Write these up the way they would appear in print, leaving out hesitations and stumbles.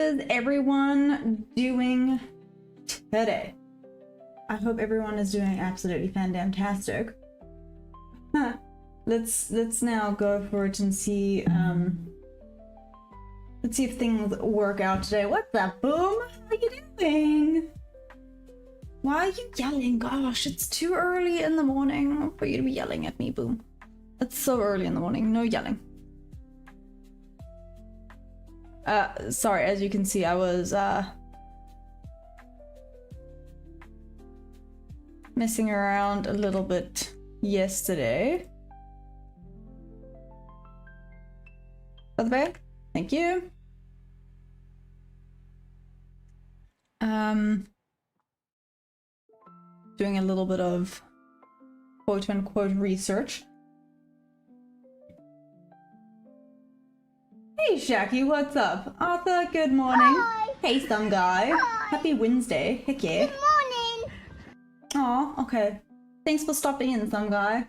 is everyone doing today? I hope everyone is doing absolutely fantastic. Let's now go for it and see let's see if things work out today. What's up, Boom? How are you doing? Why are you yelling? Gosh, it's too early in the morning for you to be yelling at me, Boom. It's so early in the morning, no yelling. Sorry, as you can see, I was messing around a little bit yesterday. For the bag? Thank you. Doing a little bit of quote-unquote research. Hey Shaki, what's up? Arthur, good morning. Hi. Hey some guy. Hi. Happy Wednesday. Heck yeah. Good morning. Aw, okay. Thanks for stopping in, some guy.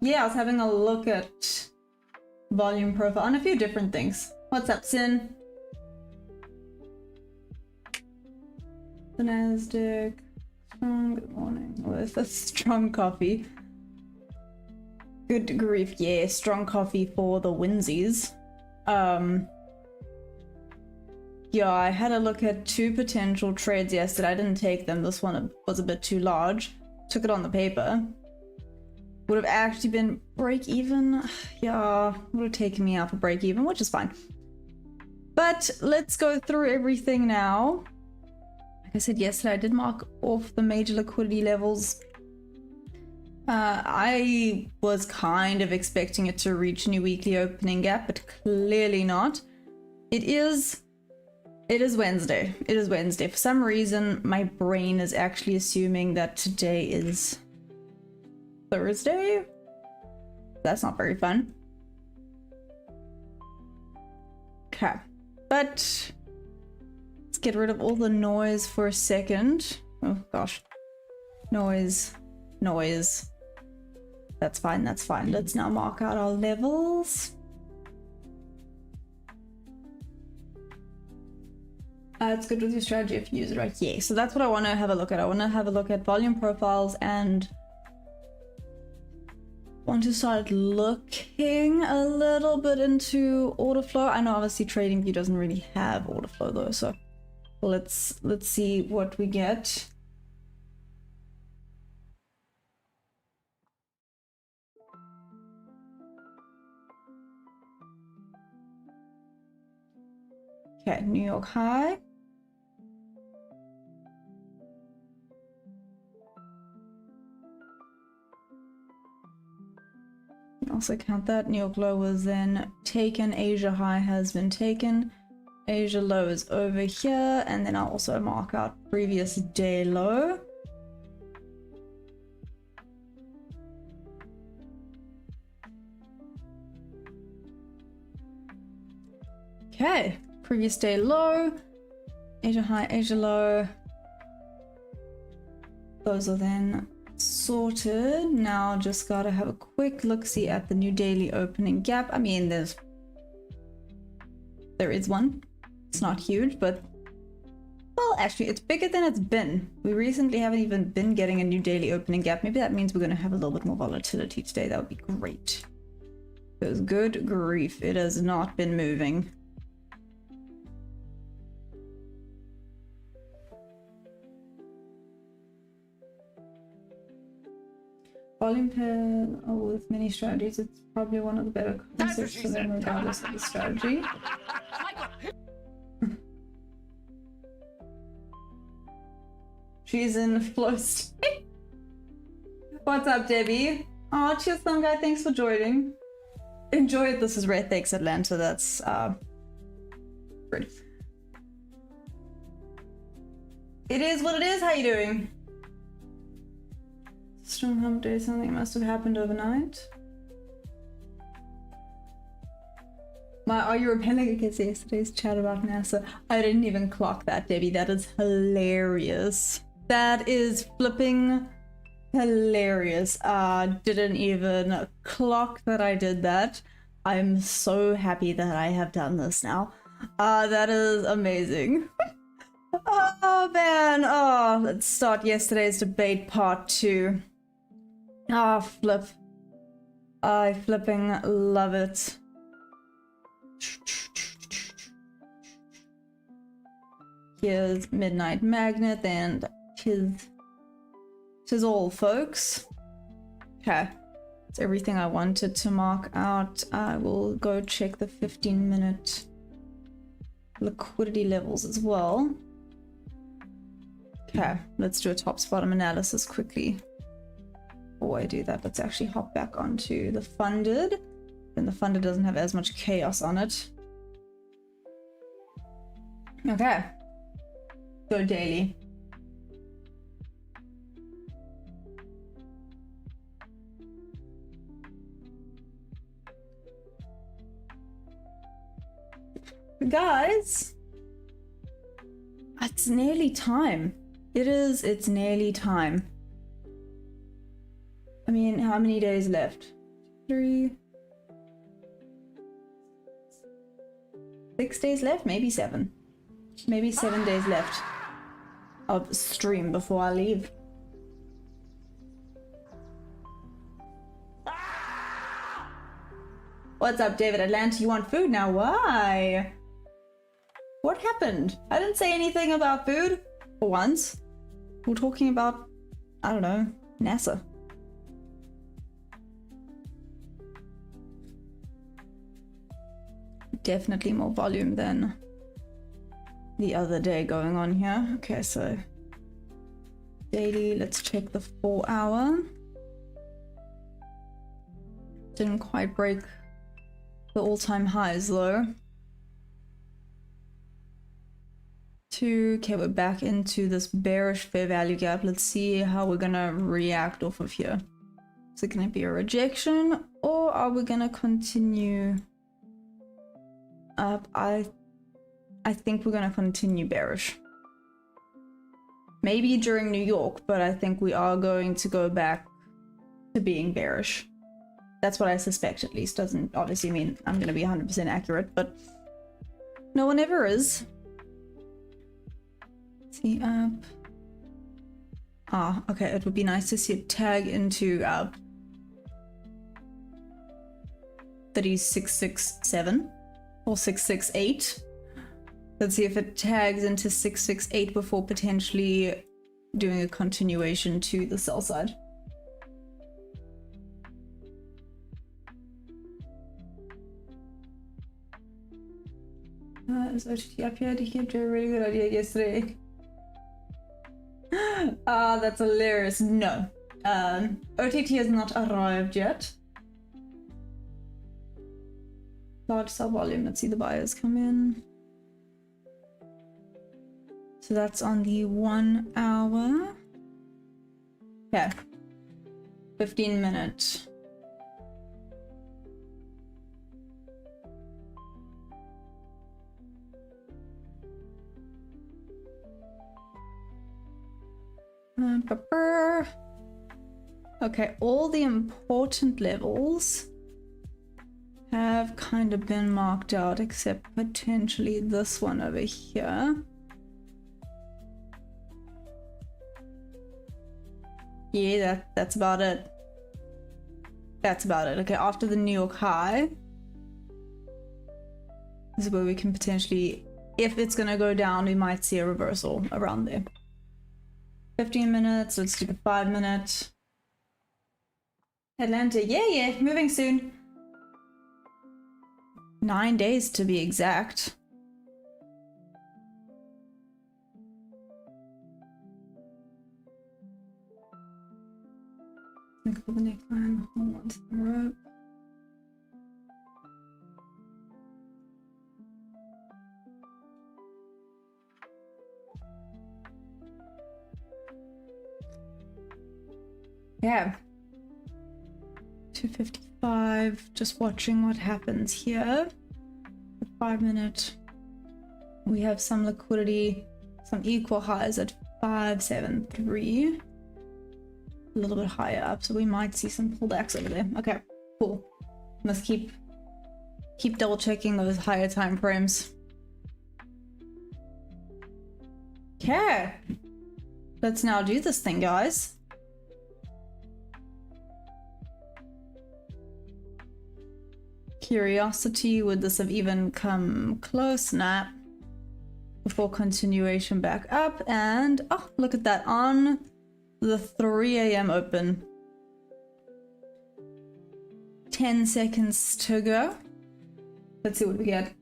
Yeah, I was having a look at volume profile on a few different things. What's up, Sin? The Nasdaq. Good morning. With a strong coffee. Good grief, yeah, strong coffee for the Winsies. Yeah, I had a look at two potential trades yesterday. I didn't take them. This one was a bit too large. Took it on the paper. Would have actually been break even. Yeah, would have taken me out for break even, which is fine. But let's go through everything now. Like I said yesterday, I did mark off the major liquidity levels. I was kind of expecting it to reach new weekly opening gap, but clearly not. It is Wednesday. It is Wednesday. For some reason, my brain is actually assuming that today is Thursday. That's not very fun. Okay, but let's get rid of all the noise for a second. Oh gosh, noise. That's fine, that's fine. Let's now mark out our levels. It's good with your strategy if you use it right. Yeah, so that's what I want to have a look at. I want to have a look at volume profiles and want to start looking a little bit into order flow. I know obviously TradingView doesn't really have order flow though, so let's see what we get. Okay, New York high. Also count that. New York low was then taken. Asia high has been taken. Asia low is over here. And then I'll also mark out previous day low. Okay. Previous day low, Asia high, Asia low. Those are then sorted. Now just gotta have a quick look-see at the new daily opening gap. I mean, there is one. It's not huge, but well, actually, it's bigger than it's been. We recently haven't even been getting a new daily opening gap. Maybe that means we're gonna have a little bit more volatility today. That would be great. Because good grief, it has not been moving. Volume pair with many strategies, it's probably one of the better concepts for them regardless of the strategy. She's in flow state. What's up, Debbie? Oh, cheers, some guy. Thanks for joining. Enjoy it. This is Red. Thanks, Atlanta. That's good. It is what it is. How you doing? Strong hump day, something must have happened overnight. Are you repelling against yesterday's chat about NASA? I didn't even clock that, Debbie. That is hilarious. That is flipping hilarious. Didn't even clock that I did that. I'm so happy that I have done this now. That is amazing. Oh man, oh, let's start yesterday's debate part 2. Ah, flip. I flipping love it. Here's Midnight Magnet and tis all, folks. Okay, that's everything I wanted to mark out. I will go check the 15-minute liquidity levels as well. Okay, let's do a tops bottom analysis quickly. Before I do that, let's actually hop back onto the funded. And the funded doesn't have as much chaos on it. Okay. Go daily. Guys, it's nearly time. It's nearly time. I mean, how many days left? 3, 6 days left? Maybe 7. Maybe 7 days left of stream before I leave. What's up, David Atlanta? You want food now? Why? What happened? I didn't say anything about food for once. We're talking about, I don't know, NASA. Definitely more volume than the other day going on here. Okay, so daily, let's check the 4-hour. Didn't quite break the all-time highs though. Okay, we're back into this bearish fair value gap. Let's see how we're gonna react off of here. Is it gonna be a rejection or are we gonna continue up? I think we're gonna continue bearish. Maybe during New York, but I think we are going to go back to being bearish. That's what I suspect, at least. Doesn't obviously mean I'm gonna be 100% accurate, but no one ever is. See up. Ah, okay, it would be nice to see it tag into 3667 or 668. Let's see if it tags into 668 before potentially doing a continuation to the sell side. Is OTT up here? Did he have a really good idea yesterday? Ah, that's hilarious. No. OTT has not arrived yet. Large sell volume. Let's see the buyers come in. So that's on the 1 hour. Okay. 15-minute. Okay, all the important levels have kind of been marked out except potentially this one over here. Yeah, that's about it. That's about it. Okay, after the New York high, this is where we can potentially, if it's gonna go down, we might see a reversal around there. 15 minutes, let's do the 5-minute. Atlanta, yeah, moving soon. 9 days to be exact. Look for the neckline, hold on to the rope. Yeah. 255, just watching what happens here. The 5-minute. We have some liquidity, some equal highs at 573. A little bit higher up, so we might see some pullbacks over there. Okay, cool. Must keep double checking those higher time frames. Okay. Let's now do this thing, guys. Curiosity, would this have even come close? Nah. Before continuation back up, and oh, look at that, on the 3 a.m. open. 10 seconds to go. Let's see what we get.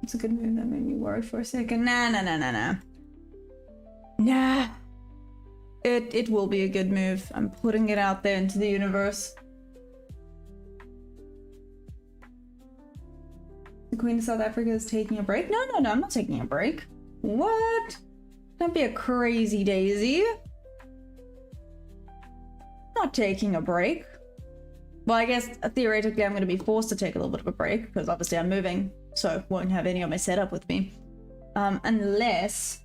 It's a good move. That made me worried for a second. Nah. It will be a good move. I'm putting it out there into the universe. The Queen of South Africa is taking a break? No, I'm not taking a break. What? Don't be a crazy daisy. Not taking a break. Well, I guess theoretically I'm going to be forced to take a little bit of a break because obviously I'm moving, so won't have any of my setup with me. Unless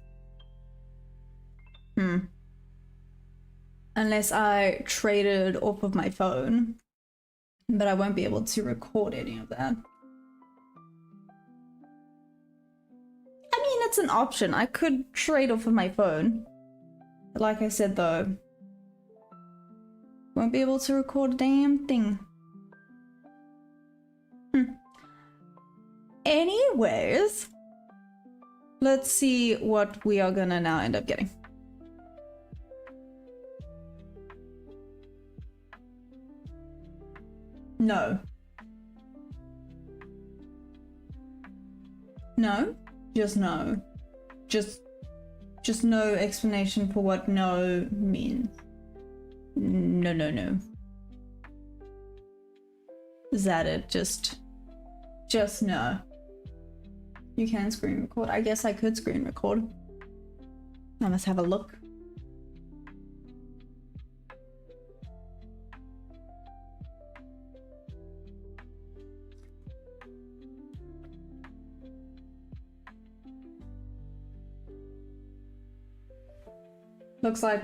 I traded off of my phone, but I won't be able to record any of that. I mean, it's an option. I could trade off of my phone. But like I said though, won't be able to record a damn thing. Anyways, let's see what we are gonna now end up getting. No. No? Just no. Just no explanation for what no means. No. Is that it? Just no. You can screen record. I guess I could screen record. I must have a look. Looks like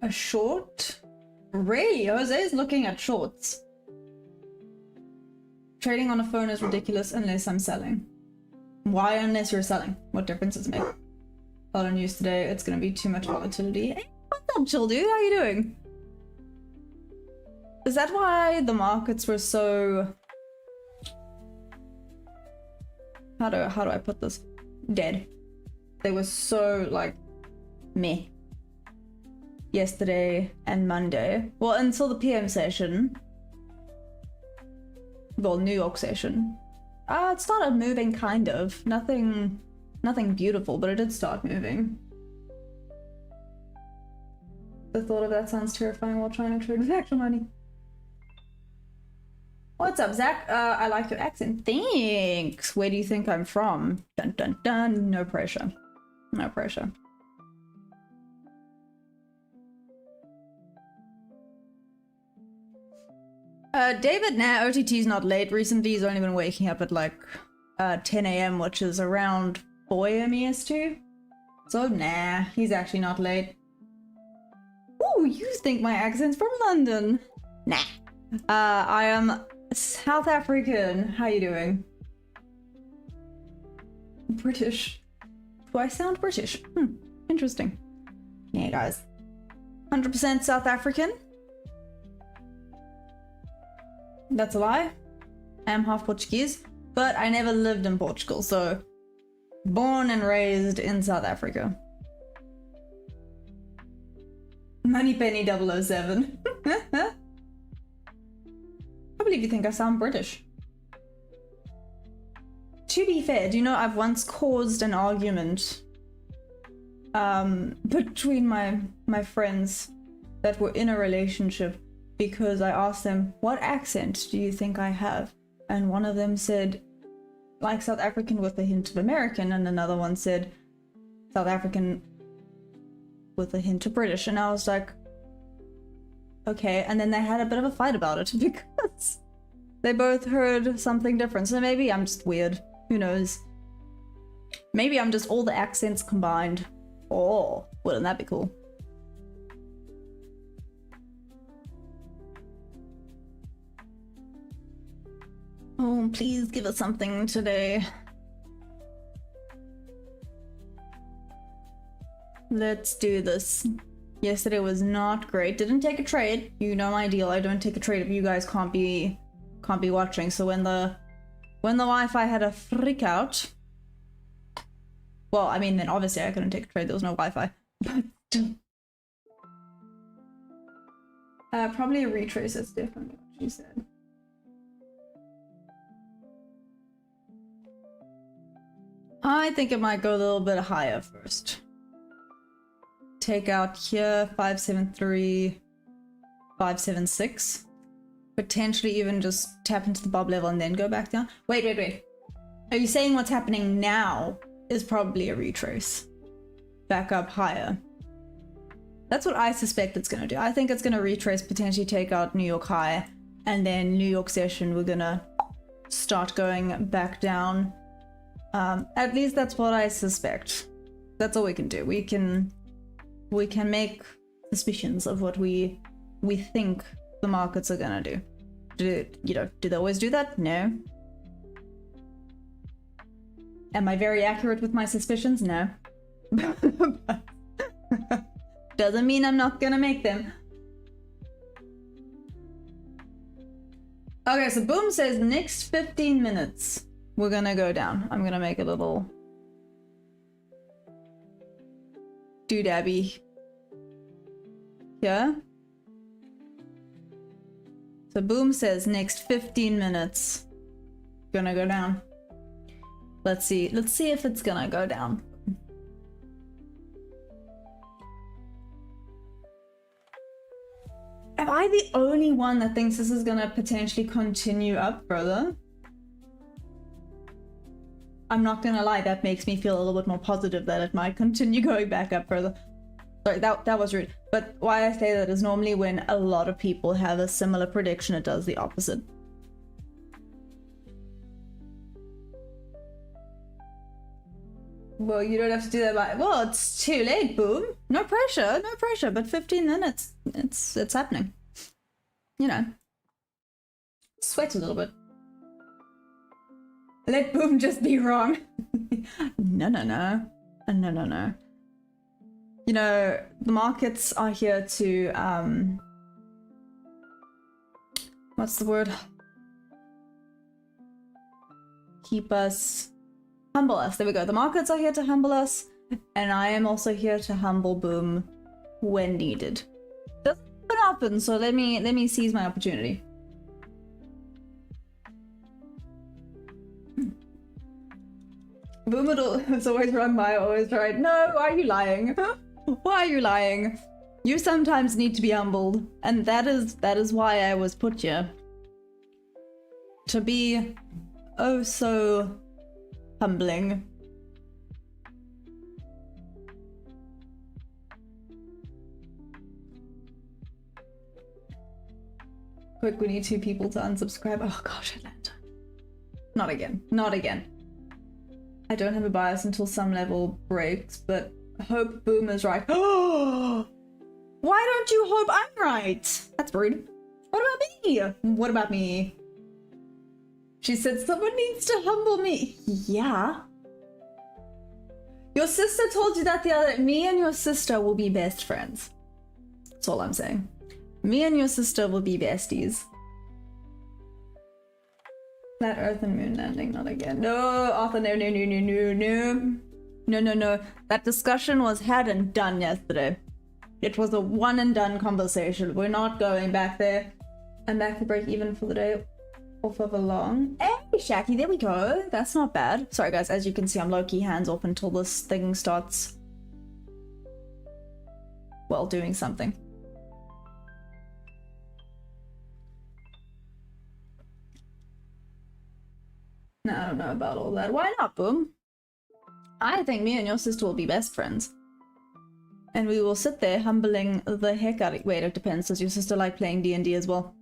a short. Really? Jose's looking at shorts. Trading on a phone is ridiculous unless I'm selling. Why unless you're selling? What difference does it make? A lot of news today. It's gonna be too much volatility. Hey, what's up, chill dude? How you doing? Is that why the markets were so... How do I put this? Dead. They were so, like, meh. Yesterday and Monday. Well, until the PM session. Well, New York session. It started moving, kind of. Nothing beautiful, but it did start moving. The thought of that sounds terrifying while trying to trade with actual money. What's up, Zach? I like your accent. Thanks! Where do you think I'm from? Dun dun dun. No pressure. No pressure. David, nah, OTT's not late. Recently, he's only been waking up at like 10 a.m., which is around 4 a.m. EST. So, nah, he's actually not late. Ooh, you think my accent's from London? Nah. I am South African. How you doing? British. Do I sound British? Interesting. Yeah, guys. 100% South African. That's a lie. I am half Portuguese, but I never lived in Portugal, so born and raised in South Africa. Moneypenny 007. I believe you think I sound British. To be fair, do you know I've once caused an argument between my friends that were in a relationship because I asked them, what accent do you think I have? And one of them said, like South African with a hint of American, and another one said, South African with a hint of British. And I was like, okay. And then they had a bit of a fight about it because they both heard something different. So maybe I'm just weird. Who knows? Maybe I'm just all the accents combined. Oh, wouldn't that be cool? Oh, please give us something today. Let's do this. Yesterday was not great. Didn't take a trade. You know my deal. I don't take a trade if you guys can't be watching. So when the Wi-Fi had a freak out, well, I mean, then obviously I couldn't take a trade. There was no Wi-Fi. But probably a retrace. That's definitely what she said. I think it might go a little bit higher first. Take out here 573, 576. Potentially even just tap into the bob level and then go back down. Wait. Are you saying what's happening now is probably a retrace? Back up higher. That's what I suspect it's gonna do. I think it's gonna retrace, potentially take out New York high, and then New York session we're gonna start going back down. At least that's what I suspect. That's all we can do. We can make suspicions of what we think the markets are gonna do. Do they always do that? No. Am I very accurate with my suspicions? No. Doesn't mean I'm not gonna make them. Okay, so Boom says next 15 minutes we're gonna go down. I'm gonna make a little doodabby here. So Boom says next 15 minutes gonna go down. Let's see if it's gonna go down. Am I the only one that thinks this is gonna potentially continue up further? I'm not gonna lie, that makes me feel a little bit more positive that it might continue going back up further. Sorry, that was rude. But why I say that is normally when a lot of people have a similar prediction, it does the opposite. Well, you don't have to do that by... Well, it's too late, Boom. No pressure, but 15 minutes, it's happening. You know. Sweat a little bit. Let Boom just be wrong. No. You know, the markets are here to, what's the word? Keep us... Humble us. There we go. The markets are here to humble us, and I am also here to humble Boom when needed. Doesn't happen, so let me seize my opportunity. Boom is always wrong, by always right. No, why are you lying? Why are you lying? You sometimes need to be humbled, and that is why I was put here. To be oh so humbling. Quick, we need 2 people to unsubscribe. Oh gosh, Atlanta. Not again. Not again. I don't have a bias until some level breaks, but hope Boom is right. Oh! Why don't you hope I'm right? That's rude. What about me? What about me? She said someone needs to humble me. Yeah. Your sister told you that the other... Me and your sister will be best friends. That's all I'm saying. Me and your sister will be besties. Flat Earth and moon landing, not again. No, Arthur, no. No. That discussion was had and done yesterday. It was a one and done conversation. We're not going back there. I'm back to break even for the day. Off of a long. Hey, Shaki, there we go. That's not bad. Sorry, guys. As you can see, I'm low-key hands off until this thing starts... well, doing something. No, I don't know about all that. Why not, Boom? I think me and your sister will be best friends. And we will sit there humbling the heck out of... Wait, it depends. Does your sister like playing D&D as well?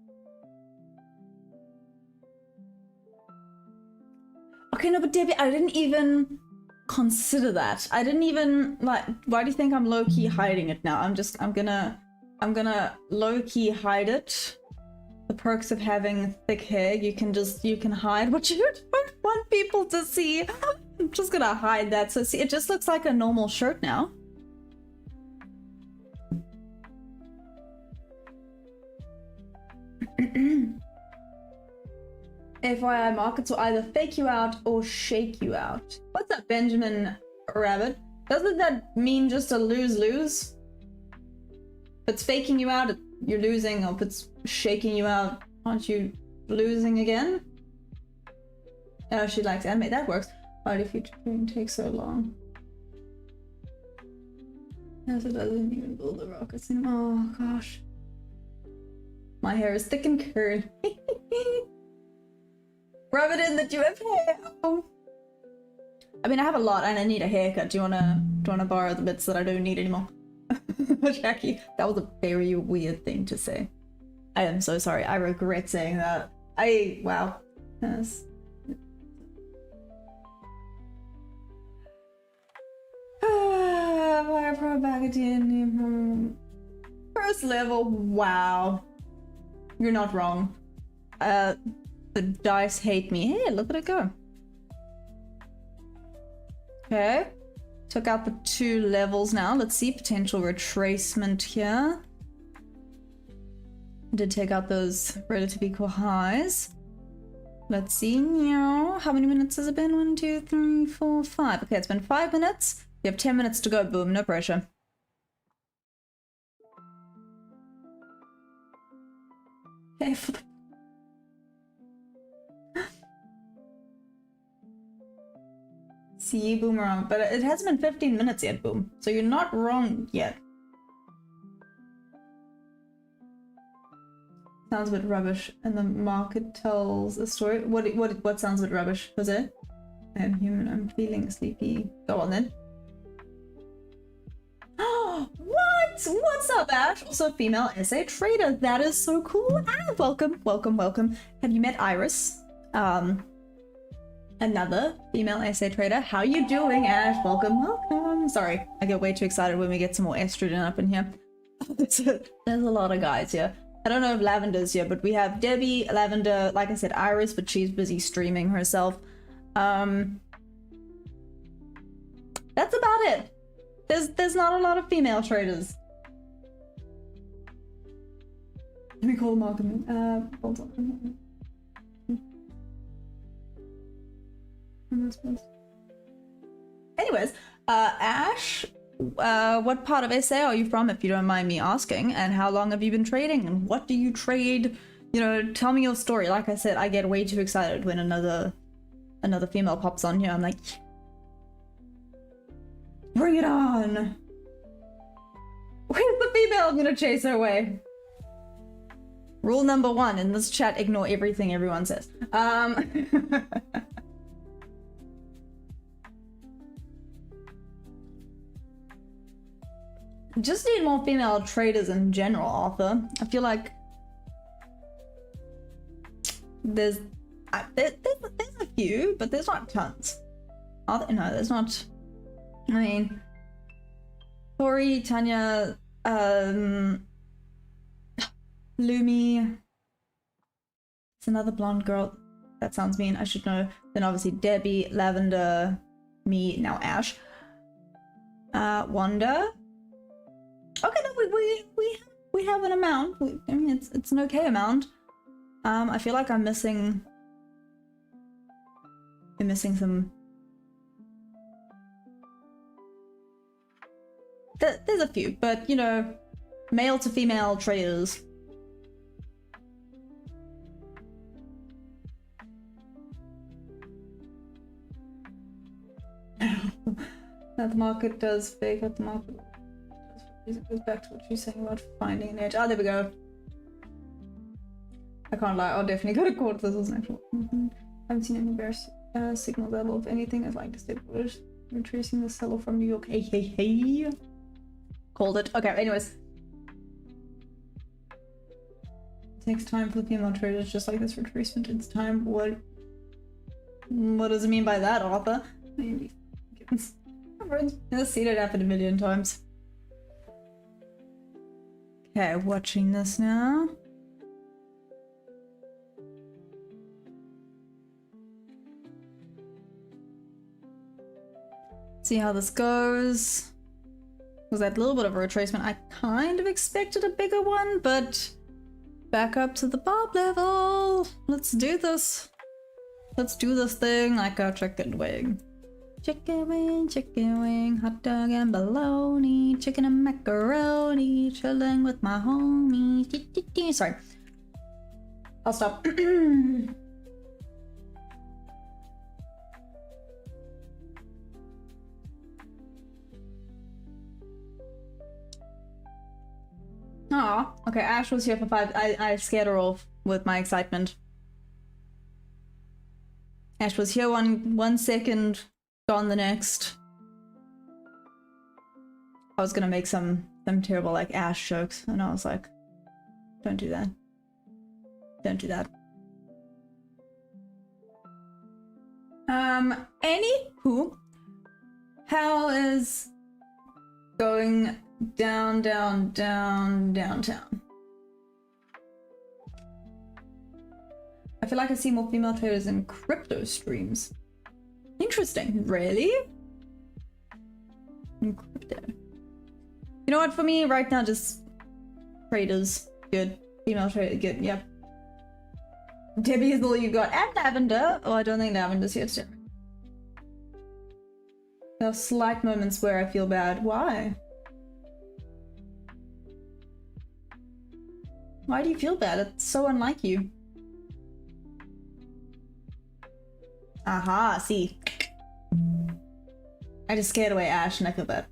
Okay, no, but Debbie, I didn't even consider that. I didn't even, like, why do you think I'm low-key hiding it now? I'm gonna low-key hide it the perks of having thick hair. You can hide what you don't want people to see. I'm just gonna hide that. So see, it just looks like a normal shirt now. FYI, markets will either fake you out or shake you out. What's up, Benjamin Rabbit? Doesn't that mean just a lose-lose? If it's faking you out, you're losing, or if it's shaking you out, aren't you losing again? Oh, she likes anime. That works. Why do featuring take so long? Yes, it doesn't even build the rockets in. Oh gosh. My hair is thick and curly. Rub it in that you have hair. Oh. I mean, I have a lot and I need a haircut. Do you wanna borrow the bits that I don't need anymore? Jackie, that was a very weird thing to say. I am so sorry. I regret saying that. Wow. Yes. Fire Pro Bagadine. First level. Wow. You're not wrong. The dice hate me. Hey, look at it go. Okay. Took out the 2 levels now. Let's see. Potential retracement here. Did take out those relatively equal highs. Let's see. How many minutes has it been? 1, 2, 3, 4, 5. Okay, it's been 5 minutes. You have 10 minutes to go. Boom. No pressure. Okay, for the see, Boomerang, but it hasn't been 15 minutes yet, Boom. So you're not wrong yet. Sounds a bit rubbish, and the market tells a story. What sounds a bit rubbish, Jose? I am human. I'm feeling sleepy. Go on then. What? What's up, Ash? Also a female SA trader. That is so cool. Ah, welcome, welcome, welcome. Have you met Iris? Another female SA trader. How you doing, Ash? Welcome, welcome. Sorry, I get way too excited when we get some more estrogen up in here. There's a lot of guys here. I don't know if Lavender's here, but we have Debbie, Lavender, like I said, Iris, but she's busy streaming herself. That's about it. There's not a lot of female traders. Let me call the market. Hold on. Anyways, Ash, what part of SA are you from, if you don't mind me asking? And how long have you been trading? And what do you trade? You know, tell me your story. Like I said, I get way too excited when another female pops on here. I'm like, bring it on! Where's the female? I'm gonna chase her away. Rule number 1 in this chat: ignore everything everyone says. Just need more female traders in general, Arthur. I feel like there's a few, but there's not tons. No, there's not. I mean, Tori, Tanya, Lumi. It's another blonde girl. That sounds mean. I should know. Then obviously Debbie, Lavender, me, now Ash. Wanda. Okay, no, we have an amount. I mean, it's an okay amount. I feel like I'm missing some. There's a few, but you know, male to female traders. That the market does fake at the market. It goes back to what you're saying about finding an edge. Oh, there we go. I can't lie. I'll definitely go to court. This was natural. Haven't seen any bear signals level. If anything, I'd like to stay bullish. Retracing the seller from New York. Hey. Called it. Okay, anyways. It takes time for the female traders, just like this retracement. It's time. What does it mean by that, Arthur? Maybe. I've seen it happen a million times. Okay, watching this now. See how this goes. Was that little bit of a retracement? I kind of expected a bigger one, but back up to the bob level. Let's do this. Let's do this thing like a chicken wing. Chicken wing, hot dog and bologna, chicken and macaroni, chilling with my homies. Sorry. I'll stop. Oh, okay, Ash was here for 5. I scared her off with my excitement. Ash was here one second, gone the next. I was gonna make some terrible like Ash jokes, and I was like, don't do that. Don't do that. Anywho, how is going downtown? I feel like I see more female traders in crypto streams. Interesting. Really? In crypto. You know what? For me, right now, just traders. Good. Female trader. Good. Yep. Debbie is all you got. And Lavender. Oh, I don't think Lavender's here too. There are slight moments where I feel bad. Why? Why do you feel bad? It's so unlike you. Aha, see. I just scared away Ash and I feel bad.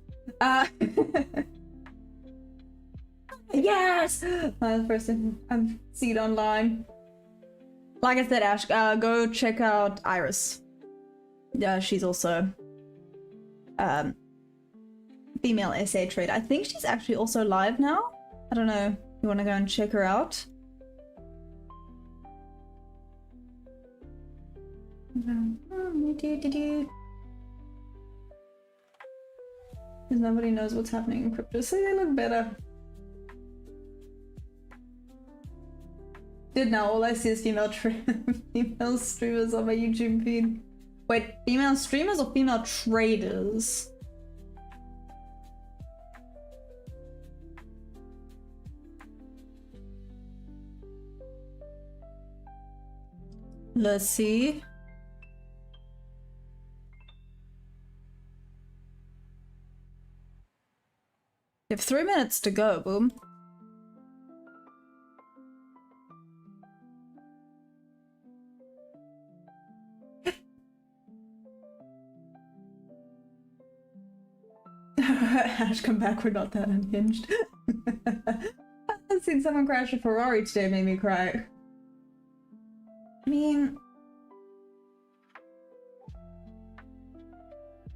Yes! The first time I've seen it online. Like I said, Ash, go check out Iris. Yeah, she's also female SA trader. I think she's actually also live now. I don't know. You want to go and check her out? Because nobody knows what's happening in crypto, so they look better. Dude, now all I see is female streamers on my YouTube feed. Wait, female streamers or female traders? Let's see. You have 3 minutes to go, boom. Ash, come back, we're not that unhinged. I've seen someone crash a Ferrari today, made me cry. I mean...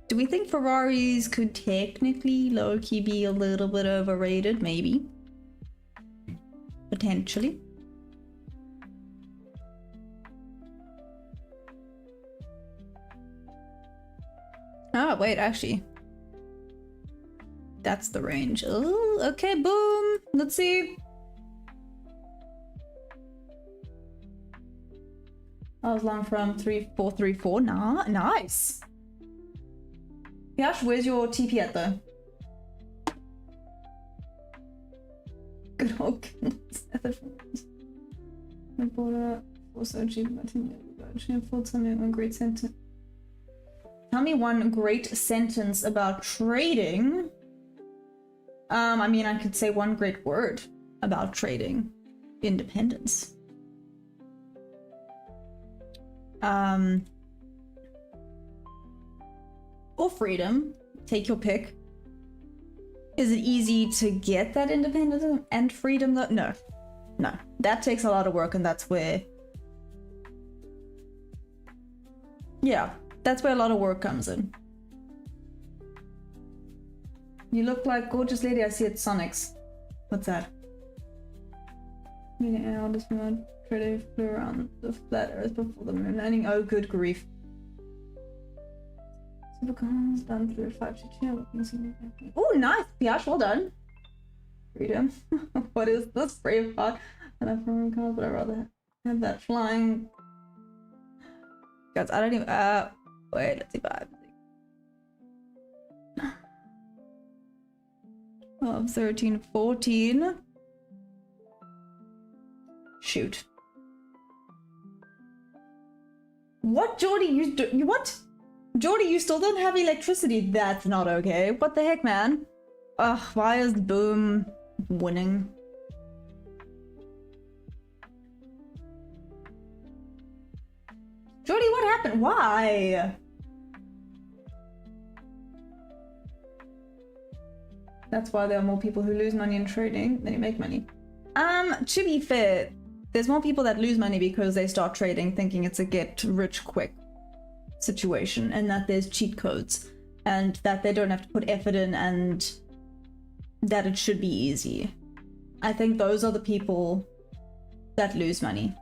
do we think Ferraris could technically low-key be a little bit overrated? Maybe. Potentially. Oh, wait, actually. That's the range. Oh, okay, boom. Let's see. I was long from 3434. Nah, nice. Yash, where's your TP at though? Good old goodness. I bought it also cheap about 10 years ago. She afford something one great sentence. Tell me one great sentence about trading. I mean, I could say one great word about trading. Independence. Or freedom. Take your pick. Is it easy to get that independence and freedom though? No. No. That takes a lot of work, and that's where... yeah, that's where a lot of work comes in. You look like gorgeous lady I see at Sonic's. What's that? I'll just flew around the flat earth before the moon landing. Oh, good grief. Supercars done through 522. Oh, nice, Piash, well done. Freedom. What is this? Brave heart. I love foreign cars, but I'd rather have that flying. Guys, I don't even. Wait, let's see if I have. 12, 13, 14. Shoot. What, Jordy? You what? Jordy, you still don't have electricity. That's not okay. What the heck, man? Ugh, why is Boom winning? Jordy, what happened? Why? That's why there are more people who lose money in trading than you make money. To be fair, there's more people that lose money because they start trading thinking it's a get rich quick situation and that there's cheat codes and that they don't have to put effort in and that it should be easy. I think those are the people that lose money.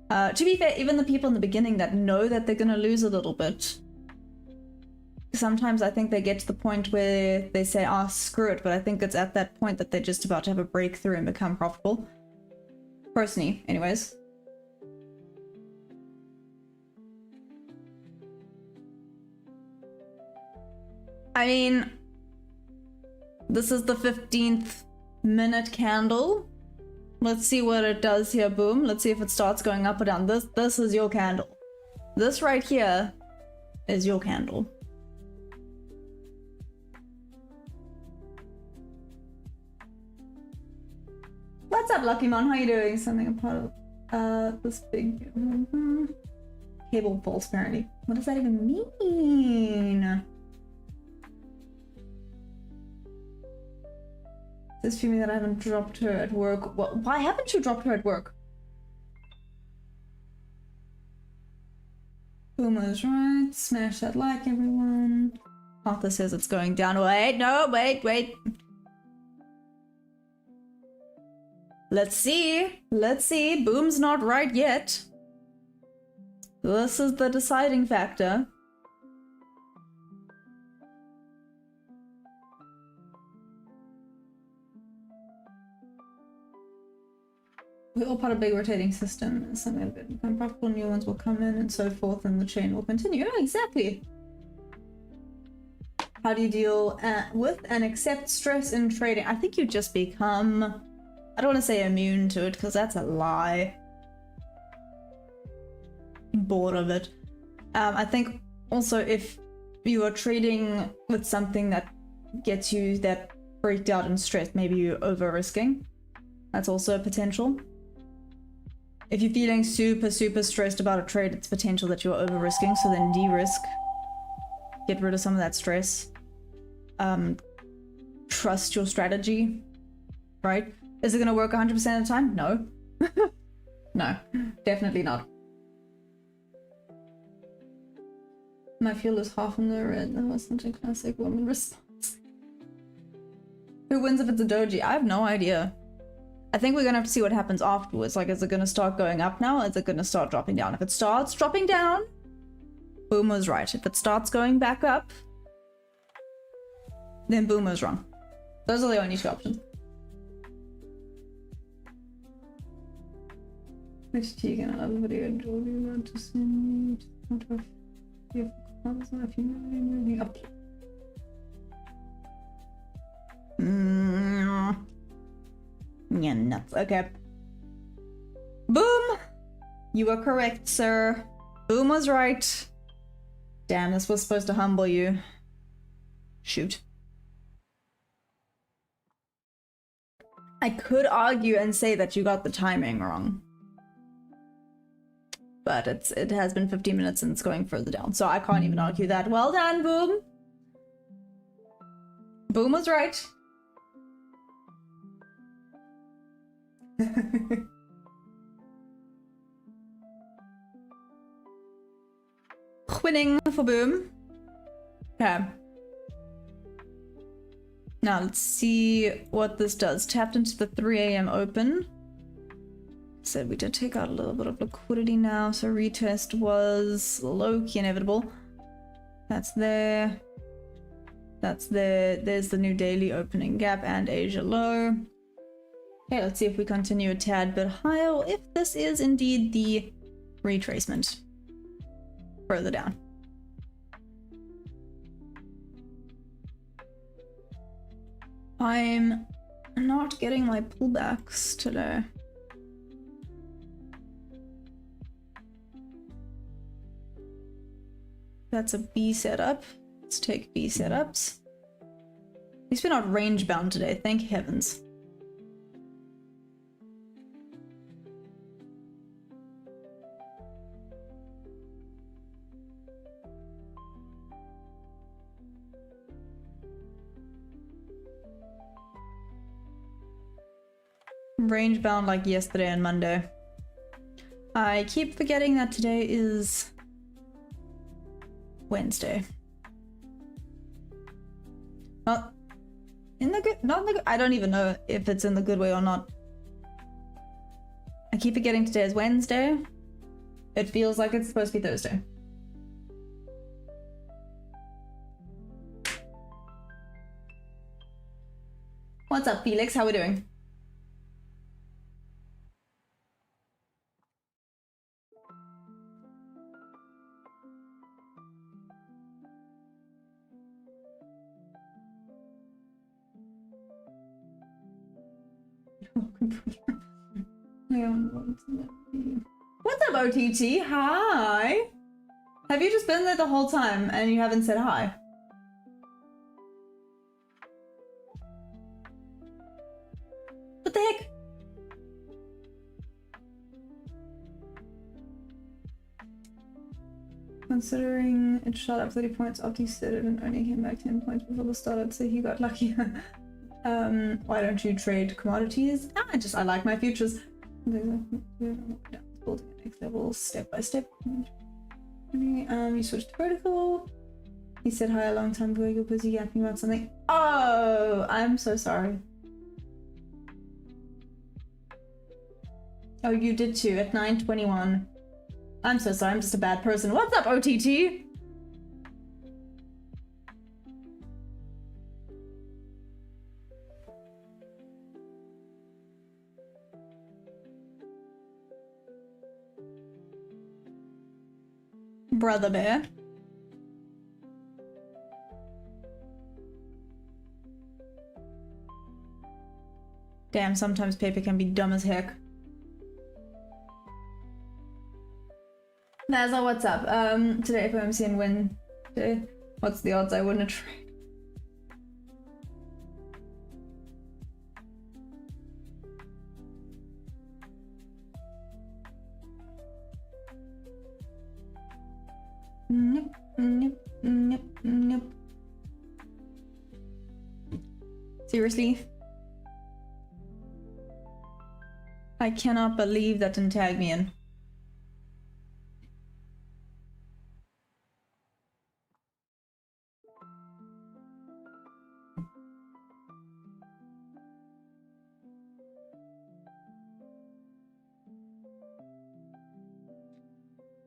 To be fair, even the people in the beginning that know that they're gonna lose a little bit, sometimes I think they get to the point where they say, oh, screw it, but I think it's at that point that they're just about to have a breakthrough and become profitable. Personally, anyways. I mean, this is the 15th minute candle. Let's see what it does here, Boom. Let's see if it starts going up or down. This is your candle. This right here is your candle. What's up, Lucky Mon? How you doing? Something a part of this big cable falls apparently. What does that even mean? This feeling that I haven't dropped her at work. Well, why haven't you dropped her at work? Boomer's right. Smash that like, everyone. Arthur says it's going down. Wait, no, wait. Let's see. Let's see. Boom's not right yet. This is the deciding factor. We're all part of a big rotating system. Something that become profitable, new ones will come in and so forth, and the chain will continue. Oh, exactly. How do you deal with and accept stress in trading? I think you just become, I don't want to say immune to it because that's a lie. Bored of it. I think also if you are trading with something that gets you that freaked out and stressed, maybe you're over risking. That's also a potential. If you're feeling super stressed about a trade, it's potential that you're over risking, so then de-risk. Get rid of some of that stress. Trust your strategy, right? Is it going to work 100% of the time? No. No, definitely not. My fuel is half in the red. That wasn't a classic woman response. Who wins if it's a doji? I have no idea. I think we're gonna have to see what happens afterwards. Like, is it gonna start going up now? Or is it gonna start dropping down? If it starts dropping down, Boom was right. If it starts going back up, then Boom was wrong. Those are the only two options. Which Tegan, another video, Jordy, want to send you if you moving up. Yeah, nuts. Okay. Boom! You are correct, sir. Boom was right. Damn, this was supposed to humble you. Shoot. I could argue and say that you got the timing wrong. But it has been 15 minutes and it's going further down, so I can't even argue that. Well done, Boom! Boom was right. Winning for Boom. Okay. Now let's see what this does. Tapped into the 3 AM open. Said we did take out a little bit of liquidity now, so retest was low-key inevitable. That's there. That's there. There's the new daily opening gap and Asia low. Okay, let's see if we continue a tad bit higher, or if this is indeed the retracement further down. I'm not getting my pullbacks today. That's a B setup. Let's take B setups. At least we're not range bound today, thank heavens. Range bound like yesterday and Monday. I keep forgetting that today is Wednesday. Not in the good, not in the good, I don't even know if it's in the good way or not. I keep forgetting today is Wednesday. It feels like it's supposed to be Thursday. What's up, Felix? How we doing? What's up, OTT? Hi! Have you just been there the whole time and you haven't said hi? What the heck? Considering it shot up 30 points after you said it and only came back 10 points before the start, I'd say he got lucky. Why don't you trade commodities? I like my futures. Building at next level, step by step. You switched to vertical. He said hi a long time ago, you're busy yapping about something. Oh, I'm so sorry. Oh, you did too, at 9:21. I'm so sorry, I'm just a bad person. What's up, OTT? Brother bear. Damn, sometimes paper can be dumb as heck. Nazza, what's up? Today FOMC and win. Today, what's the odds I win a trade? Nope, nope, nope, nope. Seriously? I cannot believe that didn't tag me in.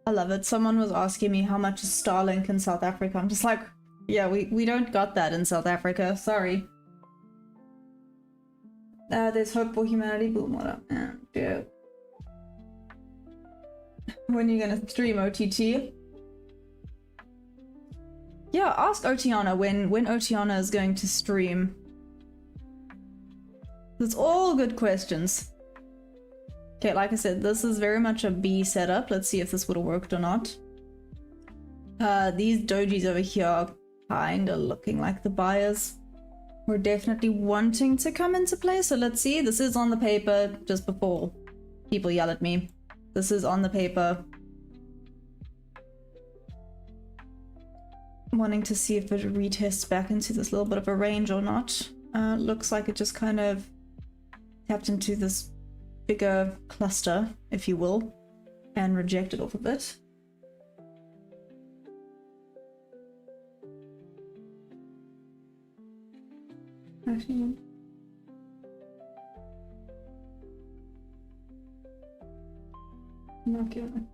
I love it. Someone was asking me how much is Starlink in South Africa. I'm just like, yeah, we don't got that in South Africa. Sorry. There's hope for humanity. Boom, what up? Yeah. When are you gonna stream, OTT? Yeah, ask Otiana when Otiana is going to stream. It's all good questions. Okay, like I said, this is very much a B setup. Let's see if this would have worked or not. These dojis over here are kind of looking like the buyers. We're definitely wanting to come into play, so let's see. This is on the paper just before people yell at me. This is on the paper. Wanting to see if it retests back into this little bit of a range or not. Looks like it just kind of tapped into this bigger cluster, if you will, and rejected off a bit. Actually, not good.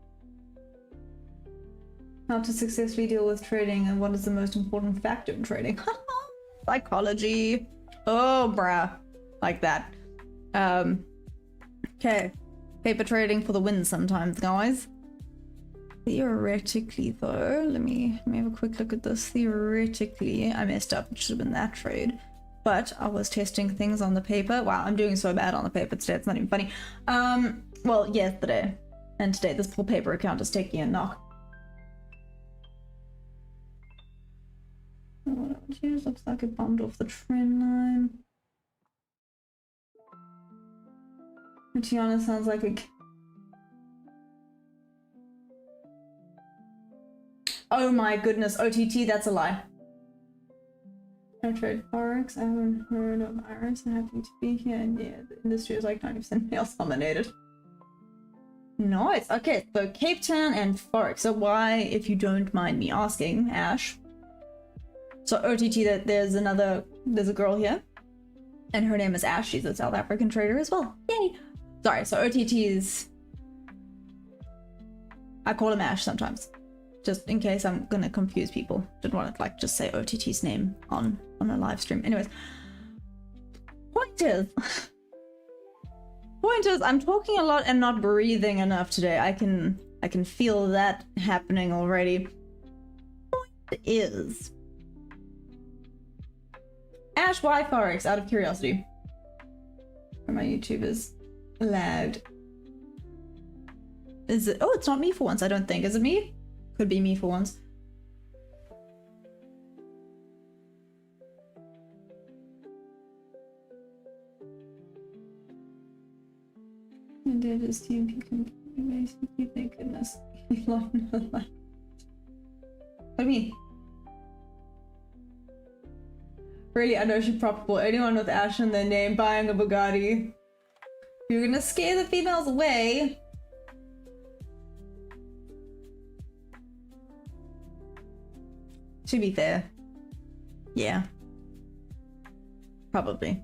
How to successfully deal with trading and what is the most important factor in trading? Psychology. Oh, bruh. Like that. Okay. Paper trading for the win sometimes, guys. Theoretically, though, let me have a quick look at this. Theoretically, I messed up. It should have been that trade. but I was testing things on the paper. Wow, I'm doing so bad on the paper today, it's not even funny. Well, yesterday and today, this poor paper account is taking a knock. Cheers, looks like it bumped off the trend line. Tiana sounds like a... Oh my goodness, OTT, that's a lie. I trade Forex, I haven't heard of Iris, I'm happy to be here, and yeah, the industry is like 90% male dominated. Nice, okay, so Cape Town and Forex. So why, if you don't mind me asking, Ash? So OTT, there's a girl here, and her name is Ash, she's a South African trader as well, yay! Sorry, so OTT is... I call him Ash sometimes. Just in case I'm gonna confuse people. Didn't want to like just say OTT's name on a live stream. Anyways. Point is, I'm talking a lot and not breathing enough today. I can feel that happening already. Point is... Ash, why Forex? Out of curiosity. My YouTube is lagged. Is it? Oh, it's not me for once, I don't think. Is it me? Could be me for once. And it is TMP completely basically, thank goodness. What do you mean? Really, I know she's probable. Anyone with Ash in their name buying a Bugatti. You're gonna scare the females away. To be fair. Yeah. Probably.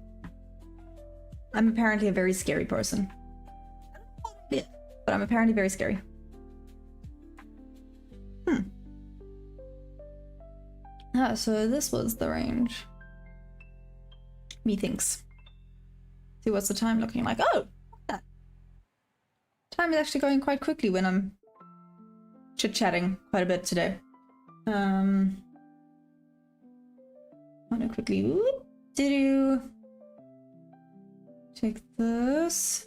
I'm apparently a very scary person. Yeah, but I'm apparently very scary. Ah, so this was the range. Methinks. See, what's the time looking like? Oh! That. Time is actually going quite quickly when I'm chit-chatting quite a bit today. I want to quickly check this.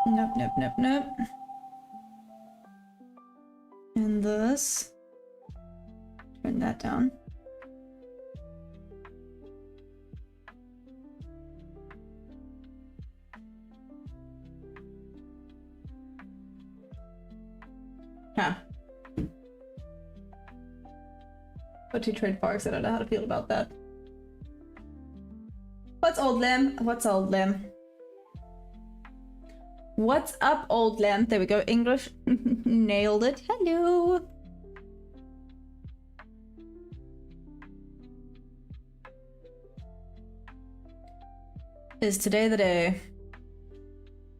Nope. And this. Turn that down. Huh. But to trade Forex, I don't know how to feel about that. What's old Lamb? What's old Lamb? What's up, old Lamb? There we go, English. Nailed it. Hello. Is today the day?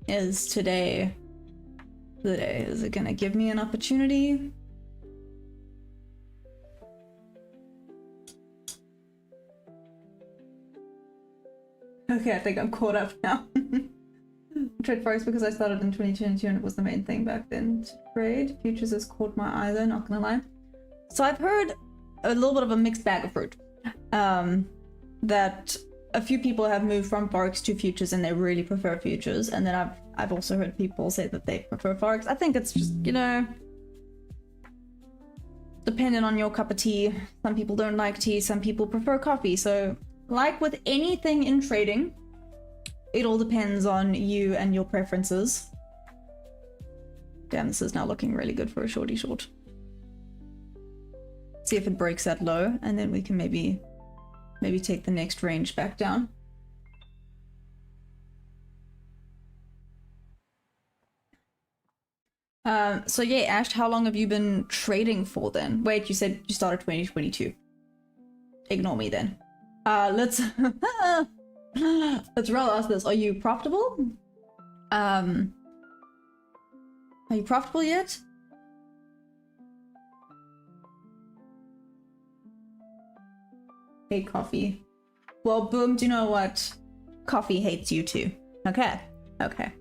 Is today the day? Is it gonna give me an opportunity? Okay, I think I'm caught up now. I trade Forex because I started in 2022 and it was the main thing back then to trade. Futures has caught my eye though, not gonna lie. So I've heard a little bit of a mixed bag of fruit. That a few people have moved from Forex to futures and they really prefer futures. And then I've also heard people say that they prefer Forex. I think it's just, you know, depending on your cup of tea. Some people don't like tea, some people prefer coffee. So like with anything in trading, it all depends on you and your preferences. Damn, this is now looking really good for a shorty short. See if it breaks that low, and then we can maybe take the next range back down. So yeah, Ash, how long have you been trading for then? Wait, you said you started 2022. Ignore me then. Let's let's roll ask this. Are you profitable? Are you profitable yet? Hate coffee. Well, boom, do you know what? Coffee hates you too. Okay. Okay.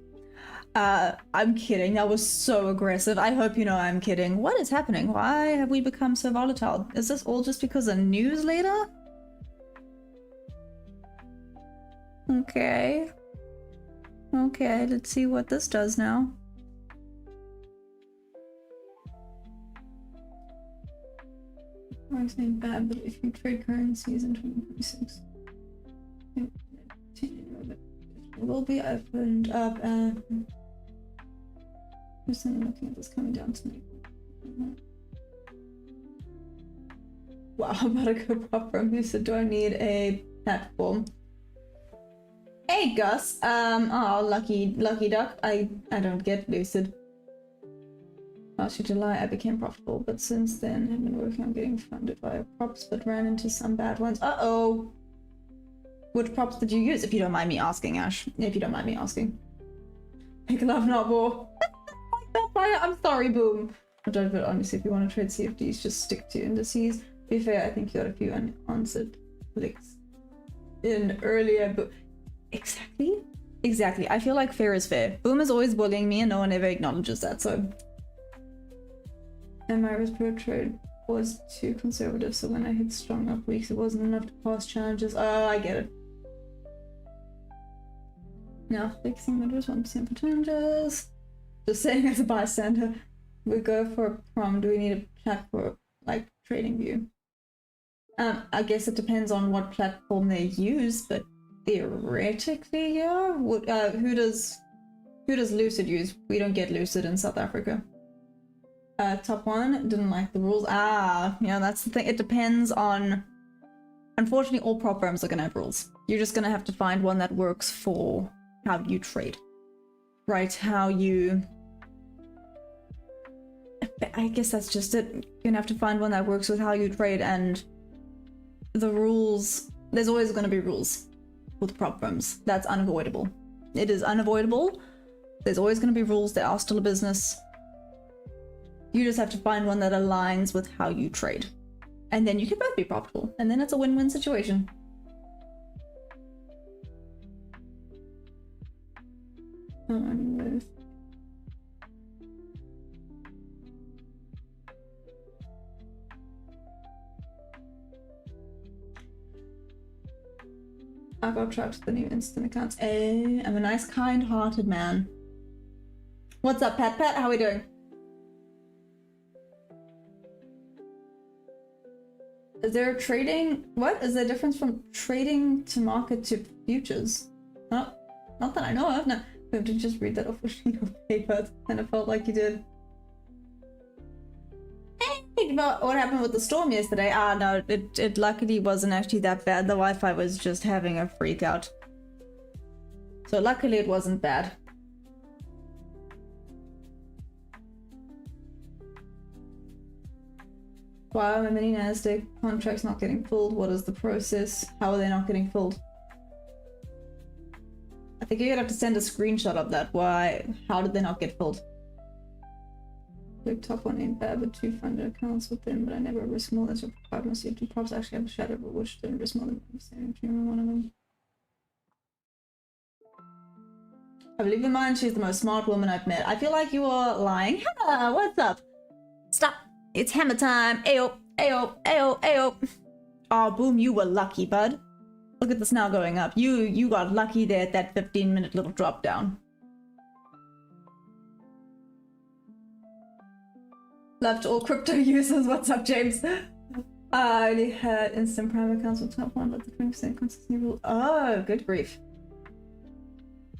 I'm kidding. That was so aggressive. I hope you know I'm kidding. What is happening? Why have we become so volatile? Is this all just because of news later? Okay. Okay, let's see what this does now. Price ain't bad, but if you trade currencies in 2026, it will be opened up and I'm looking at this coming down to me. Wow, I'm about to go pop from you, so do I need a platform? Hey Gus, oh lucky duck, I don't get Lucid. Last year July I became profitable, but since then I've been working on getting funded via props, but ran into some bad ones. Uh-oh! Which props did you use, if you don't mind me asking, Ash? If you don't mind me asking. Make love, not war. I'm sorry, Boom. I don't, but honestly, if you want to trade CFDs, just stick to indices. To be fair, I think you got a few unanswered clicks in earlier, but exactly. I feel like fair is fair. Boom is always bullying me, and no one ever acknowledges that. So, and my risk per trade was too conservative. So when I hit strong up weeks, it wasn't enough to pass challenges. Oh, I get it. Now fixing windows 1% for challenges. Just saying as a bystander, we go for a prom. Do we need a chat for like trading view? I guess it depends on what platform they use, but theoretically, yeah. Who does Lucid use? We don't get Lucid in South Africa. Top one didn't like the rules. Yeah, that's the thing. It depends on. Unfortunately, all prop firms are gonna have rules. You're just gonna have to find one that works for how you trade, right? How you. I guess that's just it. You're gonna have to find one that works with how you trade, and the rules. There's always gonna be rules with prop firms. That's unavoidable. It is unavoidable. There's always gonna be rules. They are still a business. You just have to find one that aligns with how you trade. And then you can both be profitable. And then it's a win-win situation. I got trapped with the new instant accounts. Hey, I'm a nice, kind-hearted man. What's up, Pat? How are we doing? Is there a trading? What is the difference from trading to market to futures? Not that I know of. No, we have to just read that off a sheet of paper, and it felt like you did. Hey, about what happened with the storm yesterday? No, it luckily wasn't actually that bad. The Wi-Fi was just having a freak out. So luckily it wasn't bad. Why are my mini Nasdaq contracts not getting filled? What is the process? How are they not getting filled? I think you're gonna have to send a screenshot of that. Why? How did they not get filled? The top one ain't bad, but 2 funded accounts with them, but I never risk more than 5 my CFD props. Actually have a shadow, but which didn't risk more than one of them. I believe in mine, she's the most smart woman I've met. I feel like you are lying. Hammer, what's up? Stop. It's hammer time. Ayo, ayo, ayo, ayo. Oh, Boom, you were lucky, bud. Look at this now going up. You got lucky there at that 15-minute little drop down. Love to all crypto users. What's up, James? I only had instant prime accounts with top one, but the 20% consistency rule. Oh, good grief.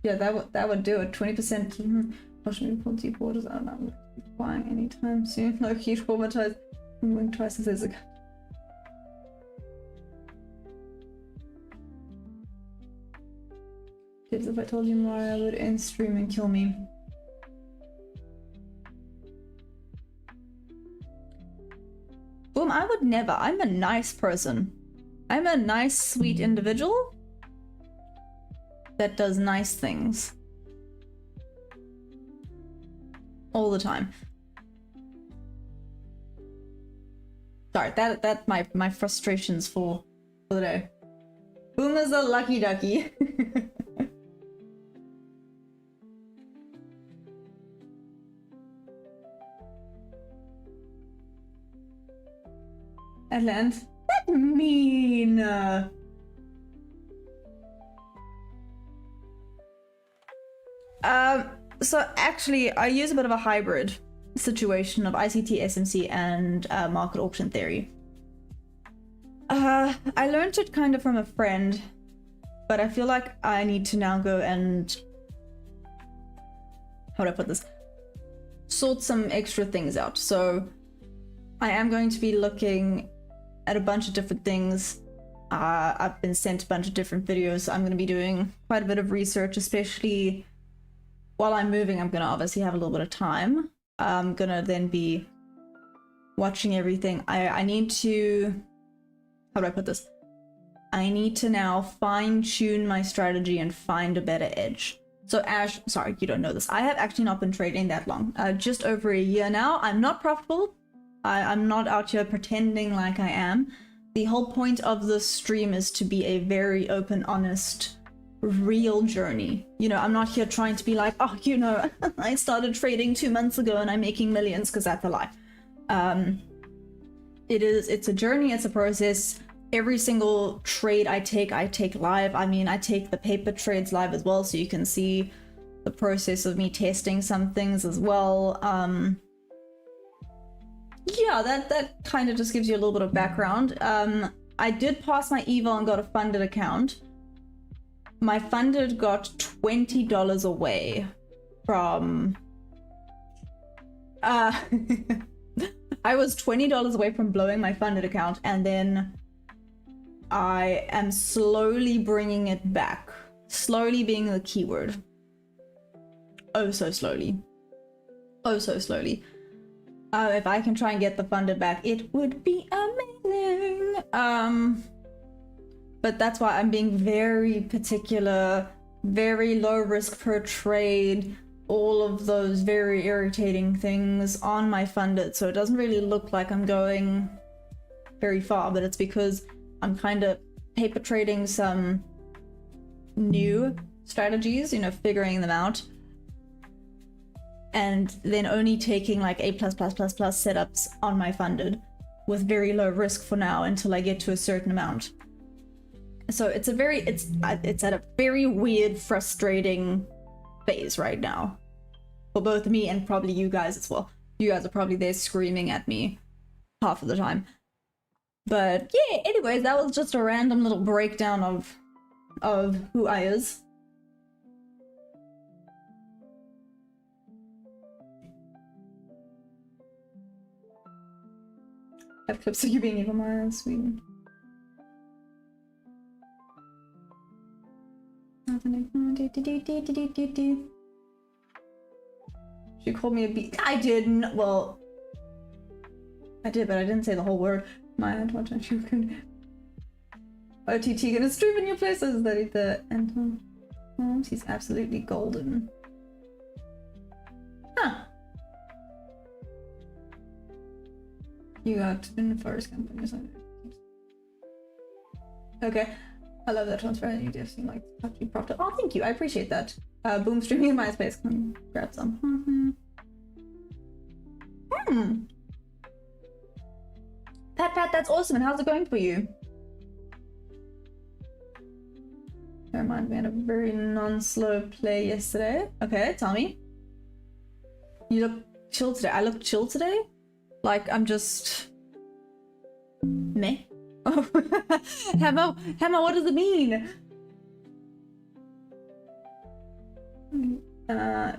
Yeah, that would do it. 20%. Pushing pull deep waters. I don't know. Buying anytime soon. No, he traumatized. I'm going twice as ago. Kids, if I told you more, I would end stream and kill me. Boom, I would never. I'm a nice person. I'm a nice, sweet individual that does nice things. All the time. Sorry, that's my frustrations for the day. Boom is a lucky ducky. Atlanta. That's mean. So actually, I use a bit of a hybrid situation of ICT, SMC, and market auction theory. I learned it kind of from a friend, but I feel like I need to now go and, how do I put this? Sort some extra things out. So I am going to be looking at a bunch of different things. I've been sent a bunch of different videos, so I'm going to be doing quite a bit of research, especially while I'm moving. I'm going to obviously have a little bit of time. I'm going to then be watching everything. I need to, how do I put this? I need to now fine-tune my strategy and find a better edge. So Ash, sorry, you don't know this. I have actually not been trading that long. Just over a year now. I'm not profitable. I'm not out here pretending like I am. The whole point of this stream is to be a very open, honest, real journey. You know, I'm not here trying to be like, oh, you know, I started trading 2 months ago and I'm making millions, because that's a lie. It's a journey, it's a process. Every single trade I take live. I mean, I take the paper trades live as well, so you can see the process of me testing some things as well. Yeah, that kind of just gives you a little bit of background. I did pass my eval and got a funded account. My funded got $20 away from... I was $20 away from blowing my funded account, and then I am slowly bringing it back. Slowly being the keyword. Oh, so slowly. Oh, so slowly. If I can try and get the funded back, it would be amazing. But that's why I'm being very particular, very low risk per trade, all of those very irritating things on my funded. So it doesn't really look like I'm going very far, but it's because I'm kind of paper trading some new strategies, you know, figuring them out. And then only taking like A++++ setups on my funded with very low risk for now until I get to a certain amount. So it's at a very weird, frustrating phase right now for both me and probably you guys as well. You guys are probably there screaming at me half of the time. But yeah, anyways, that was just a random little breakdown of who I is. I have clips of you being evil, Mara, in Sweden. She called me a beast. I didn't. Well, I did, but I didn't say the whole word. My watch and you can. OTT gonna stream in your places. That is the Anton. Oh, she's absolutely golden. Huh. You got in the forest company or something. Okay. I love that transfer. You just seem like you propped up. Oh, thank you. I appreciate that. Boom streaming in MySpace. Congrats on. Pat, that's awesome. And how's it going for you? Never mind, we had a very non-slow play yesterday. Okay, tell me. You look chill today. I look chill today? Like, I'm just... meh? Oh, Hammer, what does it mean?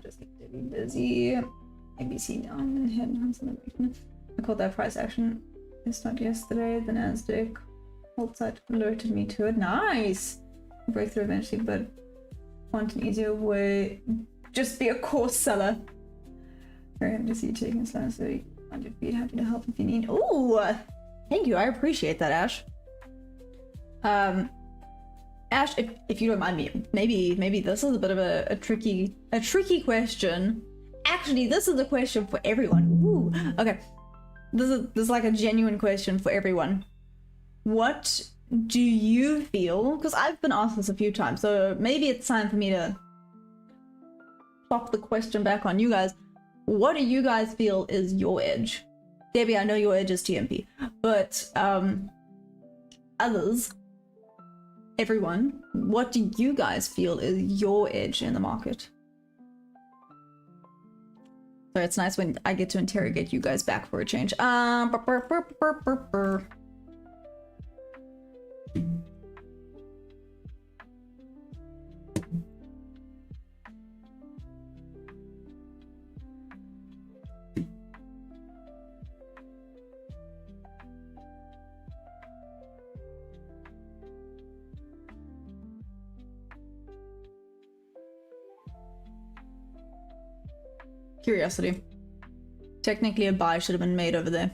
Just need to be busy. ABC down, head on something. I called that price action. It's not yesterday. The Nasdaq hold site alerted me to it. Nice! Breakthrough eventually, but want an easier way. Just be a course seller. Very happy to see you taking this last week. I'd be happy to help if you need. Ooh! Thank you, I appreciate that, Ash. Ash, if you don't mind me, maybe this is a bit of a tricky question. Actually, this is a question for everyone. Ooh, okay. This is like a genuine question for everyone. What do you feel? Because I've been asked this a few times, so maybe it's time for me to plop the question back on you guys. What do you guys feel is your edge? Debbie, I know your edge is TMP. But others, everyone, what do you guys feel is your edge in the market? So it's nice when I get to interrogate you guys back for a change. Curiosity. Technically a buy should have been made over there.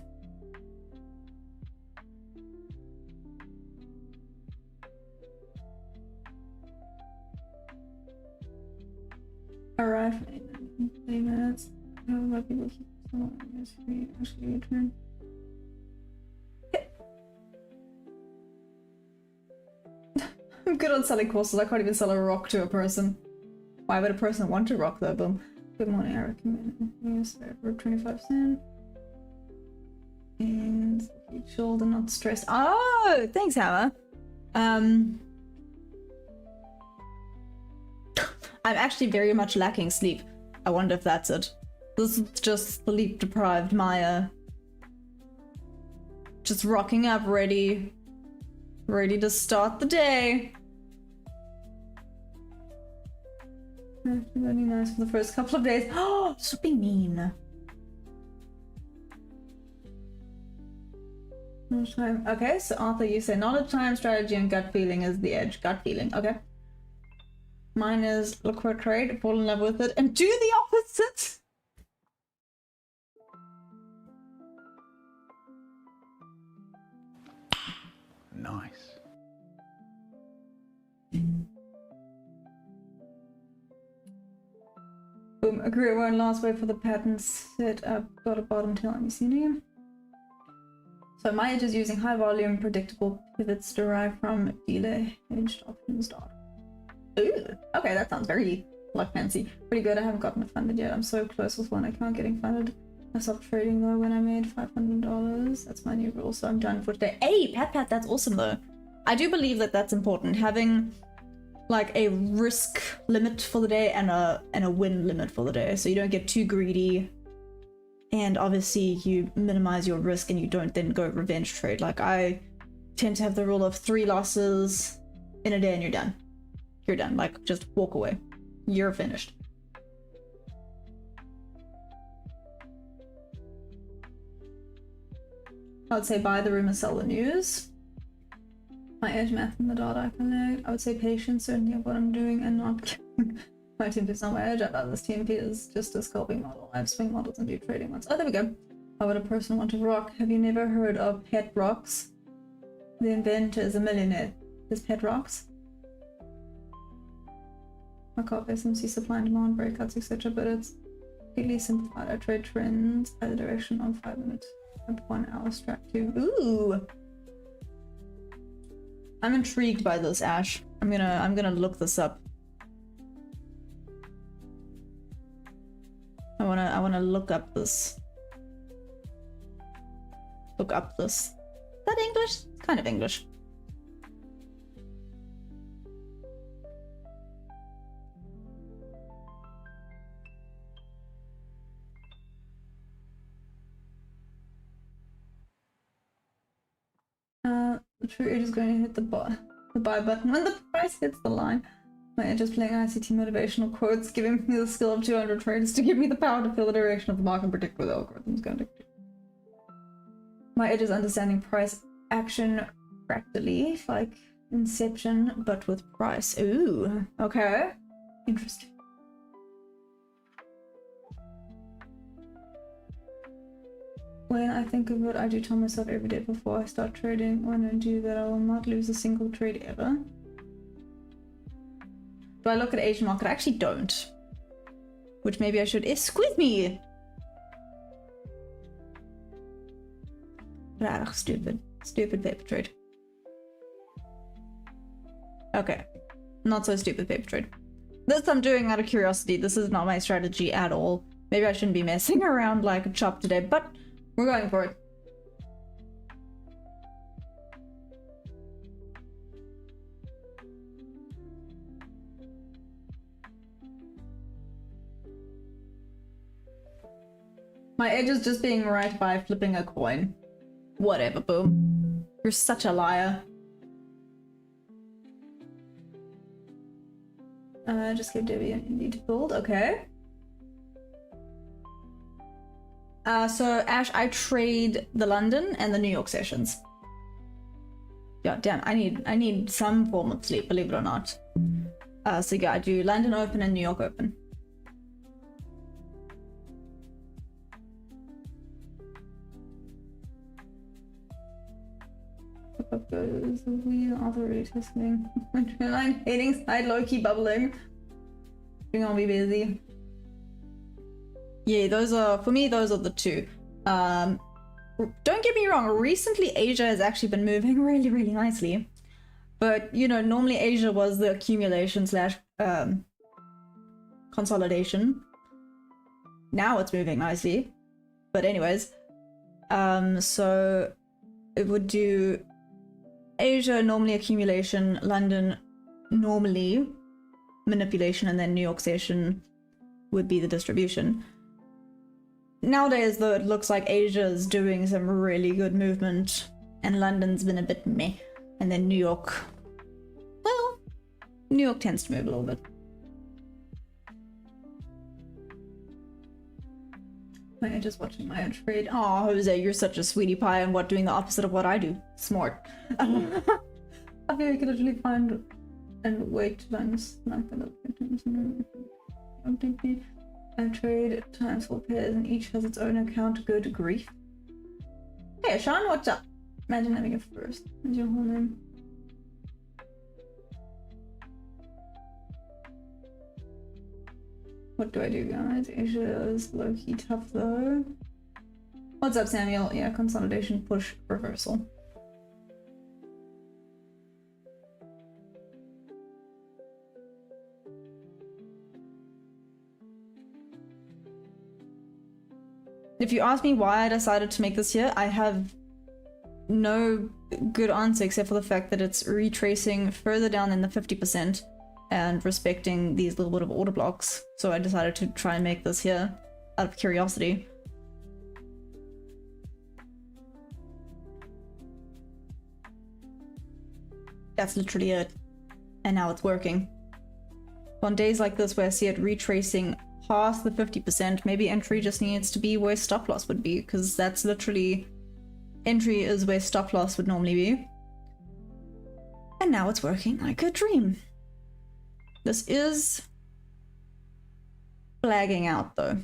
Arrive in 30 minutes. How about people keep someone on this free actually return? I'm good on selling courses. I can't even sell a rock to a person. Why would a person want to rock though? Boom. Good morning, I recommend use for 25%. And keep chilled and not stressed. Oh, thanks, Hammer. I'm actually very much lacking sleep. I wonder if that's it. This is just sleep deprived Maya. Just rocking up, ready to start the day. Really nice for the first couple of days. Oh, so be mean. Okay, so Arthur, you say knowledge, time, strategy, and gut feeling is the edge. Gut feeling, okay. Mine is look for a trade, fall in love with it, and do the opposite. Nice. Boom, agree won't last, wait for the pattern set up, got a bottom tail, I'm seeing. So my edge is using high volume, predictable pivots derived from delay hedged options dot. Ooh, okay, that sounds very like fancy. Pretty good, I haven't gotten it funded yet. I'm so close with one account getting funded. I stopped trading though when I made $500. That's my new rule, so I'm done for today. Hey, Pat, that's awesome though. I do believe that that's important, having like a risk limit for the day and a win limit for the day, so you don't get too greedy, and obviously you minimize your risk and you don't then go revenge trade. Like I tend to have the rule of 3 losses in a day and you're done. You're done. Like just walk away. You're finished. I would say buy the rumor, sell the news. My edge math and the data I collect. I would say patience, certainty of what I'm doing, and not my TMP is not my edge. I thought this TMP is just a scalping model. I have swing models and do trading ones. Oh, there we go. How would a person want to rock? Have you never heard of Pet Rocks? The inventor is a millionaire. There's Pet Rocks. I copy SMC supply and demand breakouts, etc. But it's completely simplified. I trade trends by the direction on 5 minutes and 1 hour strat too. Ooh. I'm intrigued by this, Ash. I'm gonna look this up. I wanna look up this. Look up this. Is that English? It's kind of English. The true edge is going to hit the buy button when the price hits the line. My edge is playing ICT motivational quotes, giving me the skill of 200 trades to give me the power to feel the direction of the market and predict where the algorithm is going to do. My edge is understanding price action practically, like Inception, but with price. Ooh, okay. Interesting. When I think of it, I do tell myself every day before I start trading, when I do that, I will not lose a single trade ever. Do I look at Asian market? I actually don't. Which maybe I should. Excuse me! Ah, stupid. Stupid paper trade. Okay. Not so stupid paper trade. This I'm doing out of curiosity. This is not my strategy at all. Maybe I shouldn't be messing around like a chop today, but we're going for it. My edge is just being right by flipping a coin. Whatever, boom. You're such a liar. Just give Debbie an indie to build, okay. So Ash, I trade the London and the New York sessions. Yeah, damn, I need some form of sleep, believe it or not. So yeah, I do London Open and New York Open. Up goes the wheel, already testing. My train line hating side low-key bubbling. Being on be busy. Yeah, those are, for me, those are the two. Don't get me wrong, recently Asia has actually been moving really, really nicely. But, you know, normally Asia was the accumulation slash consolidation. Now it's moving nicely. But anyways, so it would do Asia, normally accumulation, London, normally manipulation, and then New York session would be the distribution. Nowadays, though, it looks like Asia is doing some really good movement, and London's been a bit meh. And then New York, well, New York tends to move a little bit. I'm just watching my own trade. Oh, Jose, you're such a sweetie pie, and what, doing the opposite of what I do? Smart. I feel you could literally find and wait to find smack that up. I trade times 4 pairs, and each has its own account. Good grief. Hey, Sean, what's up? Imagine having it first. What's your whole name? What do I do, guys? Asia is low-key tough, though. What's up, Samuel? Yeah, consolidation, push, reversal. If you ask me why I decided to make this here, I have no good answer except for the fact that it's retracing further down than the 50%. And respecting these little bit of order blocks. So I decided to try and make this here out of curiosity. That's literally it. And now it's working. On days like this where I see it retracing past the 50%, maybe entry just needs to be where stop loss would be, because that's literally, entry is where stop loss would normally be. And now it's working like a dream. This is flagging out, though.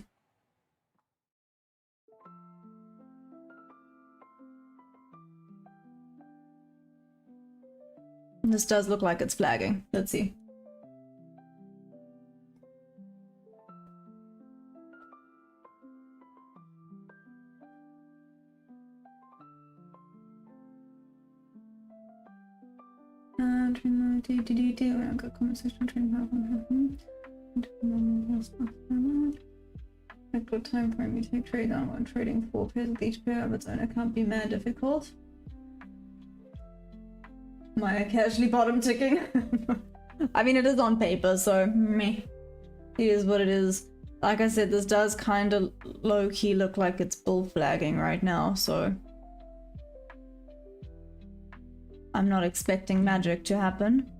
This does look like it's flagging. Let's see. I've got conversation training. At what time frame you take trade on when trading 4 pairs with each pair of its owner can't be mad difficult. My casually bottom ticking. I mean, it is on paper, so meh. It is what it is. Like I said, this does kind of low-key look like it's bull flagging right now, so I'm not expecting magic to happen.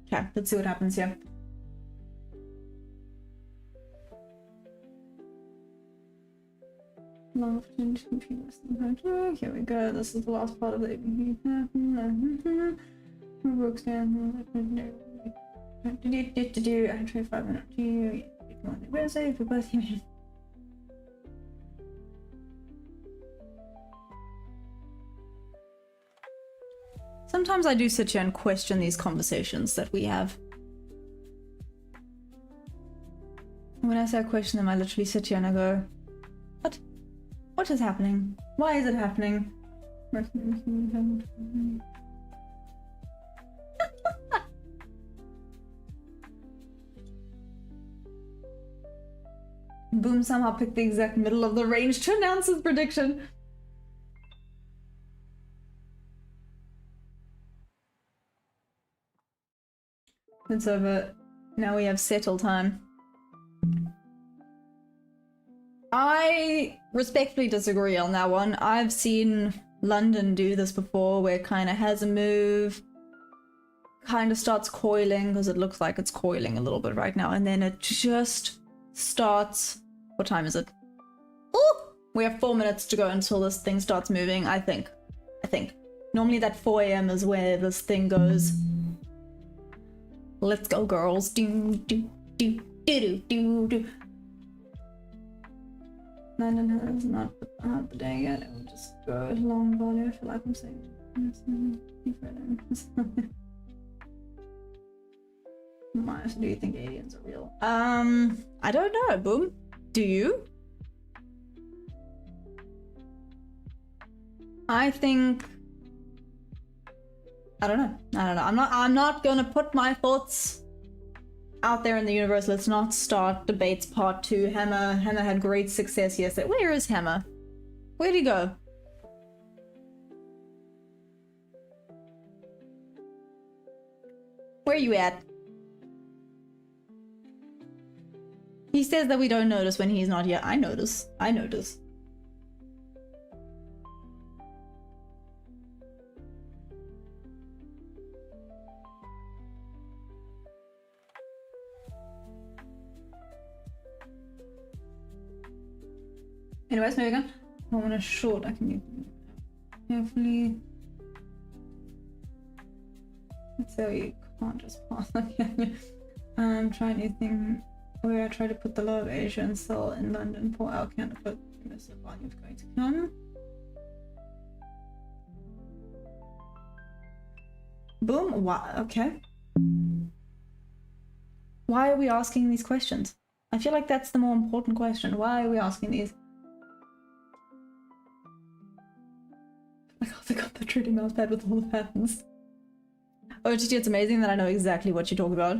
Okay, let's see what happens here. Here we go. This is the last part of the Brooks down. I trade 5 minutes. Where's it for both you? Sometimes I do sit here and question these conversations that we have. When I say I question them, I literally sit here and I go, what? What is happening? Why is it happening? Boom somehow picked the exact middle of the range to announce his prediction. It's over. Now we have settle time. I respectfully disagree on that one. I've seen London do this before, where it kind of has a move, kind of starts coiling, because it looks like it's coiling a little bit right now, and then it just starts. What time is it? Oh, we have 4 minutes to go until this thing starts moving. I think. Normally that 4 a.m. is where this thing goes. Let's go, girls. Do do do do do do. London has not put the day yet. It will just go long volley. I feel like I'm saying. Do you think aliens are real? I don't know. Boom. Do you? I think. I don't know. I'm not gonna put my thoughts out there in the universe. Let's not start debates part 2. Hammer had great success yesterday. Where is Hammer? Where'd he go? Where are you at? He says that we don't notice when he's not here. I notice. Anyways, moving on. I want a short. I can carefully. So you can't just pass. Try anything where I try to put the law of Asia and sell in London for our counterfeit. Miss if I'm going to come. Boom. Wow. Okay. Why are we asking these questions? I feel like that's the more important question. Why are we asking these? Like, oh, they got the trading mouse pad with all the patterns. Oh, it's amazing that I know exactly what you talk about.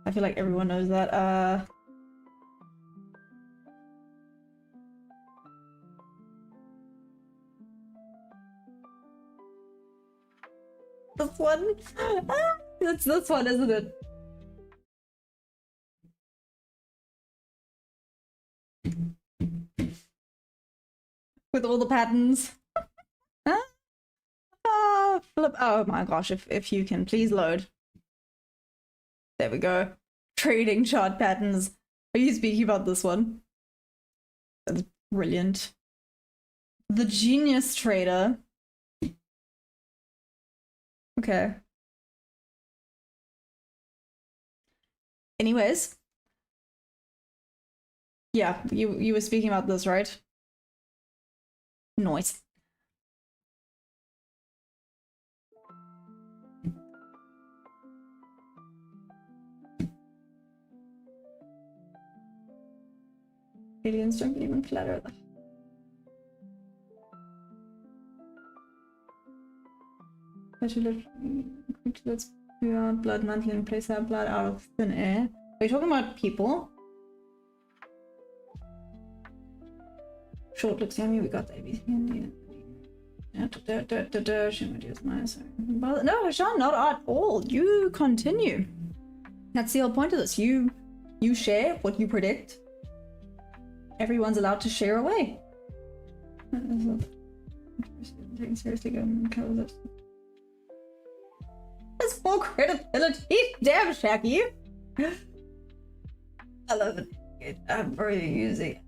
I feel like everyone knows that. This one? That's this one, isn't it? With all the patterns. Huh? Flip. Oh my gosh, if you can please load. There we go. Trading chart patterns. Are you speaking about this one? That's brilliant. The genius trader. Okay. Anyways. Yeah, you were speaking about this, right? Noise. Aliens don't even flatter them. Let's spew out blood monthly and place our blood out of thin air. Are you talking about people? Short looks yummy. We got the ABC. No, Hashan, not at all. You continue. That's the whole point of this. You share what you predict. Everyone's allowed to share away. Taking seriously, go and cover this. That's more credibility. Damn, Shaggy. I love it. I'm very using.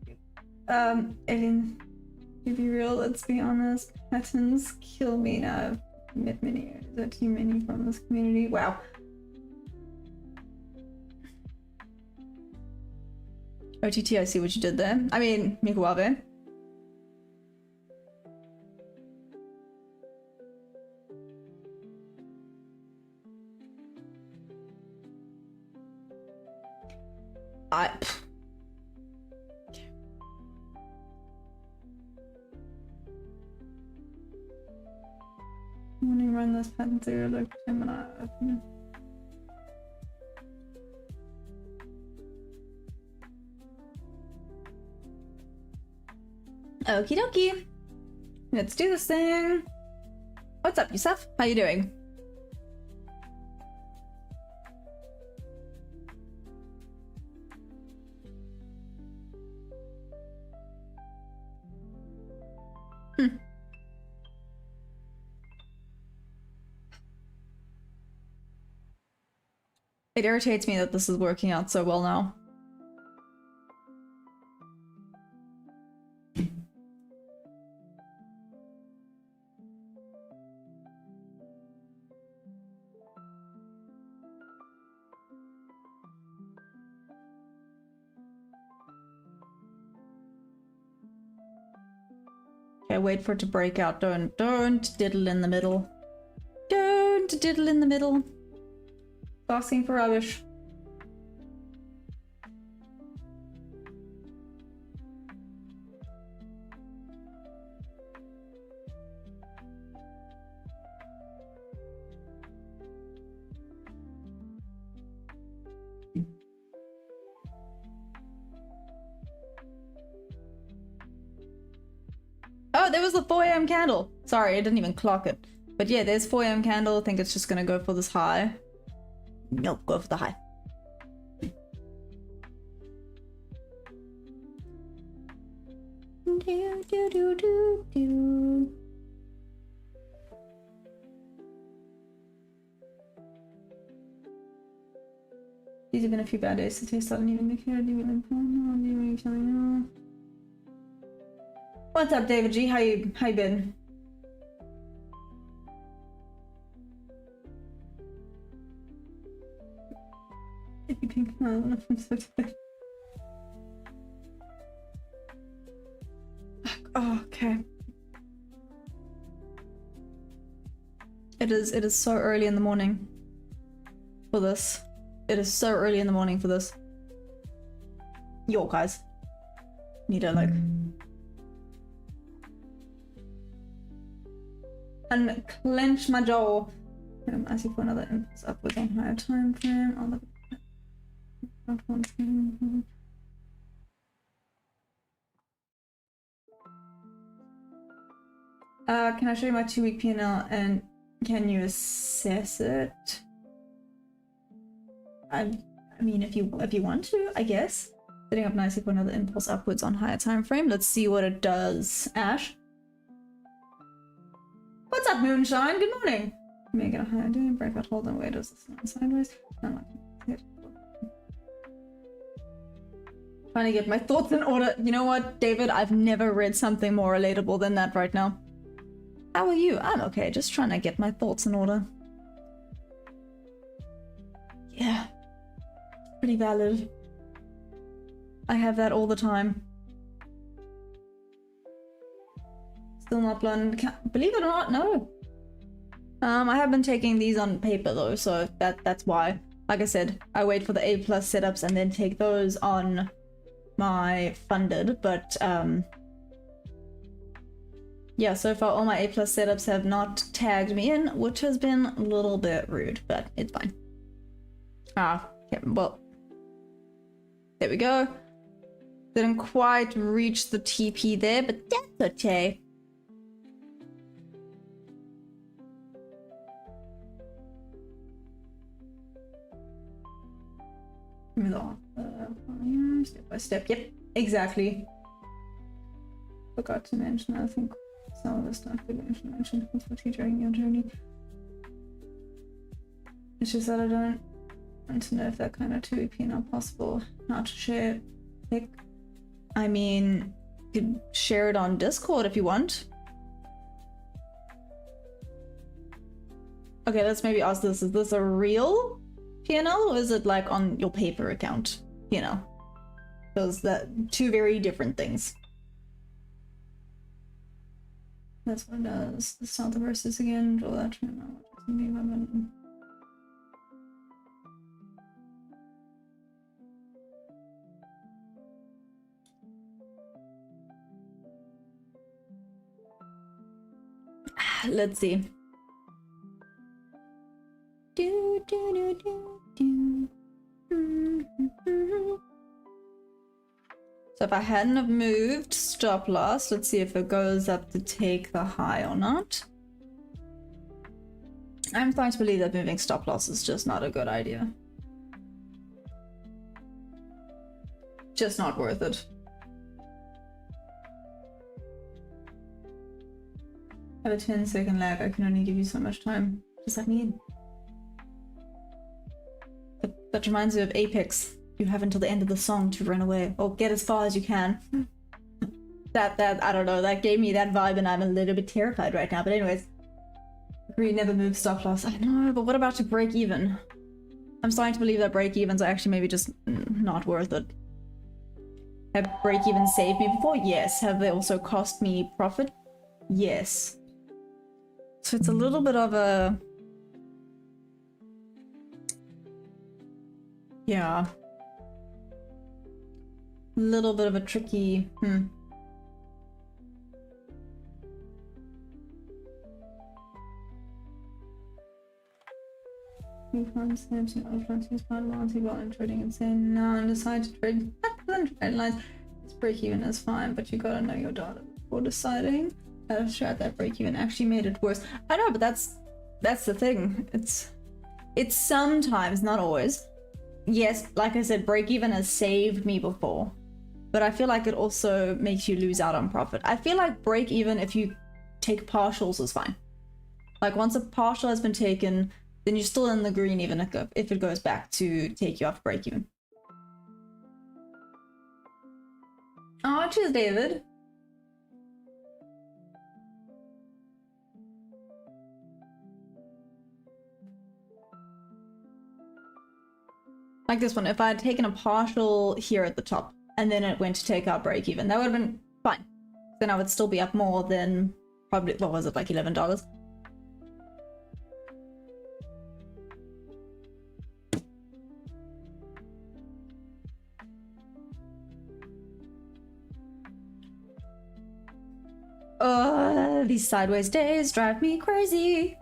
Alien, to be real, let's be honest. Patterns kill me now. I've met many. There are too many from this community. Wow. OTT, I see what you did there. I mean, Mikuwabe. Okay. When you run this pattern through, look him and I open it. Okie dokie. Let's do this thing. What's up, Yusuf? How you doing? It irritates me that this is working out so well now. Okay, wait for it to break out. Don't diddle in the middle. Don't diddle in the middle. Asking for rubbish. Oh, there was the 4 a.m. candle. Sorry, I didn't even clock it. But yeah, there's 4 a.m. candle. I think it's just gonna go for this high. Nope, go for the high. Do, do, do, do, do. These have been a few bad days to taste. I don't even make it. What's up, David G? How you been? Pink. I don't know if I'm so tired. Oh, okay. It is so early in the morning for this. It is so early in the morning for this. Yo, guys. Need to like unclench my jaw. I'm asking for another impulse upwards on higher time frame. I'll look at that one. Can I show you my 2-week P&L and can you assess it? I mean, if you want to, I guess. Setting up nicely for another impulse upwards on higher time frame. Let's see what it does. Ash. What's up, Moonshine? Good morning. Make it a higher day. Breakout hold and wait. Does this line sideways? I'm like it. Trying to get my thoughts in order. You know what, David? I've never read something more relatable than that right now. How are you? I'm okay. Just trying to get my thoughts in order. Yeah. Pretty valid. I have that all the time. Still not blown. Believe it or not, no. I have been taking these on paper though, so that's why. Like I said, I wait for the A+ setups and then take those on my funded, but yeah, so far all my A+ setups have not tagged me in, which has been a little bit rude, but it's fine. Okay, well, there we go. Didn't quite reach the TP there, but that's okay. Step by step. Yep, exactly. Forgot to mention, I think some of the stuff we mentioned for during your journey. It's just that I don't want to know if that kind of 2EP not possible. Not to share. I mean, you could share it on Discord if you want. Okay, let's maybe ask this. Is this a real P&L or is it like on your paper account? You know, those that two very different things. That's what it does. Let's start the verses again. Draw that trend out. Let's see. Do, do, do, do, do. So if I hadn't have moved stop loss, let's see if it goes up to take the high or not. I'm starting to believe that moving stop loss is just not a good idea. Just not worth it. I have a 10-second lag. I can only give you so much time. Just let me in. That reminds me of Apex. You have until the end of the song to run away, or get as far as you can. That I don't know, that gave me that vibe and I'm a little bit terrified right now, but anyways. Agree, never move stop loss. I know, but what about to break even? I'm starting to believe that break evens are actually maybe just not worth it. Have break even saved me before? Yes. Have they also cost me profit? Yes. So it's a little bit of a... yeah. Little bit of a tricky... Violin trading and saying no and decide to trade trade lines. This break even is fine, but you gotta know your data before deciding. Out of strat, that break even actually made it worse. I know, but that's the thing. It's sometimes, not always. Yes, like I said, break even has saved me before, but I feel like it also makes you lose out on profit. I feel like break even if you take partials is fine. Like once a partial has been taken, then you're still in the green even if it goes back to take you off break even. Oh, cheers, David. Like this one, if I had taken a partial here at the top and then it went to take out break even, that would have been fine. Then I would still be up more than probably, what was it, like $11? These sideways days drive me crazy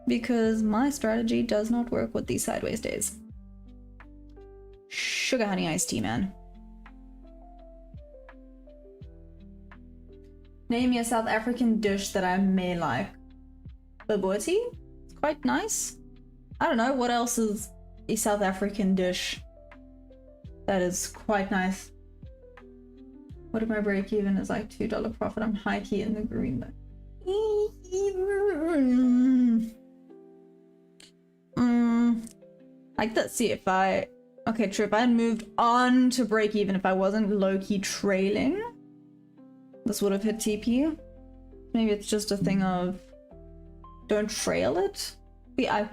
because my strategy does not work with these sideways days. Sugar honey iced tea, man. Name me a South African dish that I may like. Bobotie? It's quite nice. I don't know, what else is a South African dish that is quite nice? What if my break even is like $2 profit? I'm high key in the green though. Like let's see if I... okay, true, if I had moved on to break even, if I wasn't low-key trailing, this would have hit TP. Maybe it's just a thing of don't trail it. Yeah,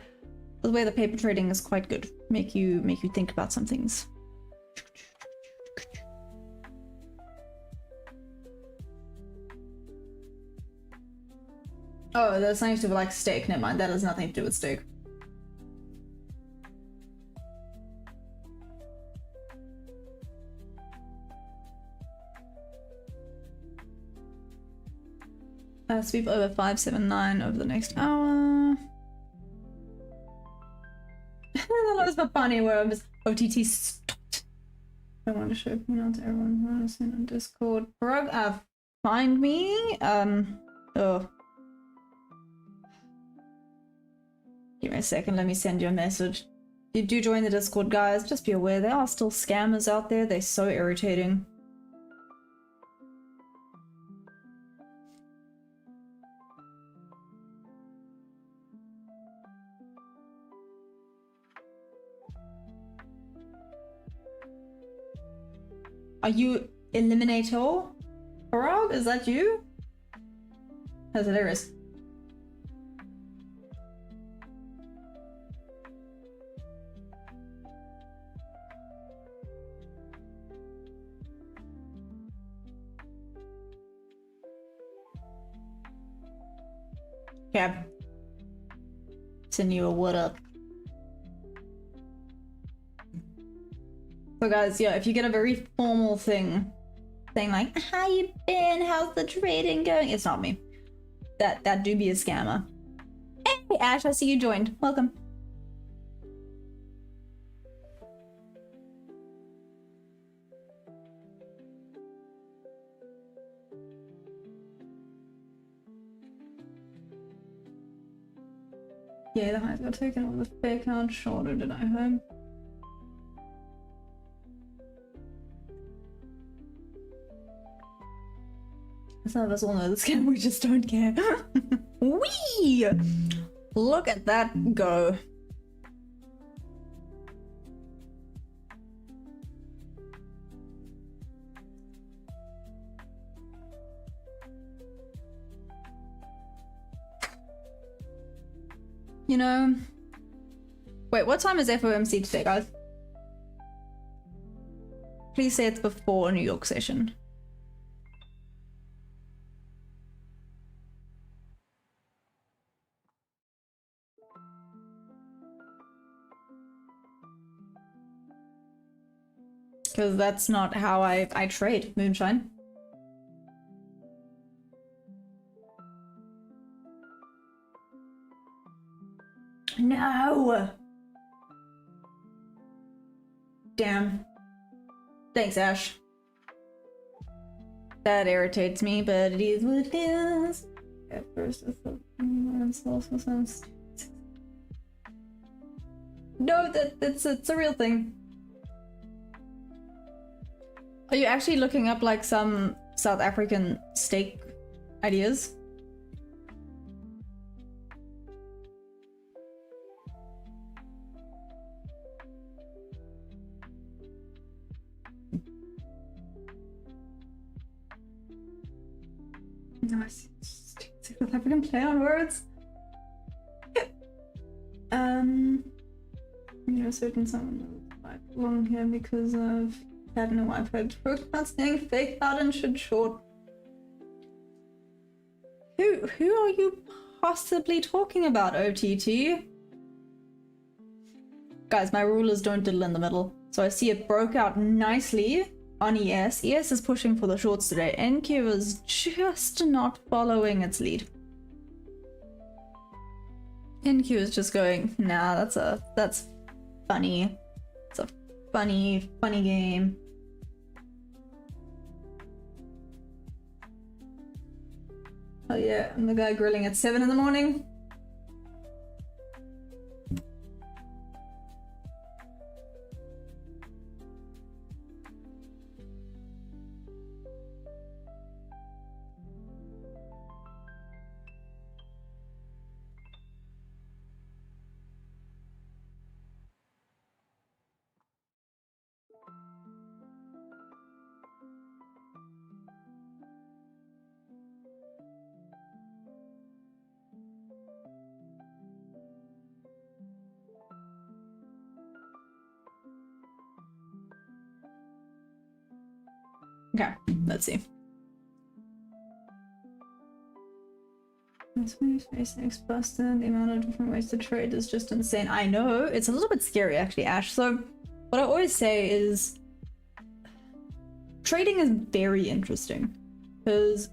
the way the paper trading is quite good. Make you think about some things. Oh, that's something to do with like steak. Never mind, that has nothing to do with steak. Sweep over 579 over the next hour. That was the funny worms. OTT stopped. I want to show you now to everyone who is in Discord. Parag, find me. Oh. Give me a second, let me send you a message. If you do join the Discord, guys, just be aware there are still scammers out there. They're so irritating. Are you Eliminator? Parag, is that you? That's hilarious. Yeah. Send you a what up. So guys, yeah, if you get a very formal thing saying like, how you been? How's the trading going? It's not me. That do be a scammer. Hey Ash, I see you joined. Welcome. Yeah, the highs got taken over the fake account. Shorter did I hope. Some of us all know the scam, we just don't care. Whee! Look at that go. You know... Wait, what time is FOMC today, guys? Please say it's before New York session. Because that's not how I trade, Moonshine. No! Damn. Thanks, Ash. That irritates me, but it is what it is. At first, it's also some... No, it's a real thing. Are you actually looking up like some South African steak ideas? Nice. South African play on words. You know, certain someone might belong here because of having a wife had talked about staying fake out and should short. Who are you possibly talking about, OTT? Guys, my rulers don't diddle in the middle. So I see it broke out nicely on ES. ES is pushing for the shorts today. NQ is just not following its lead. NQ is just going, nah, that's funny. It's a funny game. Oh yeah, I'm the guy grilling at 7 in the morning. Okay, let's see. SpaceX busted. The amount of different ways to trade is just insane. I know, it's a little bit scary actually, Ash. So what I always say is trading is very interesting because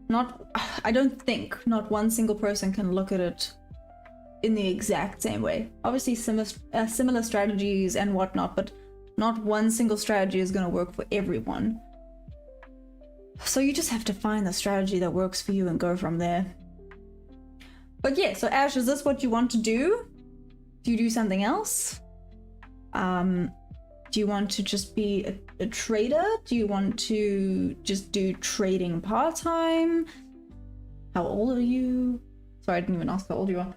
I don't think not one single person can look at it in the exact same way. Obviously similar strategies and whatnot, but not one single strategy is going to work for everyone. So you just have to find the strategy that works for you and go from there. But yeah, so Ash, is this what you want to do? Do you do something else? Do you want to just be a trader? Do you want to just do trading part-time? How old are you? Sorry, I didn't even ask how old you are.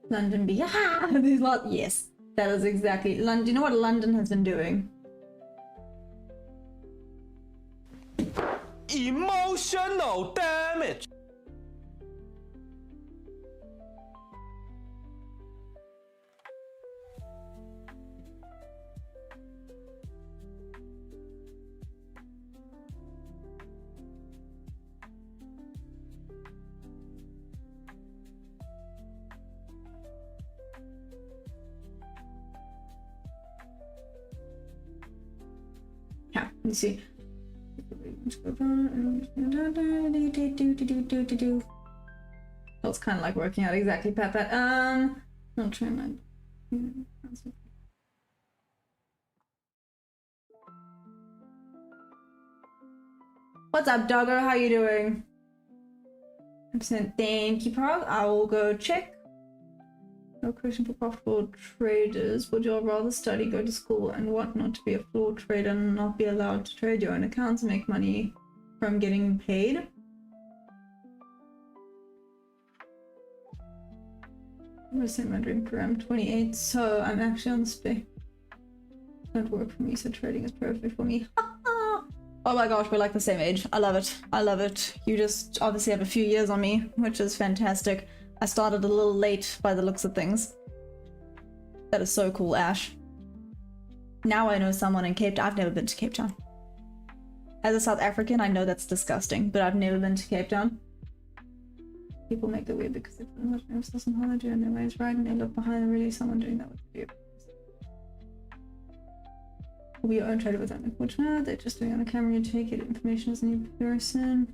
London be these lot. Yes, that is exactly London. You know what London has been doing? Emotional damage. Yeah, let's see. That's kind of like working out exactly, Pat. I'll try my. What's up, doggo? How you doing? Thank you, Prague. I will go check. No question for profitable traders. Would you rather study, go to school, and whatnot to be a floor trader and not be allowed to trade your own accounts and make money from getting paid. I'm gonna say my dream career. I'm 28, so I'm actually on the spec. Don't work for me, so trading is perfect for me. Oh my gosh, we're like the same age. I love it. I love it. You just obviously have a few years on me, which is fantastic. I started a little late by the looks of things. That is so cool, Ash. Now I know someone in Cape Town. I've never been to Cape Town. As a South African, I know that's disgusting, but I've never been to Cape Town. People make it weird because they put much emphasis on how they do and their ways right, and they look behind and really someone doing that with you. We own trader with them. Which one? They're just doing on a camera. You take it. Information as a new person.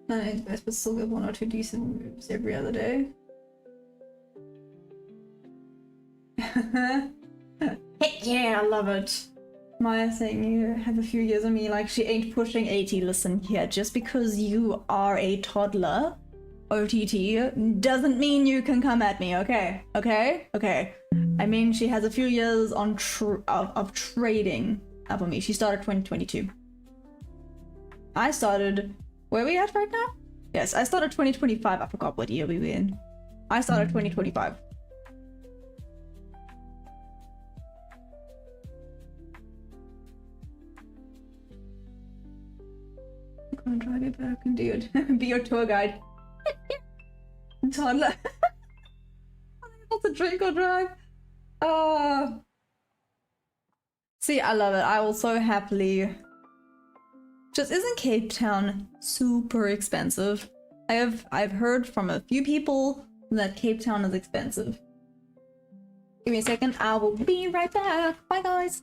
Not ain't the best, but still get 1 or 2 decent moves every other day. Heck yeah, I love it. Maya saying you have a few years on me, like she ain't pushing 80. Listen here, just because you are a toddler, OTT, doesn't mean you can come at me, okay? Okay? Okay. I mean, she has a few years on of trading up on me. She started 2022. I started... Where are we at right now? Yes, I started 2025. I forgot what year we were in. I started 2025. I'm gonna drive you back and do your, be your tour guide. Toddler. Unable to drink or drive. See, I love it. I will so happily. Just isn't Cape Town super expensive? I've heard from a few people that Cape Town is expensive. Give me a second. I will be right back. Bye, guys.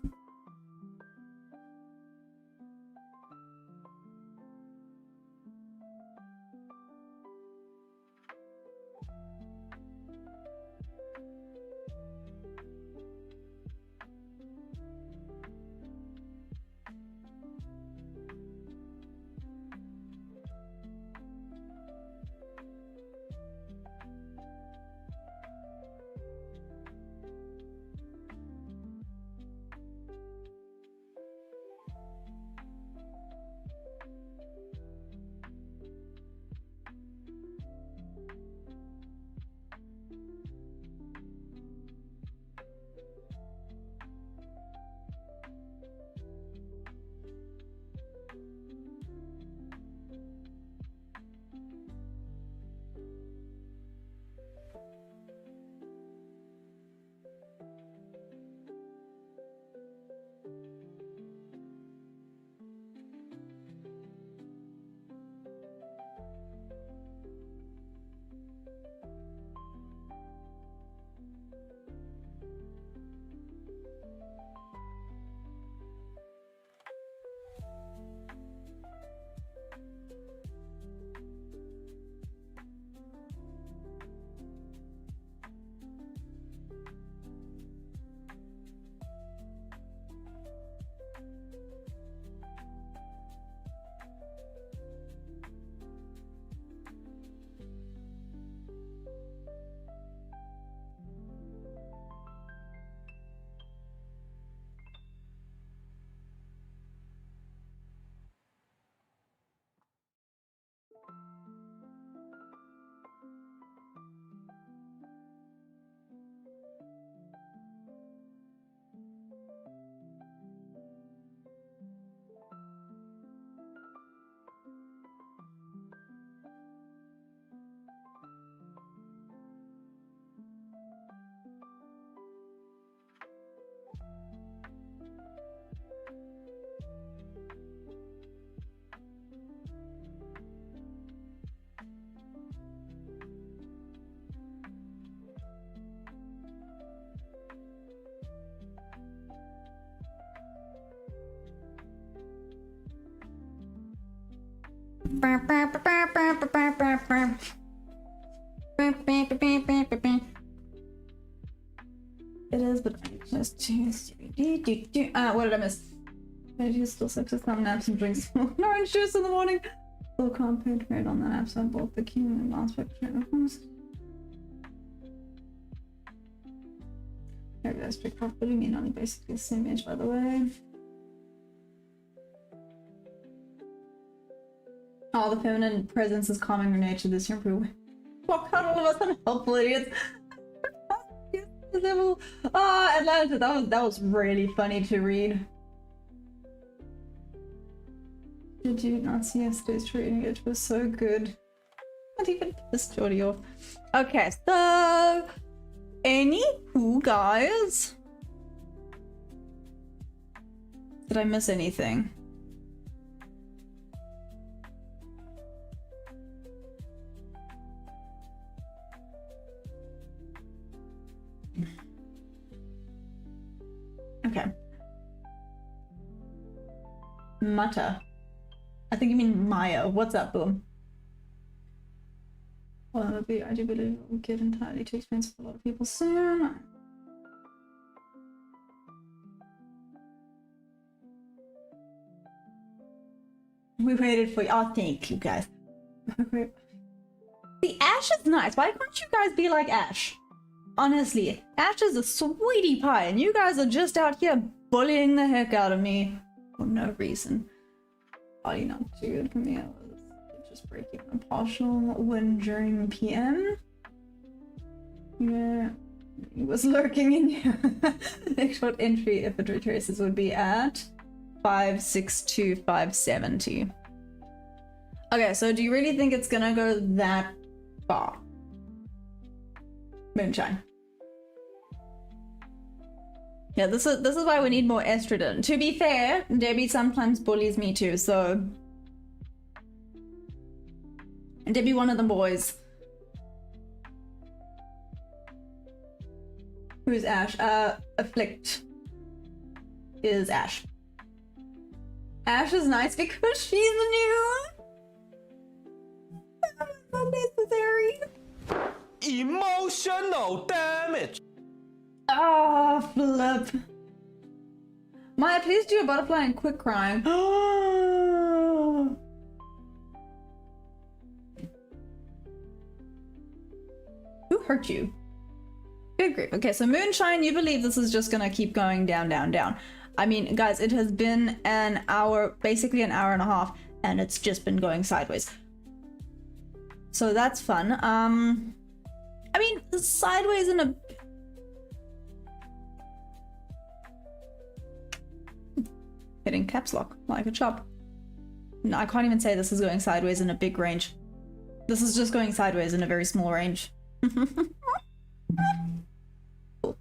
It is, but just what did I miss? Maybe still sucks with some naps and drinks orange juice in the morning. Still can't pay trade on that app, so I bought the key and last picture. maybe that's picked up, but I mean only basically the same age, by the way. Oh, the feminine presence is calming your nature this year. Fuck out all of us unhelpful idiots. Oh, Atlanta, that was really funny to read. Did you not see yesterday's trading? It was so good. Not even this Jordy off. Okay, so anywho, guys. Did I miss anything? Okay. Mata. I think you mean Maya. What's up, Boom? Well, I do believe it will get entirely too expensive for a lot of people soon. We waited for you. Oh, thank you guys. The Ash is nice. Why can't you guys be like Ash? Honestly, Ash is a sweetie pie, and you guys are just out here bullying the heck out of me for no reason. Probably not too good for me. I was just breaking a partial win during PM. Yeah, he was lurking in here. Next short entry if it retraces would be at 562, 570. Okay, so do you really think it's gonna go that far? Moonshine. Yeah, this is why we need more estrogen. To be fair, Debbie sometimes bullies me too, so Debbie, one of the boys. Who's Ash? Afflict is Ash. Ash is nice because she's new. That's unnecessary. Emotional damage. Oh, flip. Maya, please do a butterfly and quit crying. Who hurt you? Good grief. Okay, so Moonshine, you believe this is just gonna keep going down, down, down. I mean, guys, it has been an hour, basically an hour and a half, and it's just been going sideways. So that's fun. I mean, sideways in a... Hitting caps lock like a chop. No, I can't even say this is going sideways in a big range. This is just going sideways in a very small range. Cool.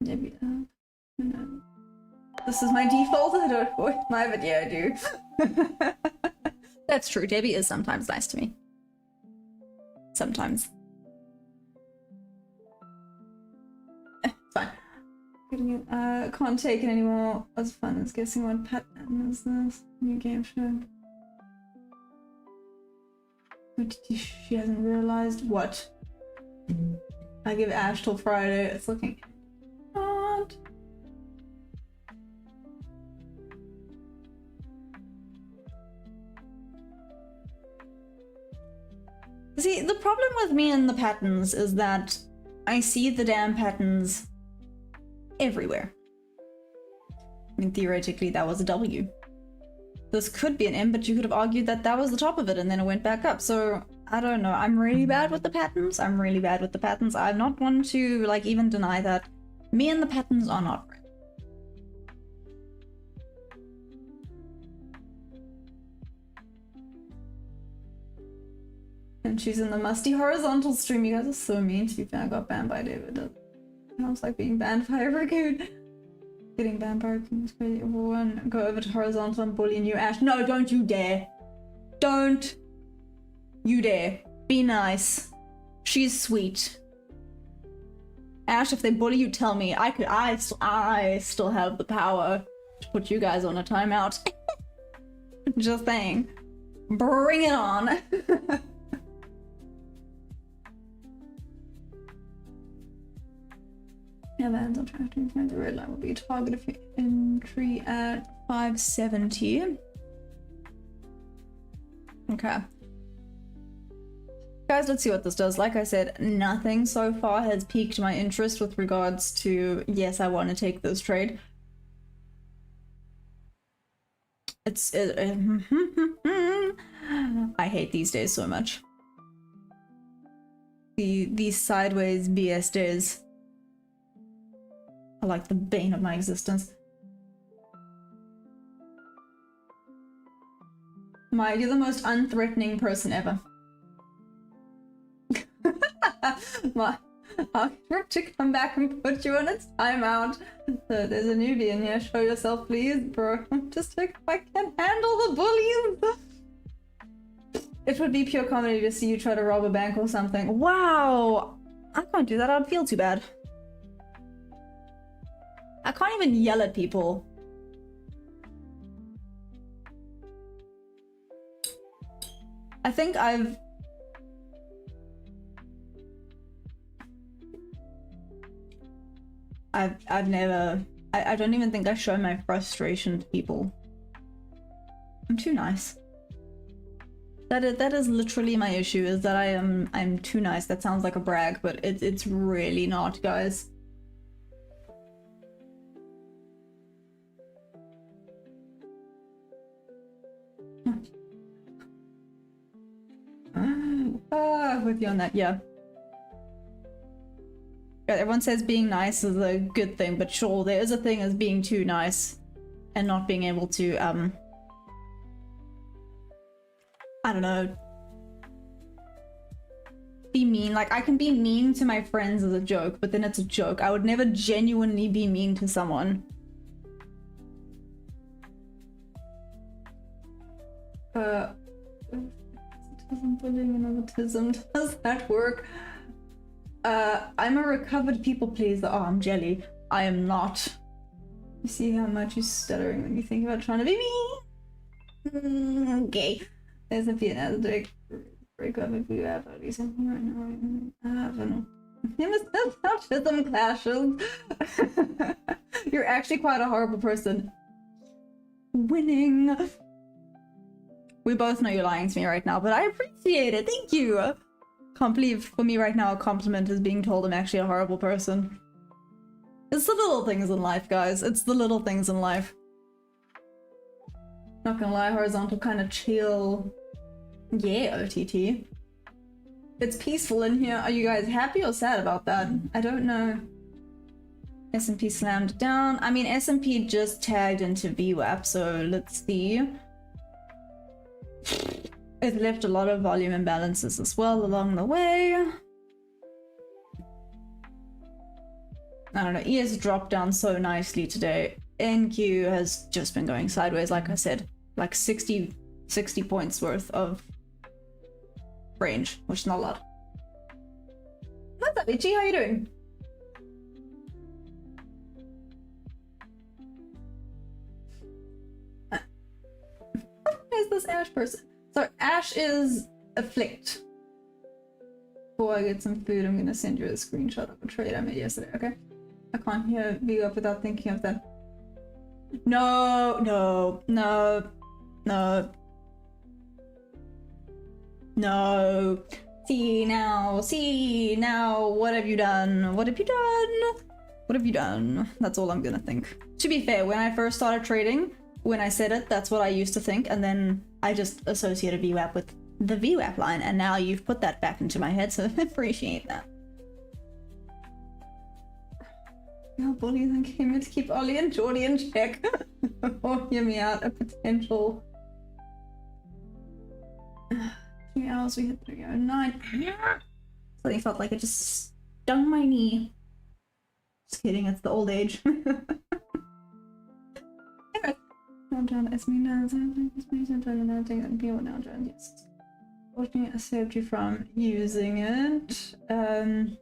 Maybe, no. This is my default. I don't voice my, but yeah, I do. That's true. Debbie is sometimes nice to me. Sometimes. Fine. Can't take it anymore. As fun as guessing what pattern is this. New game show. She hasn't realized what. I give Ash till Friday. It's looking hard. See, the problem with me and the patterns is that I see the damn patterns everywhere. I mean, theoretically, that was a W. This could be an M, but you could have argued that that was the top of it and then it went back up. So, I don't know. I'm really bad with the patterns. I'm really bad with the patterns. I'm not one to, like, even deny that. Me and the patterns are not friends. And she's in the musty horizontal stream. You guys are so mean. To be fair, I got banned by David. It sounds like being banned by a brigade. Getting banned by is crazy. Everyone go over to horizontal and bully you, Ash. No, don't you dare. Don't you dare. Be nice. She's sweet. Ash, if they bully you, tell me. I still have the power to put you guys on a timeout. Just saying. Bring it on. Yeah, bands on track to find the red line will be a target of entry at 570. Okay. Okay, Guys, let's see what this does. Like I said, nothing so far has piqued my interest with regards to, yes, I want to take this trade. I hate these days so much. These sideways BS days are like the bane of my existence. You're the most unthreatening person ever. I'll have to come back and put you on a timeout. So there's a newbie in here. Show yourself, please, bro. Just like, I can't handle the bullies. It would be pure comedy to see you try to rob a bank or something. Wow! I can't do that. I'd feel too bad. I can't even yell at people. I think I've never, I don't even think I show my frustration to people. I'm too nice. That is literally my issue, is that I'm too nice. That sounds like a brag, but it's really not, guys. With you on that, yeah. Everyone says being nice is a good thing, but sure, there is a thing as being too nice and not being able to, I don't know, be mean. Like, I can be mean to my friends as a joke, but then it's a joke. I would never genuinely be mean to someone. Bullying and autism, does that work? I'm a recovered people pleaser. Oh, I'm jelly. I am not. You see how much you're stuttering when you think about trying to be mean? Okay. There's a Nasdaq break up if you have at least something right now. I don't know. Autism clashes. You're actually quite a horrible person. Winning. We both know you're lying to me right now, but I appreciate it. Thank you. Can't believe for me right now a compliment is being told I'm actually a horrible person. It's the little things in life, guys. It's the little things in life. Not gonna lie, horizontal kind of chill. Yeah, OTT. It's peaceful in here. Are you guys happy or sad about that? I don't know. S&P slammed down. I mean, S&P just tagged into VWAP, so let's see. It left a lot of volume imbalances as well along the way. I don't know, ES dropped down so nicely today. NQ has just been going sideways, like I said. Like 60 points worth of range, which is not a lot. What's up, Itchy? How you doing? Who is this Ash person? So Ash is afflict. Before I get some food, I'm gonna send you a screenshot of a trade I made yesterday, okay? I can't hear V up without thinking of that. No, no, no, no. No. See now, what have you done? What have you done? What have you done? That's all I'm gonna think. To be fair, when I first started trading, when I said it, that's what I used to think, and then I just associated VWAP with the VWAP line, and now you've put that back into my head, so I appreciate that. No bullies and came in to keep Ollie and Jordy in check. Or hear me out, a potential 3 hours, we hit 309. Something felt like it just stung my knee. Just kidding, it's the old age. Down SME now, yes. Fortunately, I saved you from using it. I'm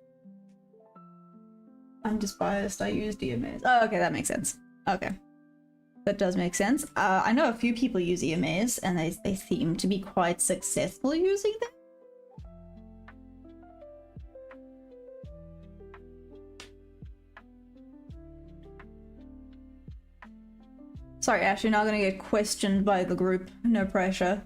just biased, I use EMAs. Oh, okay, that makes sense. Okay. That does make sense. I know a few people use EMAs, and they seem to be quite successful using them. Sorry, Ash, you're not gonna get questioned by the group. No pressure.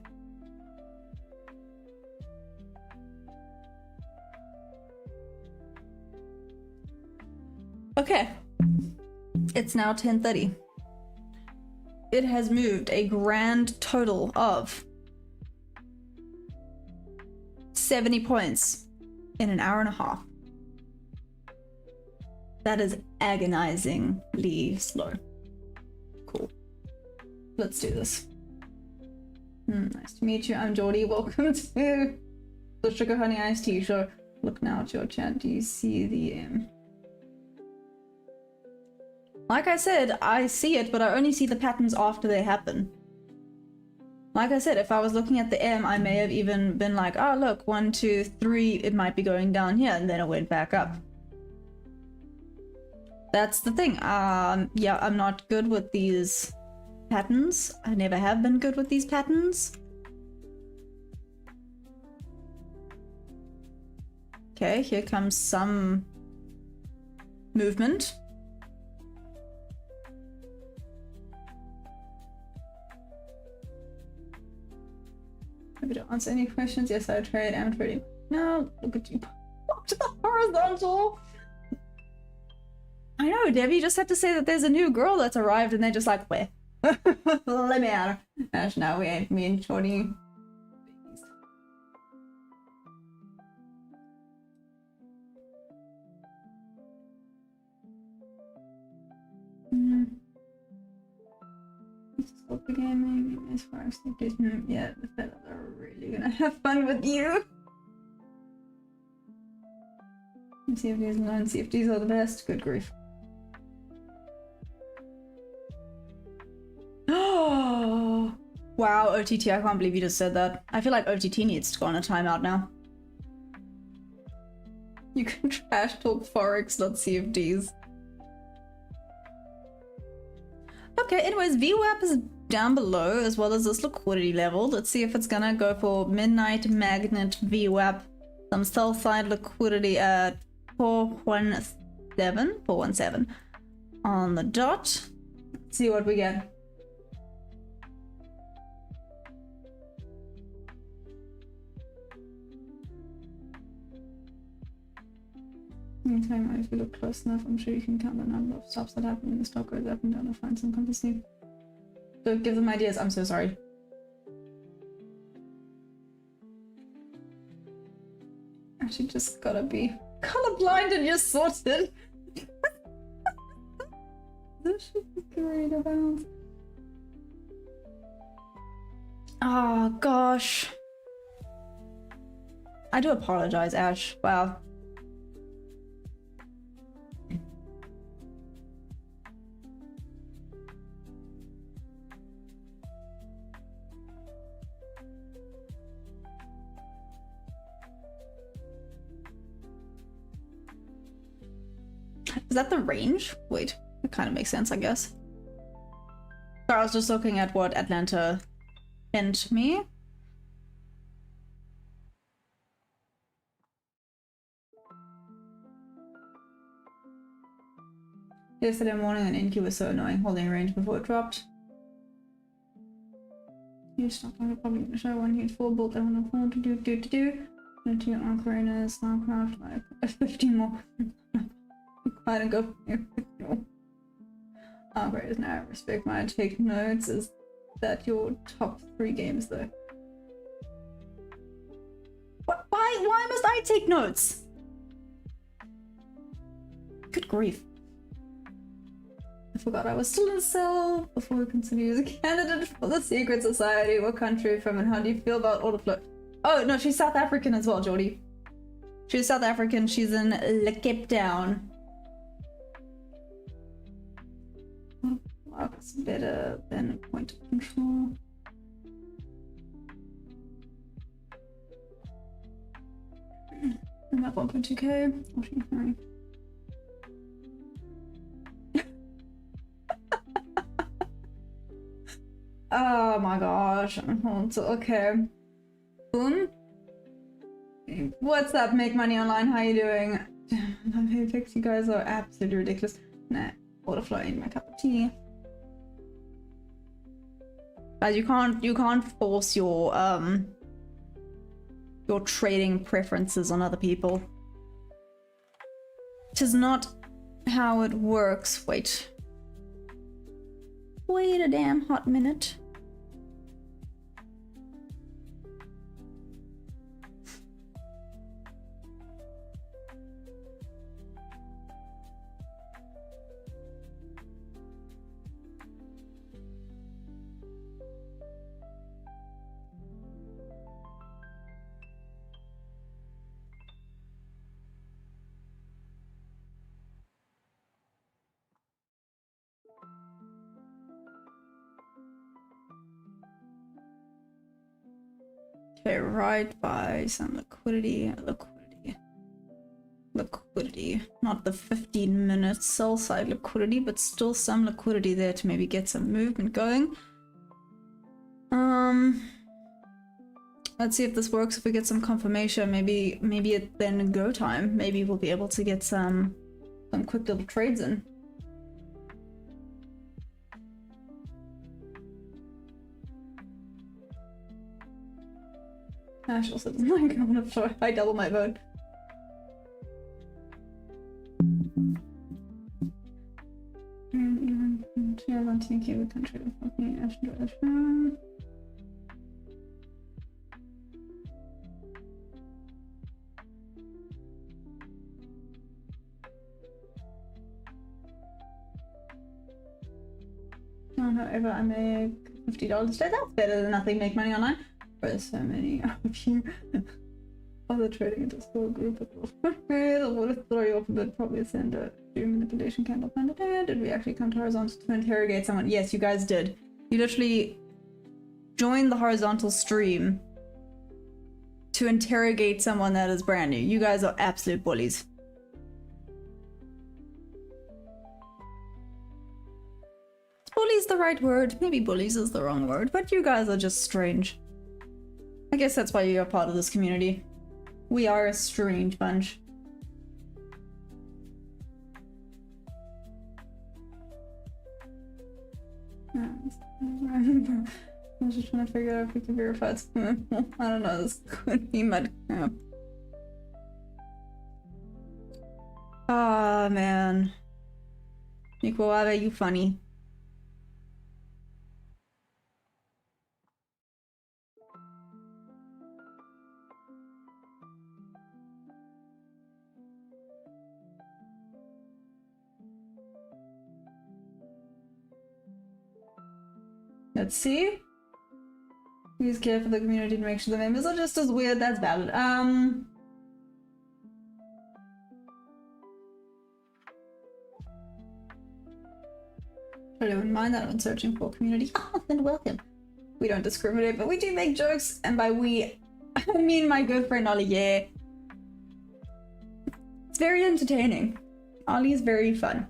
Okay. It's now 10:30. It has moved a grand total of 70 points in an hour and a half. That is agonizingly slow. Cool. Let's do this. Nice to meet you. I'm Geordie. Welcome to the Sugar Honey Iced Tea Show. Look now at your chat. Do you see the M? Like I said, I see it, but I only see the patterns after they happen. Like I said, if I was looking at the M, I may have even been like, oh look, 1, 2, 3, it might be going down here, and then it went back up. That's the thing. Yeah, I'm not good with these patterns. I never have been good with these patterns. Okay, here comes some movement. Happy to answer any questions. Yes, I trade. I'm trading. No, look at you. To the horizontal. I know, Debbie just had to say that there's a new girl that's arrived and they're just like, where? Let me out. Ash, no, we ain't. Me and Shorty. The gaming as far as the yeah, the fellas are really gonna have fun with you. CFDs and non-CFDs are the best. Good grief. Oh wow, OTT, I can't believe you just said that. I feel like OTT needs to go on a timeout now. You can trash talk Forex, not CFDs. Okay, anyways, VWAP is down below as well as this liquidity level. Let's see if it's gonna go for Midnight Magnet VWAP. Some sell side liquidity at 417 on the dot. Let's see what we get. Anytime if you look close enough, I'm sure you can count the number of stops that happen when the stock goes up and down and find some company. So give them ideas. I'm so sorry. Actually, just gotta be colorblind and you're sorted. This should be great about. Oh gosh. I do apologize, Ash. Wow. Is that the range? Wait, it kind of makes sense, I guess. Sorry, I was just looking at what Atlanta sent me. Yesterday morning, an NQ was so annoying, holding range before it dropped. Huge stock market probably gonna show one huge full bolt. I want to phone to do. And two on Corena's Stockmarket, like 15 more. Quiet and go. Great, now I respect my take notes. Is that your top 3 games though? What? Why must I take notes? Good grief. I forgot I was still in cell before we consider you as a candidate for the secret society. What country are you from and how do you feel about order flow? Oh no, she's South African as well, Geordie. She's South African, she's in Cape Town. It's better than a point of control. I'm at 1.2k. Oh my gosh. Okay. Boom. What's up? Make money online. How you doing? My picks, you guys are absolutely ridiculous. Nah, water flow ain't my cup of tea. Guys, you can't force your trading preferences on other people. It is not how it works. Wait a damn hot minute. Okay, right by some liquidity. Not the 15-minute sell side liquidity, but still some liquidity there to maybe get some movement going. Let's see if this works. If we get some confirmation, maybe it then go time. Maybe we'll be able to get some quick little trades in. Ash also doesn't like I'm gonna try. I double my vote. However, I make $50 a day. That's better than nothing. Make money online. There's so many of you. Other trading into a small group of I would have thrown you off a bit, probably send a manipulation candle plan today. Did we actually come to horizontal to interrogate someone? Yes, you guys did. You literally joined the horizontal stream to interrogate someone that is brand new. You guys are absolute bullies. Bully's the right word. Maybe bullies is the wrong word, but you guys are just strange. I guess that's why you're part of this community. We are a strange bunch. I was just trying to figure out if we can verify it. I don't know, this could be mud. Yeah. Ah, man. Nico, why are you funny? Let's see. Please care for the community to make sure the members are just as weird. That's valid. I don't mind that when searching for community. Oh, then welcome. We don't discriminate, but we do make jokes, and by we, I mean my good friend Ollie. Yeah, it's very entertaining. Ollie is very fun.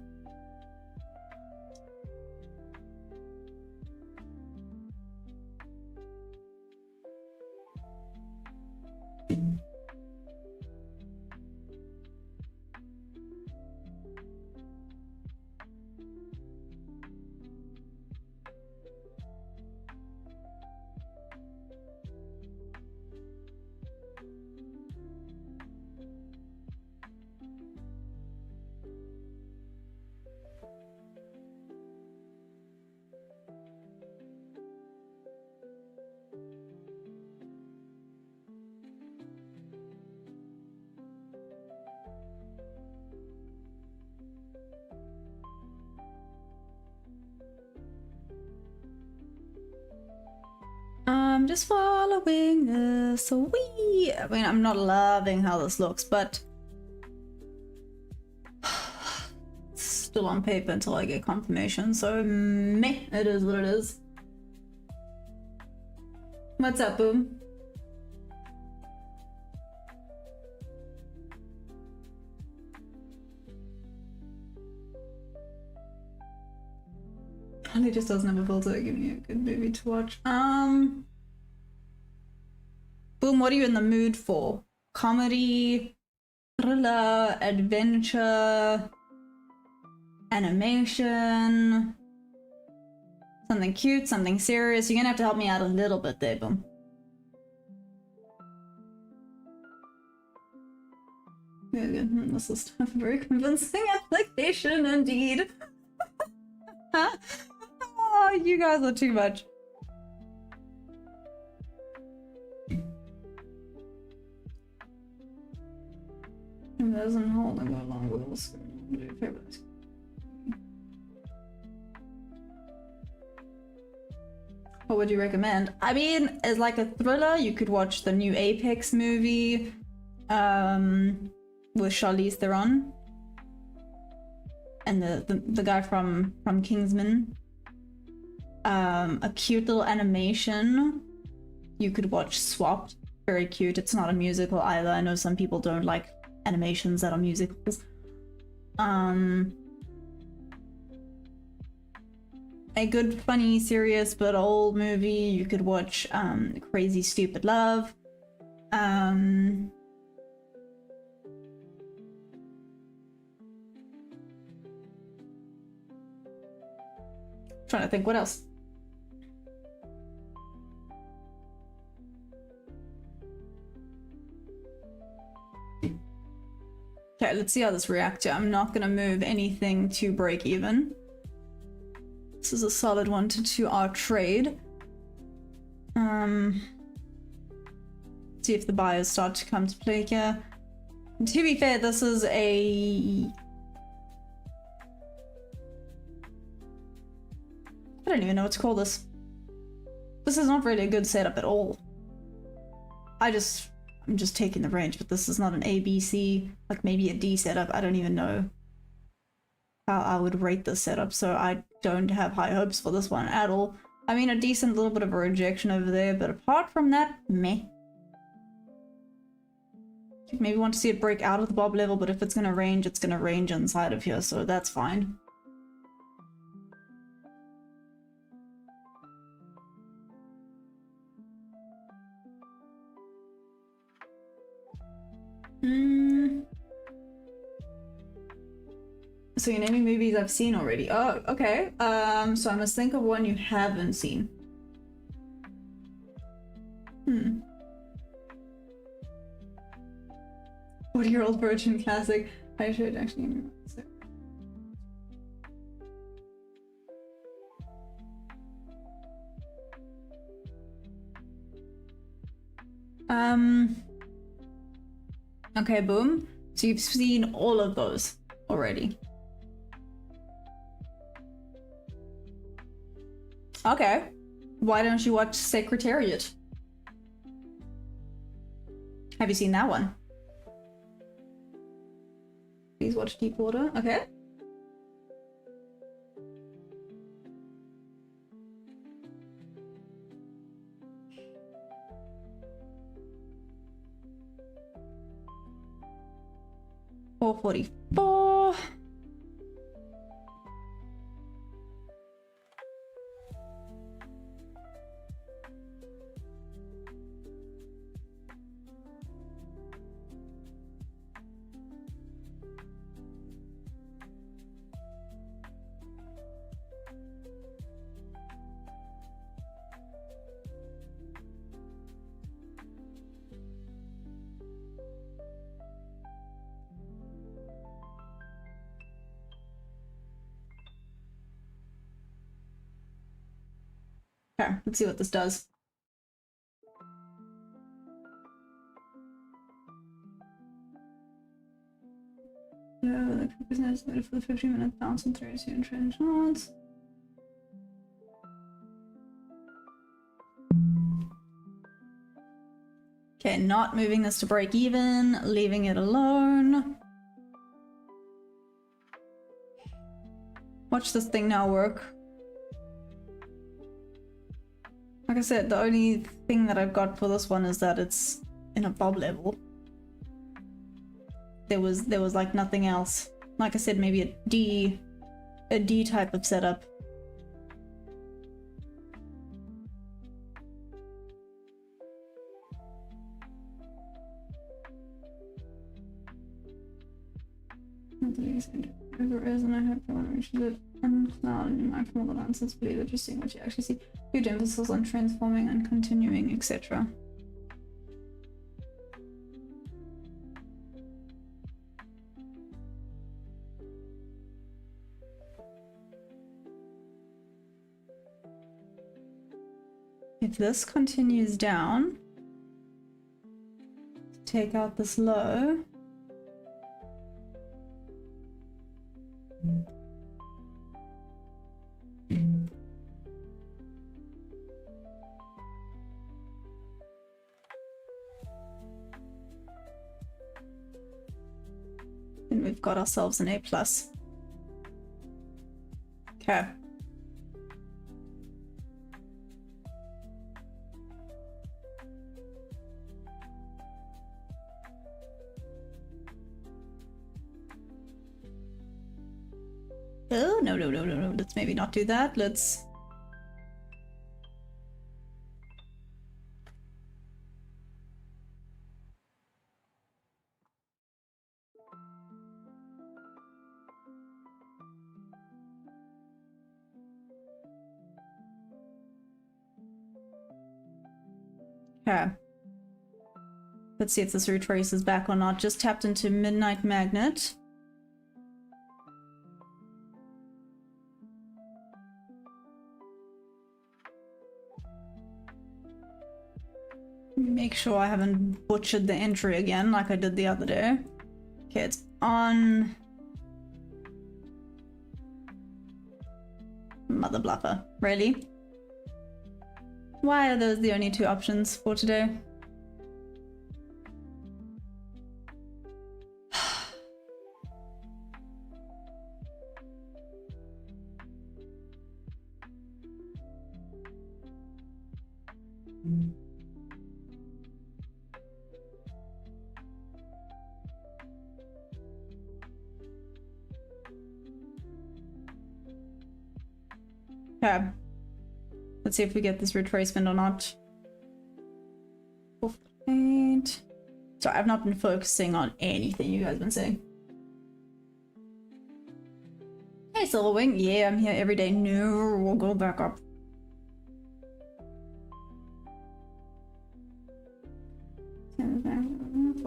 I'm just following this. I mean, I'm not loving how this looks, but it's still on paper until I get confirmation. So meh, it is what it is. What's up, Boom? He just doesn't have a filter. Give me a good movie to watch. Boom, what are you in the mood for? Comedy, thriller, adventure, animation, something cute, something serious. You're gonna have to help me out a little bit there, Boom. This is a very convincing application indeed. Oh, you guys are too much. It doesn't hold and go along with this. What would you recommend? I mean, as like a thriller, you could watch the new Apex movie with Charlize Theron and the guy from Kingsman. A cute little animation. You could watch Swapped. Very cute. It's not a musical either. I know some people don't like animations that are musicals. A good, funny, serious but old movie. You could watch Crazy Stupid Love. Trying to think what else. Okay, let's see how this reacts. I'm not gonna move anything to break even. This is a solid 1 to 2 hour trade. See if the buyers start to come to play here. And to be fair, this is a... I don't even know what to call this. This is not really a good setup at all. I'm just taking the range, but this is not an A, B, C, like maybe a D setup. I don't even know how I would rate this setup, so I don't have high hopes for this one at all. I mean, a decent little bit of a rejection over there, but apart from that, meh. Maybe want to see it break out of the bob level, but if it's gonna range inside of here, so that's fine. So you're naming movies I've seen already. Oh, okay. So I must think of one you haven't seen. 40-year-old virgin classic. I should actually. Okay, boom. So you've seen all of those already. Okay. Why don't you watch Secretariat? Have you seen that one? Please watch Deepwater. Okay. $4.44. Okay, let's see what this does. Yeah, the business for the 15-minute bounce and 30 trend shots. Okay, not moving this to break even, leaving it alone. Watch this thing now work. Like I said, the only thing that I've got for this one is that it's in a bob level. There was like nothing else. Like I said, maybe a D type of setup. Whoever is, and I hope everyone reaches it. And now in my formal answers, believe that you're seeing what you actually see. Huge emphasis on transforming and continuing, etc. If this continues down, take out this low. Then we've got ourselves an A+. Okay. Oh, no. Let's maybe not do that. Let's... Okay. Let's see if this retraces back or not. Just tapped into Midnight Magnet. Make sure I haven't butchered the entry again like I did the other day. Okay, it's on... Mother bluffer. Really? Why are those the only two options for today? Okay. Let's see if we get this retracement or not. 8. Sorry, I've not been focusing on anything you guys have been saying. Hey, Silverwing. Yeah, I'm here every day. No, we'll go back up.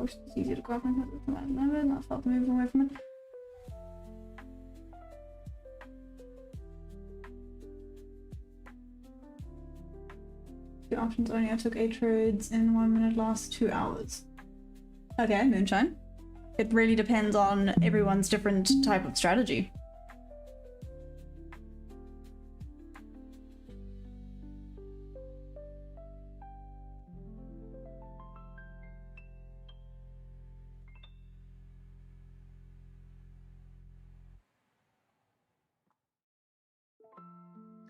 It's easy to grab not felt moving away from it. Two options only. I took 8 trades in 1 minute last 2 hours. Okay, moonshine. It really depends on everyone's different type of strategy.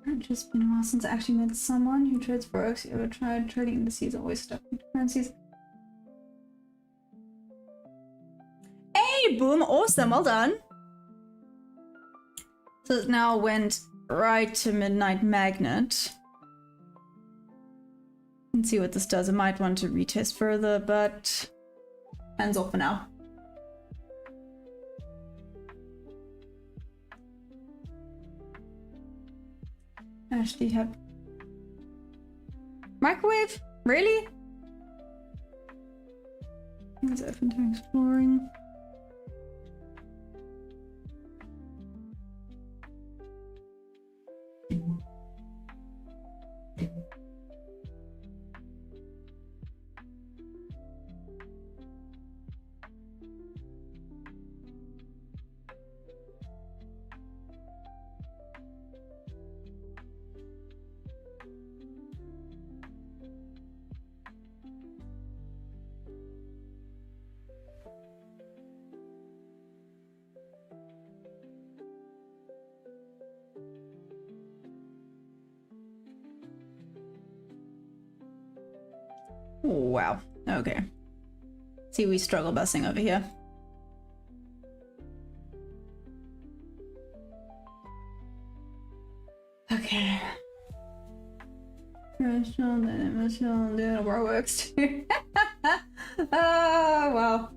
It's just been a while since I actually met someone who trades forex. You ever tried trading indices? Always stuck into currencies. Hey, boom! Awesome, well done. So it now went right to Midnight Magnet. Let's see what this does. I might want to retest further, but hands off for now. Actually have microwave? Really? It's open to exploring. Wow. Okay. See, we struggle busing over here. Okay. Restaurant and emotional, doing war works too. Oh, wow.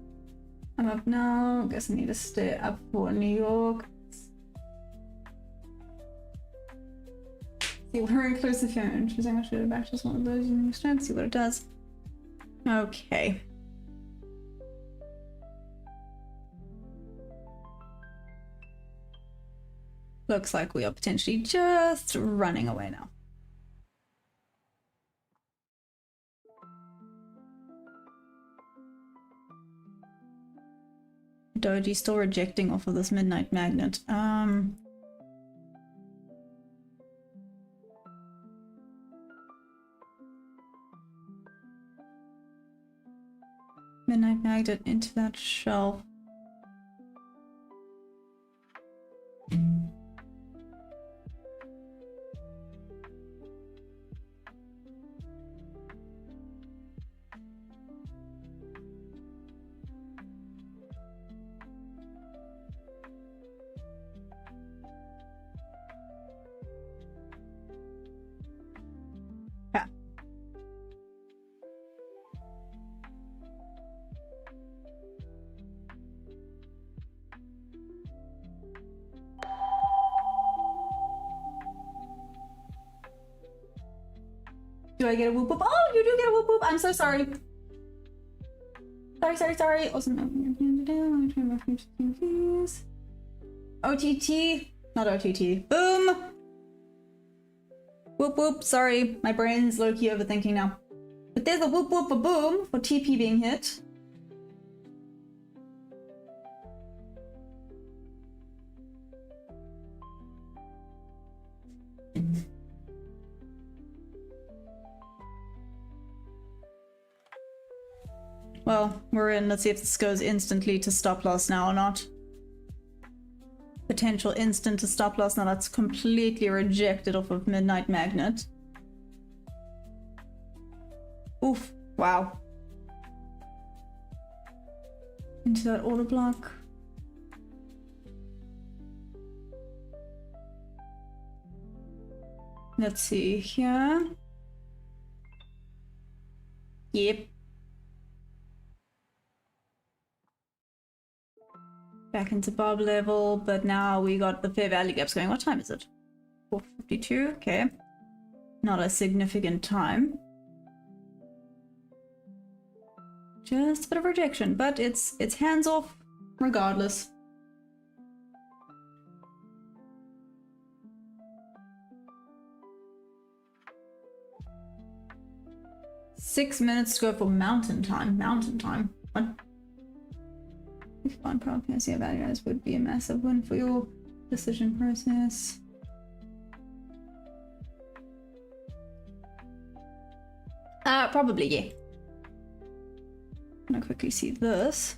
I'm up now. Guess I need to stay up for New York. See, we're inclusive here. Choosing I should have back just one of those using strength. See what it does. Okay. Looks like we are potentially just running away now. Doji still rejecting off of this midnight magnet. Midnight magnet into that shelf. Do I get a whoop whoop? Oh, you do get a whoop whoop. I'm so sorry. Sorry. Awesome. OTT. Not OTT. Boom. Whoop whoop. Sorry. My brain's low-key overthinking now. But there's a whoop whoop a boom for TP being hit. Well, we're in. Let's see if this goes instantly to stop loss now or not. Potential instant to stop loss. Now that's completely rejected off of Midnight Magnet. Oof. Wow. Into that order block. Let's see here. Yep. Back into Bob level, but now we got the fair value gaps going. What time is it? 4:52. Okay. Not a significant time. Just a bit of rejection, but it's hands off regardless. Six minutes to go for mountain time. Mountain time. What? If one proud PSC values would be a massive win for your decision process. Probably, yeah. I'm gonna quickly see this.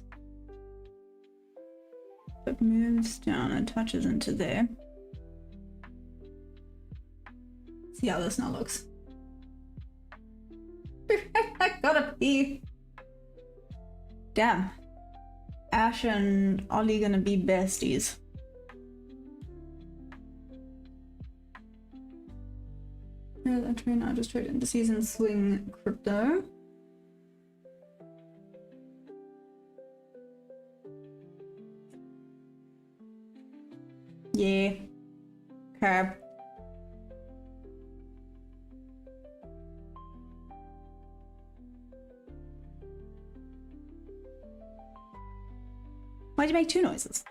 It moves down and touches into there. See how this now looks. I gotta pee. Damn. Ash and Ollie gonna be besties. I trade now, just trade indices and swing crypto. Yeah. Okay. Why'd you make two noises?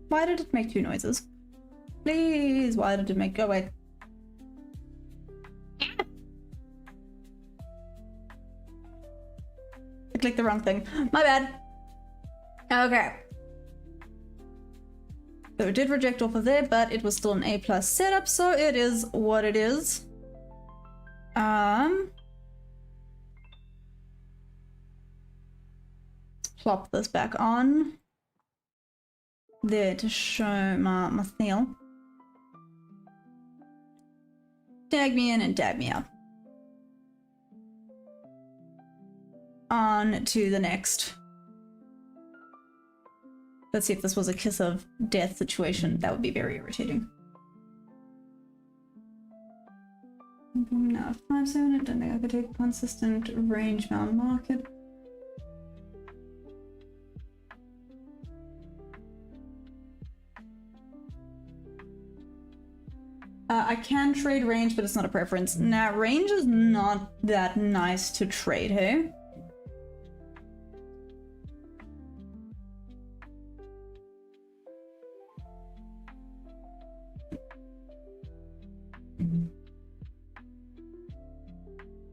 Why did it make two noises? Please, why did it make... Oh, wait. I clicked the wrong thing. My bad. Okay. So it did reject off of there, but it was still an A+ setup, so it is what it is. Let's plop this back on. There to show my snail. Tag me in and dab me out. On to the next. Let's see if this was a kiss of death situation. That would be very irritating. Now 5-7, I don't think I could take a consistent range bound market. I can trade range, but it's not a preference. Now, range is not that nice to trade, hey?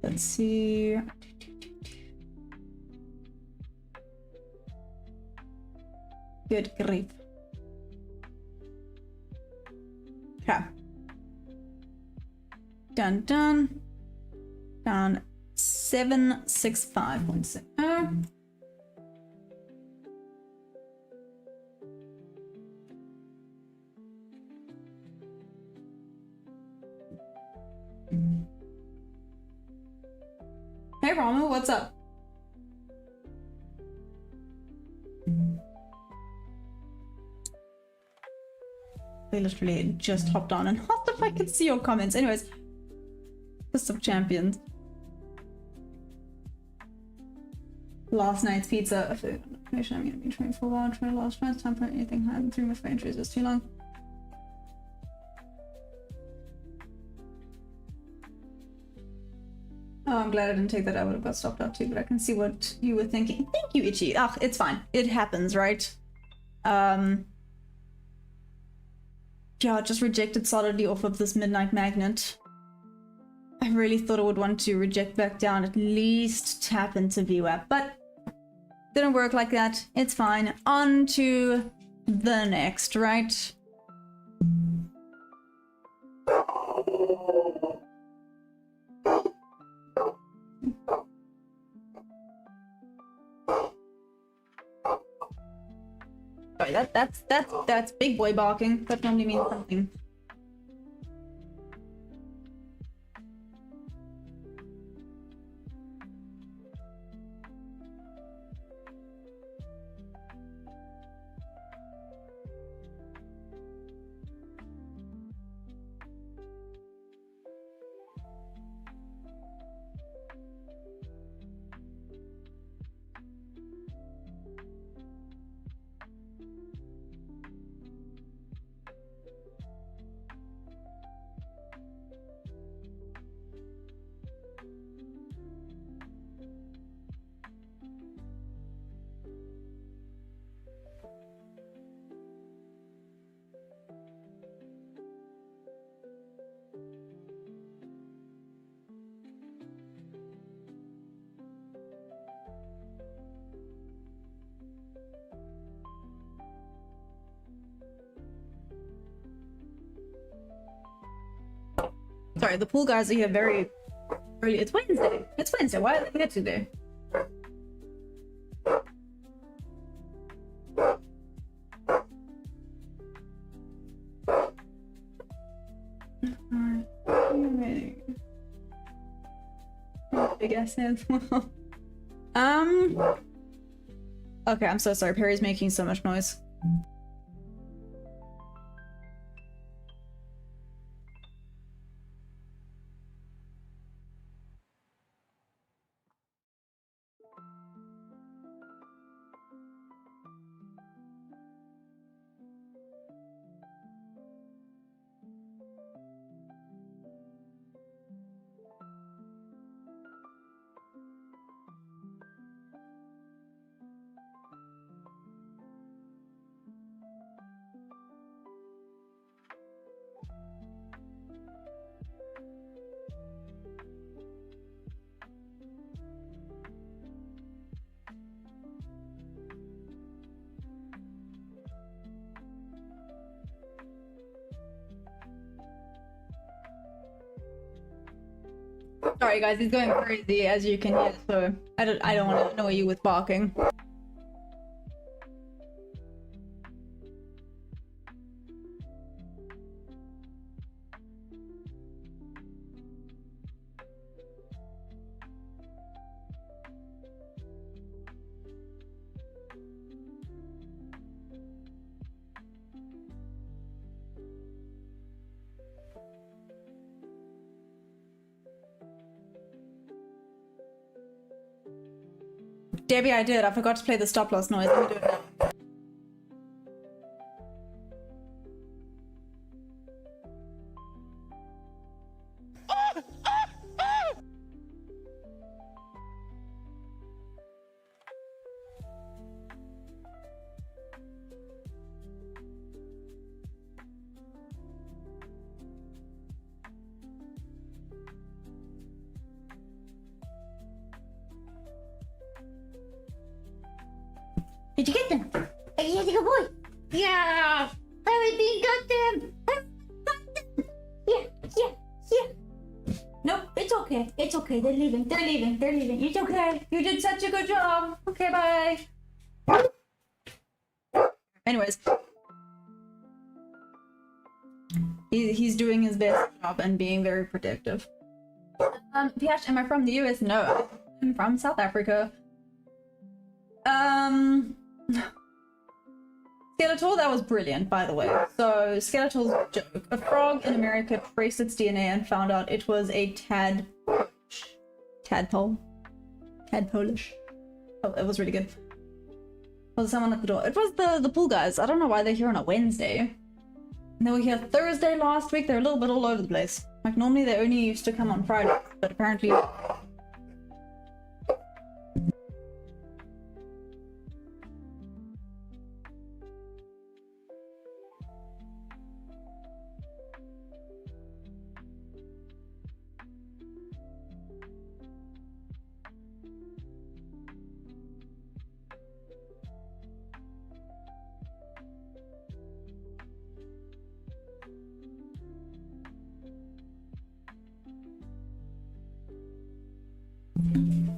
Let's see. Good grief. Okay. Done, done. Down 765.60. Hey Rama, what's up? They literally just hopped on and hopped if I could see your comments. Anyways, Fist of Champions. Last night's pizza. Information I'm gonna be trying for a while. Try last night's time for anything higher than 3 my phone trees is too long. Oh, I'm glad I didn't take that. I would have got stopped out too, but I can see what you were thinking. Thank you, Itchy. Ah, it's fine. It happens, right? Yeah, just rejected solidly off of this Midnight Magnet. I really thought I would want to reject back down, at least tap into VWAP, but didn't work like that. It's fine. On to the next, right? Sorry, that's big boy barking. That normally means something. Sorry, the pool guys are here very early. It's Wednesday. It's Wednesday. Why are they here today? Big ass hands. Okay, I'm so sorry. Perry's making so much noise. Sorry guys, he's going crazy as you can hear, so I don't want to annoy you with barking. Debbie, I did. I forgot to play the stop loss noise. Let me do it now. Did you get them? Yeah, good boy. Yeah! Everything got them! Yeah, yeah, yeah. Nope, it's okay. It's okay. They're leaving. They're leaving. They're leaving. It's okay. You did such a good job. Okay, bye. Anyways. He's doing his best job and being very protective. Piash, am I from the US? No, I'm from South Africa. Skeletor, that was brilliant, by the way. So, Skeletor's joke. A frog in America traced its DNA and found out it was a tadpole. Tadpolish. Oh, it was really good. Was someone at the door? It was the pool guys. I don't know why they're here on a Wednesday. They were here Thursday last week. They're a little bit all over the place. Like, normally they only used to come on Friday, but apparently...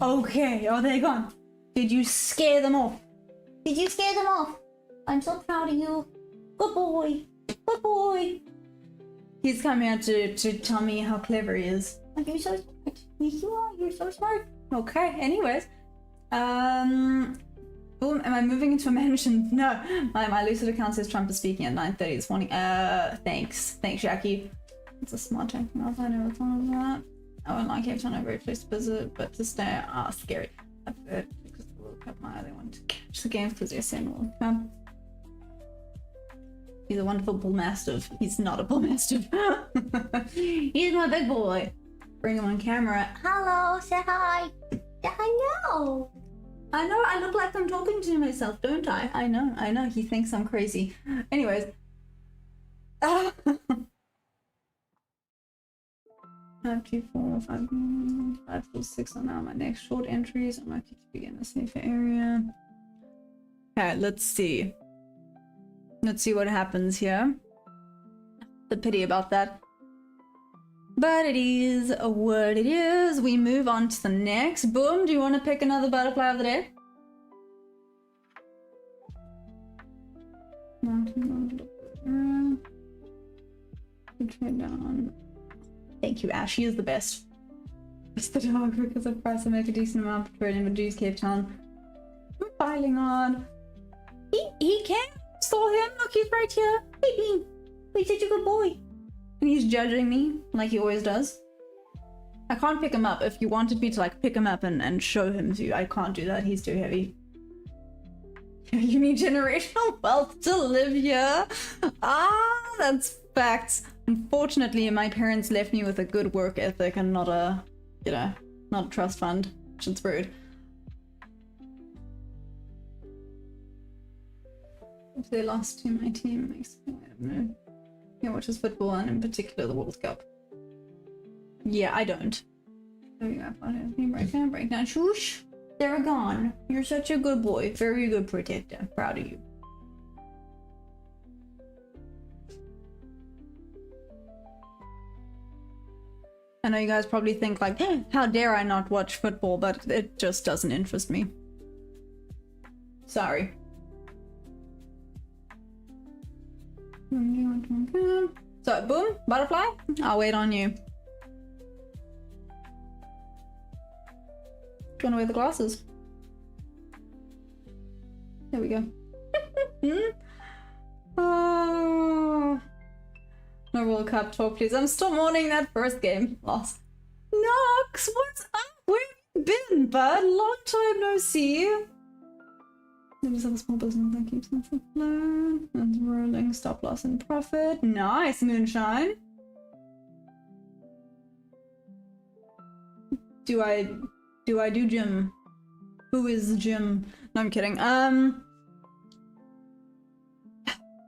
Okay, are they gone? Did you scare them off? Did you scare them off? I'm so proud of you. Good boy. Good boy. He's come here to tell me how clever he is. Oh, you're so smart. Yes, you are. You're so smart. Okay, anyways. Boom, am I moving into a mansion? No. My Lucid account says Trump is speaking at 9:30 this morning. Thanks. Thanks, Jackie. It's a smart tank. I'll find out what's on that. I would like Cape Town a great place to visit, but to stay, scary. I've heard because the World Cup, my they want to catch the games because they're saying World Cup. He's a wonderful bull mastiff. He's not a bull mastiff. He's my big boy. Bring him on camera. Hello, say hi. Hello. I know, I look like I'm talking to myself, don't I? I know. He thinks I'm crazy. Anyways. 5, 2, 4, 5, 5, 4, 6 are now my next short entries. I'm likely to be in a safer area. Okay, let's see. Let's see what happens here. The pity about that. But it is what it is. We move on to the next. Boom, do you want to pick another butterfly of the day? Trade down. Thank you, Ash. He is the best. It's the dog because of price I make a decent amount for trading with Juice Cape Town. I'm piling on. He can. Saw him. Look, he's right here. Hey, Bean. He's such a good boy. And he's judging me like he always does. I can't pick him up. If you wanted me to like pick him up and show him to you, I can't do that. He's too heavy. You need generational wealth to live here. That's facts. Unfortunately, my parents left me with a good work ethic and not a, not a trust fund, which is rude. If they lost to my team, it makes me, I don't know. Yeah, watches football and in particular the World Cup. Yeah, I don't. There we go. Break down. Shoosh. They're gone. You're such a good boy. Very good protector. Proud of you. I know you guys probably think like, how dare I not watch football, but it just doesn't interest me. Sorry. So, boom, butterfly, I'll wait on you. Do you want to wear the glasses? There we go. Oh. No World Cup talk, please. I'm still mourning that first game loss. Nox, what's up? Where have you been, bud? Long time no see. I just have a small business that keeps us afloat. And rolling stop loss and profit. Nice, Moonshine. Do I do Jim? Who is Jim? No, I'm kidding.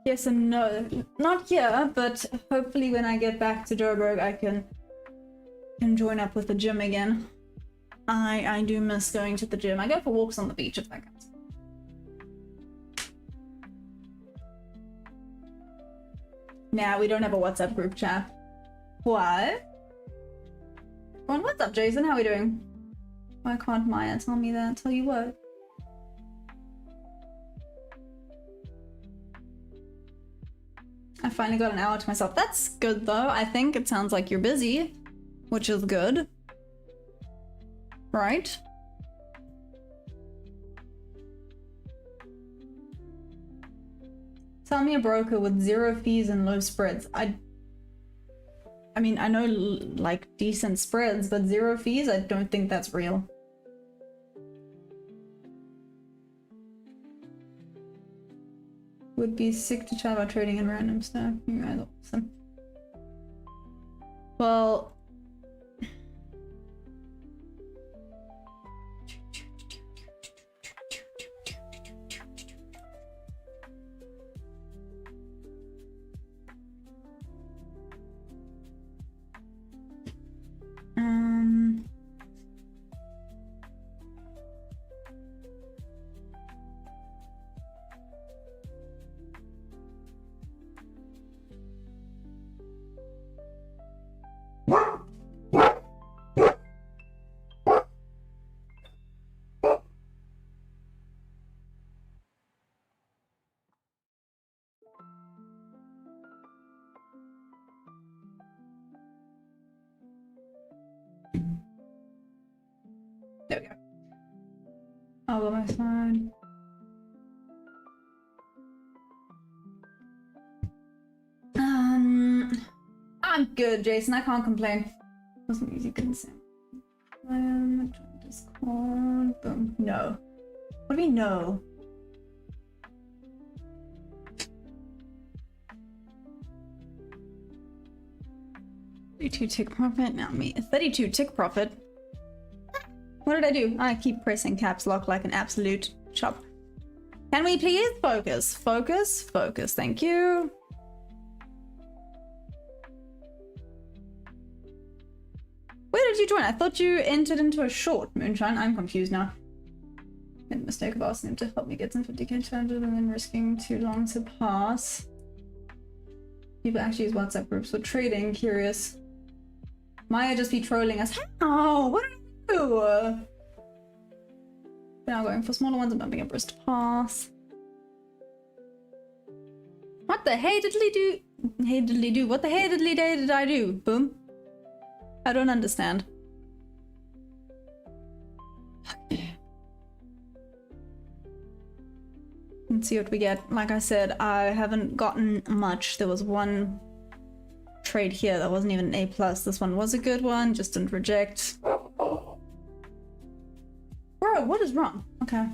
Yes and no. Not here, but hopefully when I get back to Joburg I can join up with the gym again. I do miss going to the gym. I go for walks on the beach if that counts. Nah, we don't have a WhatsApp group chat. What? Well, what's up, Jason? How are we doing? Why can't Maya tell me that? Tell you what? I finally got an hour to myself. That's good though. I think it sounds like you're busy, which is good. Right? Tell me a broker with 0 fees and low spreads. I mean, I know like decent spreads, but 0 fees, I don't think that's real. Would be sick to chat about trading and random stuff. You guys are awesome. Well, there we go. I'll go my slide. I'm good, Jason. I can't complain. Wasn't easy consent. Discord. Boom. No. What do we know? $32 tick profit. Now me. 32 tick profit. What did I do? I keep pressing caps lock like an absolute chop. Can we please focus? Focus. Focus. Thank you. Where did you join? I thought you entered into a short, Moonshine. I'm confused now. Made the mistake of asking him to help me get some 50k challenges and then risking too long to pass. People actually use WhatsApp groups for trading. Curious. Maya just be trolling us. How? What did I do? Now going for smaller ones and bumping up wrist to pass. What the hey diddly do? Hey diddly do? What the hey diddly day did I do? Boom. I don't understand. Let's see what we get. Like I said, I haven't gotten much. There was one trade here that wasn't even an A+. This one was a good one, just didn't reject. Bro, what is wrong? Okay.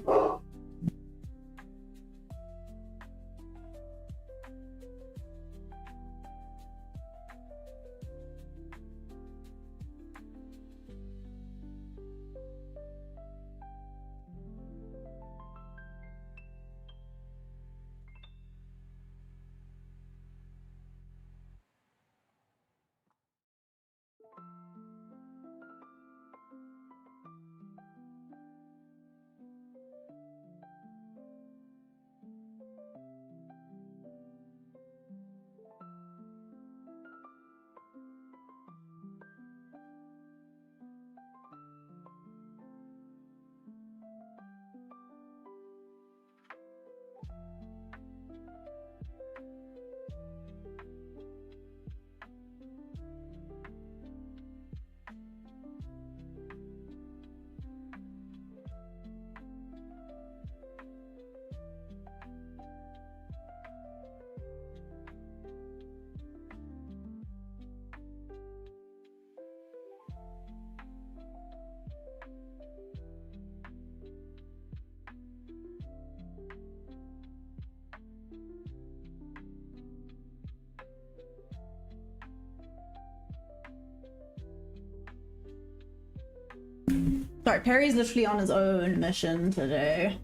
Sorry, Perry's literally on his own mission today.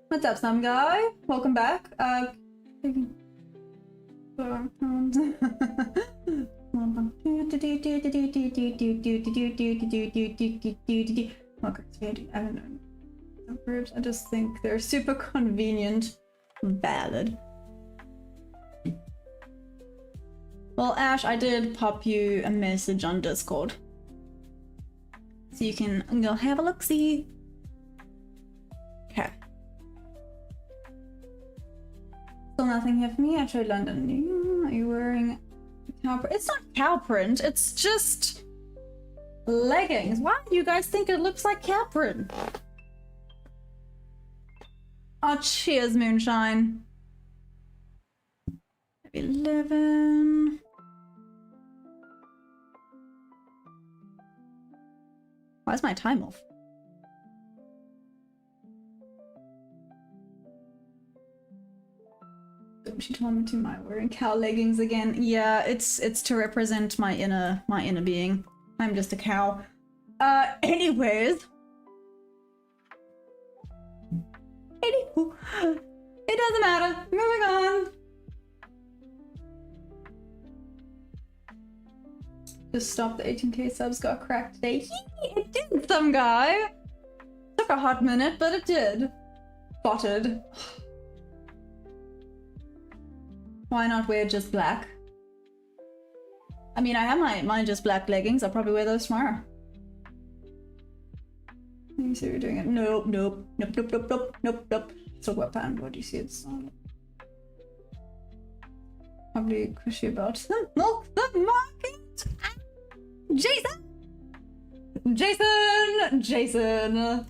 What's up, some guy? Welcome back. Okay, so I don't know. Suburbs, I just think they're super convenient. Valid. Well, Ash, I did pop you a message on Discord. So you can go have a look-see. Okay. Still nothing here for me. I tried London. Are you wearing cow print? It's not cow print, it's just leggings. Why do you guys think it looks like cow print? Oh, cheers, Moonshine. 11. Why is my time off? She told me to my wearing cow leggings again. Yeah, it's to represent my inner being. I'm just a cow. Anyways. Anywho, it doesn't matter. Moving on. Just stop, the 18k subs got cracked today. It did, some guy. Took a hot minute, but it did. Spotted. Why not wear just black? I mean, I have my just black leggings. I'll probably wear those tomorrow. You see you're doing it. Nope, nope, nope, nope, nope, nope, nope, nope. So what band? What do you see? It's probably cushy about the milk the market. Jason! Jason! Jason!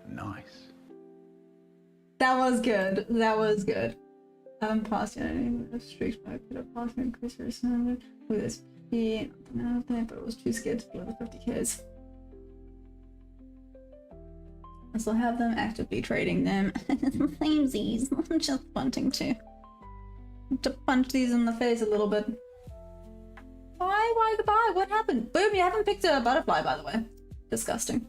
Nice. That was good. That was good. I haven't passed yet. I didn't have streaks, but I could have passed me Chris or something with this P. But I was too scared to blow the 50Ks. I still have them, actively trading them. Samesies. I'm just wanting to punch these in the face a little bit. Why goodbye? What happened? Boom, you haven't picked a butterfly, by the way. Disgusting.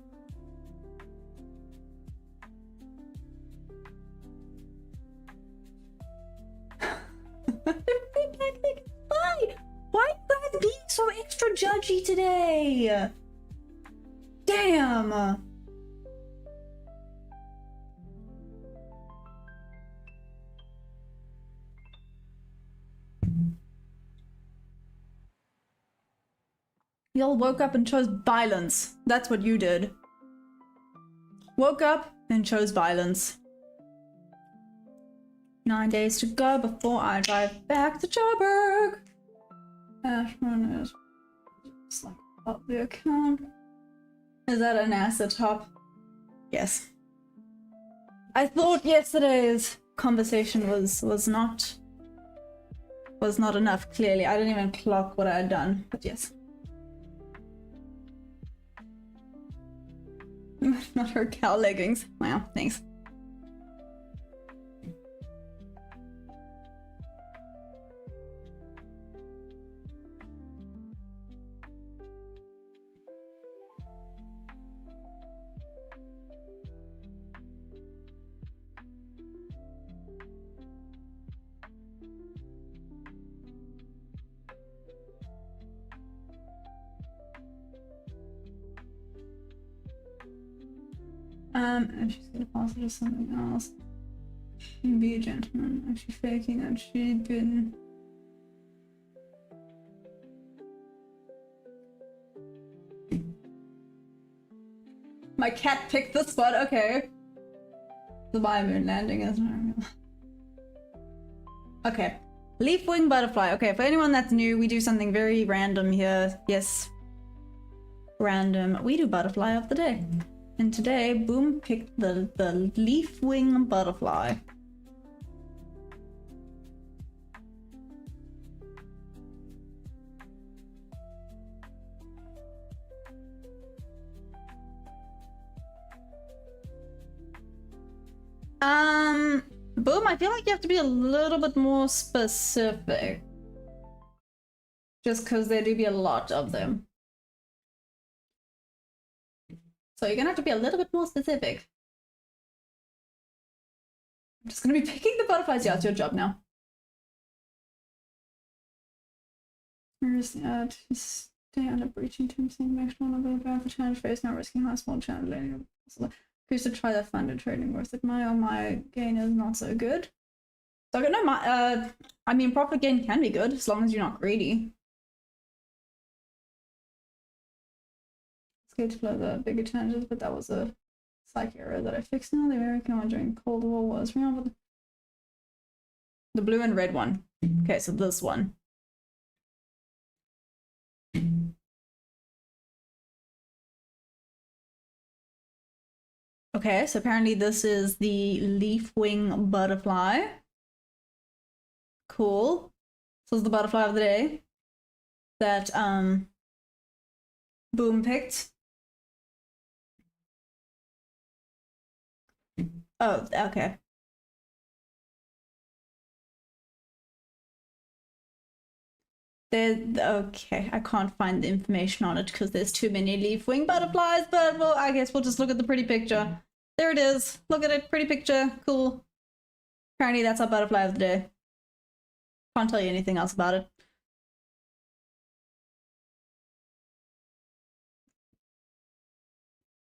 Why? Why are you guys being so extra judgy today? Damn! Y'all woke up and chose violence. That's what you did. Woke up and chose violence. 9 days to go before I drive back to Joburg. Ashman is just like up the account. Is that an asset top? Yes. I thought yesterday's conversation was not enough. Clearly, I didn't even clock what I had done. But yes. Not her cow leggings. Wow, thanks. And she's gonna pass it to something else. And be a gentleman. Actually faking that she'd been... My cat picked the spot, okay. The moon landing is... Okay. Leaf wing butterfly. Okay, for anyone that's new, we do something very random here. Yes. Random. We do butterfly of the day. And today, Boom picked the leaf wing butterfly. Boom, I feel like you have to be a little bit more specific. Just because there do be a lot of them. So you're gonna have to be a little bit more specific. I'm just gonna be picking the butterflies. Yeah, it's your job now. Where's the They end up breaching terms saying makes one of the bad for challenge face, not risking high small challenge. Who's to try that funded trading worth it? My gain is not so good. So no, I mean profit gain can be good as long as you're not greedy. It's good to play the bigger challenges, but that was a psych error that I fixed now. The American one during Cold War was remember the blue and red one. Okay, so this one. Okay, so apparently this is the leaf wing butterfly. Cool. So it's the butterfly of the day that Boom picked. Oh, okay. Okay, I can't find the information on it because there's too many leaf wing butterflies, but well, I guess we'll just look at the pretty picture. There it is. Look at it. Pretty picture. Cool. Apparently that's our butterfly of the day. Can't tell you anything else about it.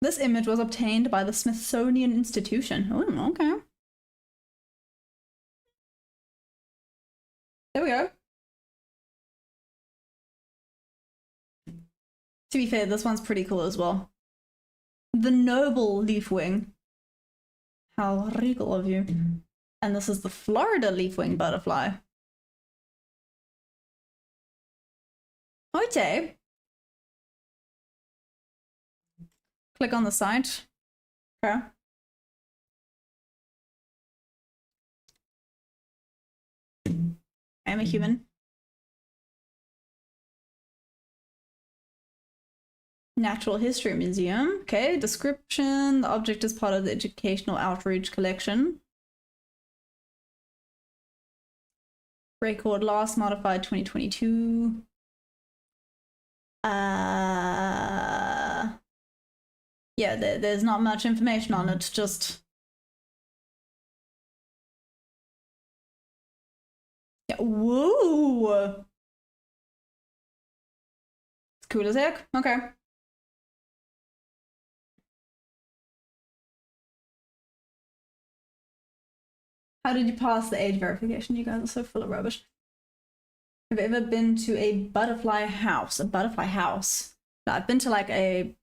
This image was obtained by the Smithsonian Institution. Oh, okay. There we go. To be fair, this one's pretty cool as well. The noble leaf wing. How regal of you. And this is the Florida leaf wing butterfly. Okay. Click on the site. Okay. I'm a human. Natural History Museum. Okay, description. The object is part of the Educational Outreach Collection. Record last modified 2022. Yeah, there's not much information on it, just... Yeah, whoa! It's cool as heck. Okay. How did you pass the age verification? You guys are so full of rubbish. Have you ever been to a butterfly house? A butterfly house? No, I've been to like a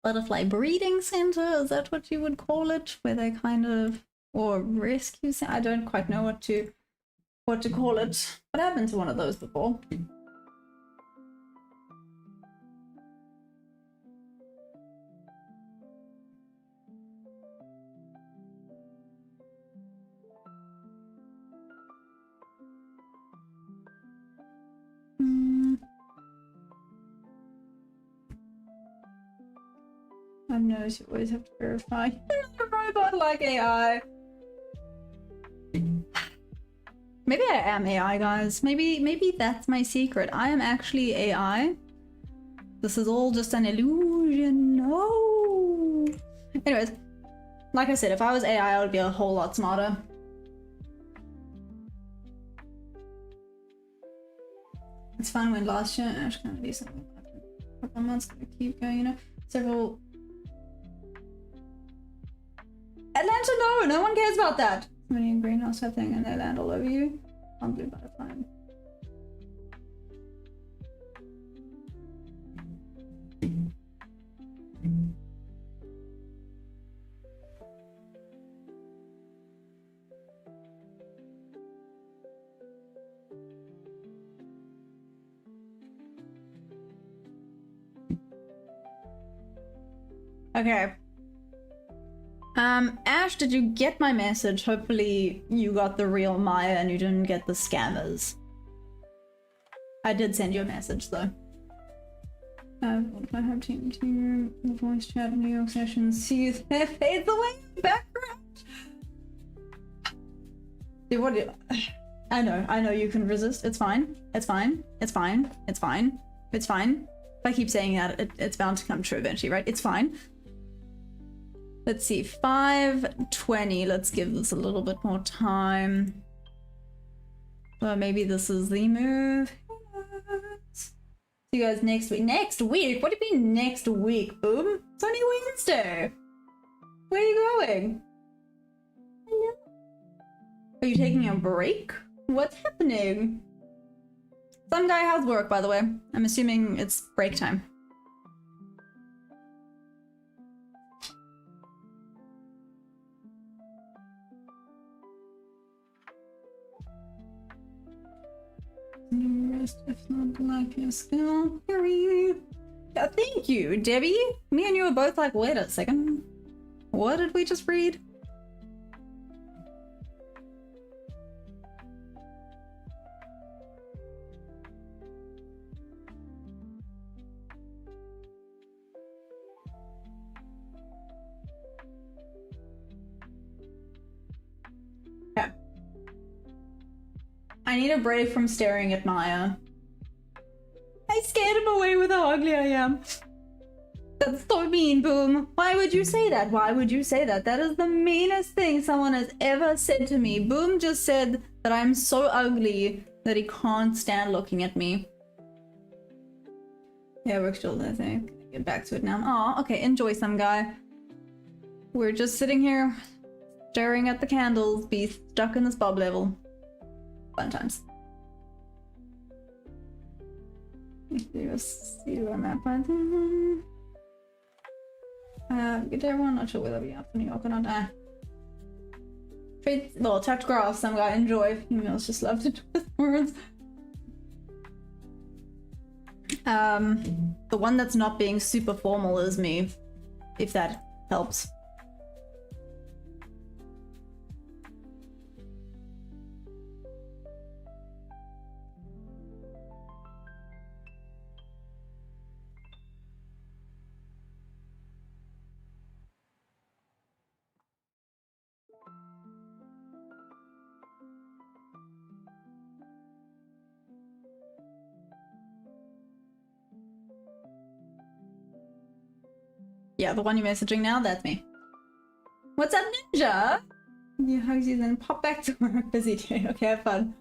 butterfly breeding center. Is that what you would call it? Where they kind of, or rescue center? I don't quite know what to call it. But I've been to one of those before. I know you always have to verify. You're not a robot like AI. Maybe I am AI, guys. Maybe that's my secret. I am actually AI. This is all just an illusion. No. Anyways, like I said, if I was AI, I would be a whole lot smarter. It's fun when last year Ash kind of do something like a couple of months gonna keep going, you know. Several Atlanta, no one cares about that. Somebody in greenhouse have thing and they land all over you. On blue butterfly. Okay. Ash, did you get my message? Hopefully you got the real Maya and you didn't get the scammers. I did send you a message though. What if I have team room, the voice chat, New York sessions, see if they fade away in the background? Dude, what do you... I know you can resist. It's fine. It's fine. It's fine. It's fine. It's fine. If I keep saying that, it's bound to come true eventually, right? It's fine. Let's see, 5:20. Let's give this a little bit more time. Well, maybe this is the move. See See you guys next week. Next week? What do you mean next week, Boom? It's only Wednesday. Where are you going? Hello? Are you taking a break? What's happening? Some guy has work, by the way. I'm assuming it's break time. Rest if not like your skill. Yeah, thank you, Debbie. Me and you were both like, wait a second. What did we just read? Yeah. I need a break from staring at Maya. I scared him away with how ugly I am. That's so mean, Boom. Why would you say that? Why would you say that? That is the meanest thing someone has ever said to me. Boom just said that I'm so ugly that he can't stand looking at me. Yeah, we're still, I think. Get back to it now. Aw, okay, enjoy some guy. We're just sitting here, staring at the candles, be stuck in this bob level. Fun times. See where I'm at by then. Good day everyone, not sure whether we have to New York or not. Trade, well, tapped graphs, some guy enjoy. Females just love to twist words. The one that's not being super formal is me, if that helps. Yeah, the one you're messaging now, that's me. What's up, Ninja? You hugs you then pop back to work. Busy day. Okay, have fun.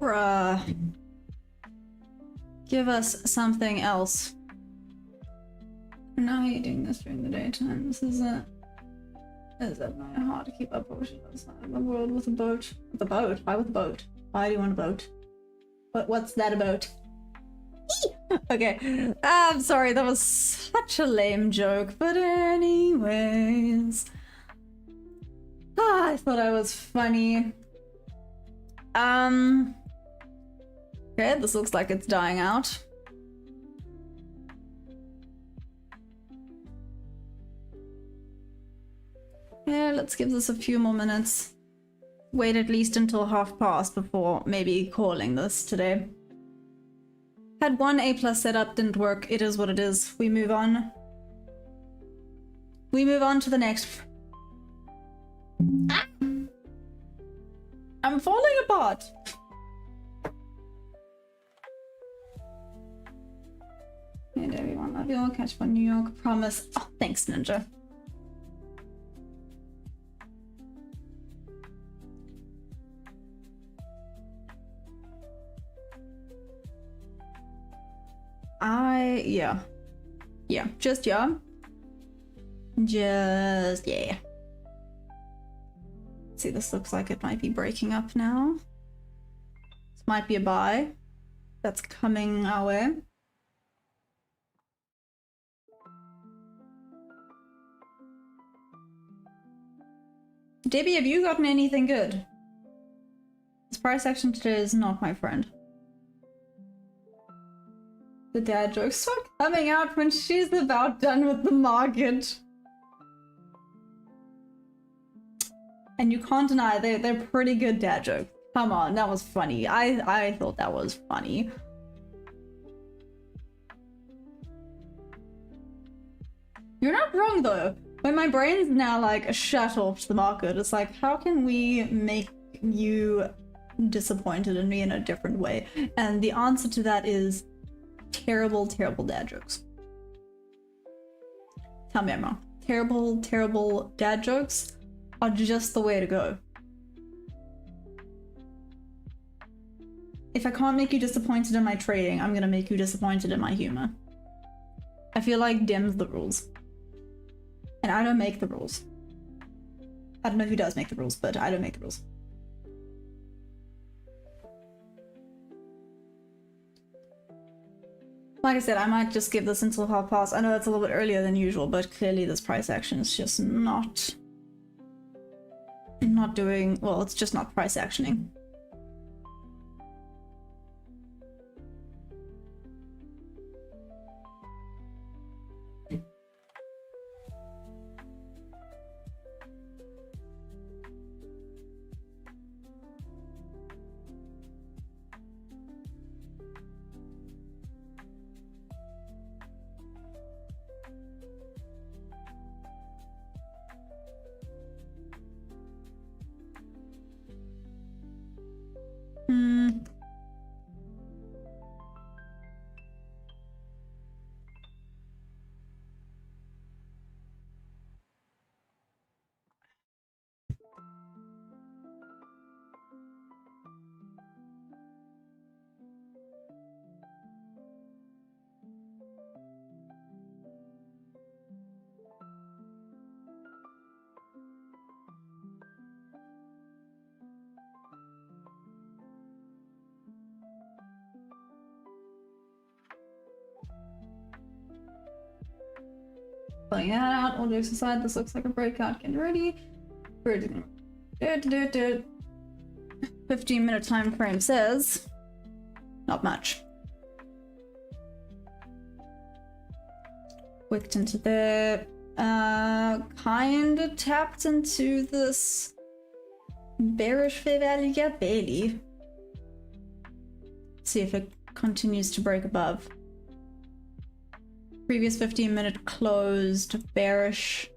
Bruh. Give us something else. Now you're doing this during the daytime. This is it. Is it very hard to keep up ocean outside of the world with a boat? With a boat? Why with a boat? Why do you want a boat? What's that about? Okay. I'm sorry, that was such a lame joke. But anyways. I thought I was funny. Okay, this looks like it's dying out. Yeah, let's give this a few more minutes. Wait at least until 1:30 before maybe calling this today. Had one A+ setup, didn't work. It is what it is. We move on. We move on to the next. Ah! I'm falling apart. And everyone, love you all. Catch you on New York. Promise. Oh, thanks, Ninja. Yeah. Yeah, just yeah. Just yeah. See, this looks like it might be breaking up now. This might be a buy that's coming our way. Debbie, have you gotten anything good? This price action today is not my friend. The dad jokes start coming out when she's about done with the market. And you can't deny they're pretty good dad jokes. Come on, that was funny. I thought that was funny. You're not wrong though. When my brain's now like shut off to the market, it's like, how can we make you disappointed in me in a different way? And the answer to that is terrible, terrible dad jokes. Tell me I'm wrong. terrible, terrible dad jokes are just the way to go. If I can't make you disappointed in my trading, I'm gonna make you disappointed in my humor. I feel like Dem's the rules. And I don't make the rules. I don't know who does make the rules, but I don't make the rules. Like I said, I might just give this until past. I know it's a little bit earlier than usual, but clearly this price action is just not doing, well, it's just not price actioning. Pulling that out, all jokes aside, this looks like a breakout. Getting ready. 15-minute time frame says not much. Wicked into there. Kinda tapped into this bearish fair value gap, barely. See if it continues to break above. Previous 15-minute closed bearish,